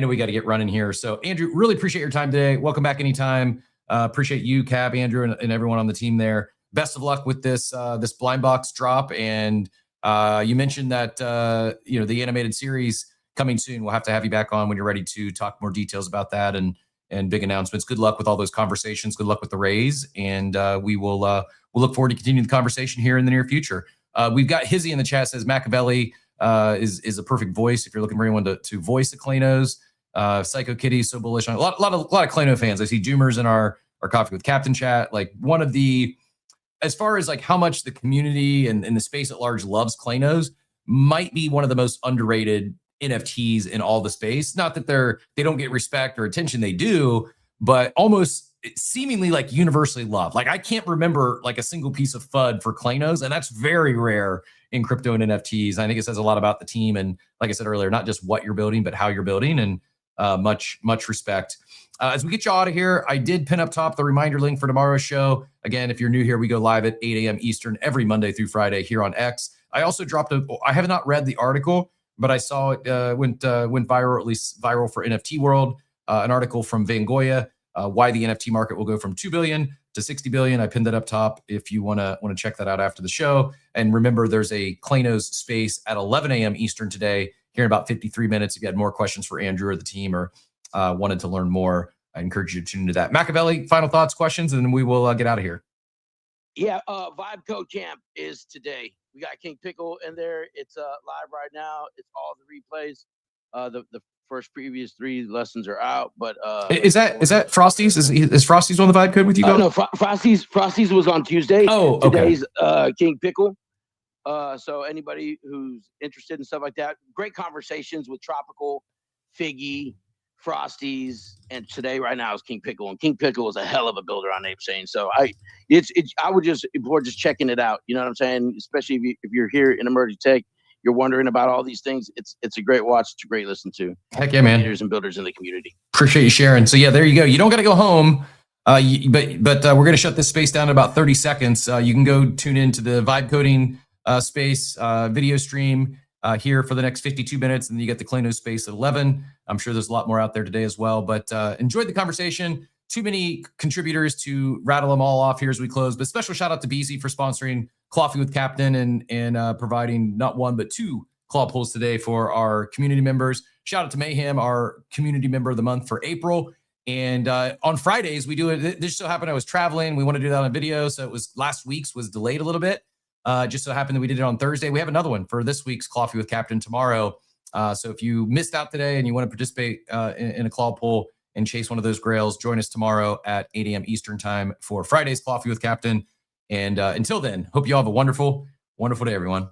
know we got to get running here. So Andrew, really appreciate your time today. Welcome back anytime. Appreciate you, Cab, Andrew, and everyone on the team there. Best of luck with this blind box drop. And you mentioned that the animated series coming soon. We'll have to have you back on when you're ready to talk more details about that and big announcements. Good luck with all those conversations. Good luck with the raise, and we'll look forward to continuing the conversation here in the near future. We've got Hizzy in the chat, says Machiavelli is a perfect voice if you're looking for anyone to voice a Claynos. Psycho Kitty, so bullish on a lot of Clayno fans. I see Doomers in our Coffee with Captain chat. Like, one of the, as far as like how much the community and the space at large loves Claynos, might be one of the most underrated NFTs in all the space. Not that they don't get respect or attention, they do, but almost seemingly like universally loved. Like, I can't remember like a single piece of FUD for Claynos, and that's very rare in crypto and NFTs. I think it says a lot about the team, and like I said earlier, not just what you're building, but how you're building, and much respect. As we get you out of here, I did pin up top the reminder link for tomorrow's show. Again, if you're new here, we go live at 8 a.m. Eastern every Monday through Friday here on X. I also dropped I have not read the article, but I saw it went viral, at least viral for NFT World, an article from Van Goya, why the NFT market will go from 2 billion to 60 billion. I pinned that up top if you want to check that out after the show. And remember, there's a Claynos space at 11 a.m. Eastern today, here in about 53 minutes. If you had more questions for Andrew or the team, or wanted to learn more, I encourage you to tune into that. Machiavelli, final thoughts, questions, and then we will get out of here. Yeah, Vibe Code Camp is today. We got King Pickle in there. It's live right now. It's all the replays. The first previous 3 lessons are out, but is that Frosty's? Is Frosty's on the Vibe Code with you guys? No, Frosty's was on Tuesday. Oh, okay. Today's King Pickle. So anybody who's interested in stuff like that, great conversations with Tropical, Figgy, Frosties, and today right now is King Pickle, and King Pickle is a hell of a builder on Ape Chain. So I would just, before just checking it out, you know what I'm saying? Especially if you're here in Emerging Tech, you're wondering about all these things. It's a great watch. It's a great listen to. Heck yeah, man. Leaders and builders in the community. Appreciate you sharing. So yeah, there you go. You don't got to go home, but we're going to shut this space down in about 30 seconds. You can go tune into the Vibe Coding space video stream here for the next 52 minutes, and then you get the Claynos space at 11. I'm sure there's a lot more out there today as well, but enjoyed the conversation. Too many contributors to rattle them all off here as we close, but special shout out to BZ for sponsoring Coffee with Captain and providing not one, but 2 claw pulls today for our community members. Shout out to Mayhem, our community member of the month for April. And on Fridays, we do it. This just so happened I was traveling. We want to do that on video. So it was last week's was delayed a little bit. Just so happened that we did it on Thursday. We have another one for this week's Coffee with Captain tomorrow. So if you missed out today and you want to participate in a claw pull and chase one of those grails, join us tomorrow at 8 a.m. Eastern time for Friday's Coffee with Captain. And until then, hope you all have a wonderful, wonderful day, everyone.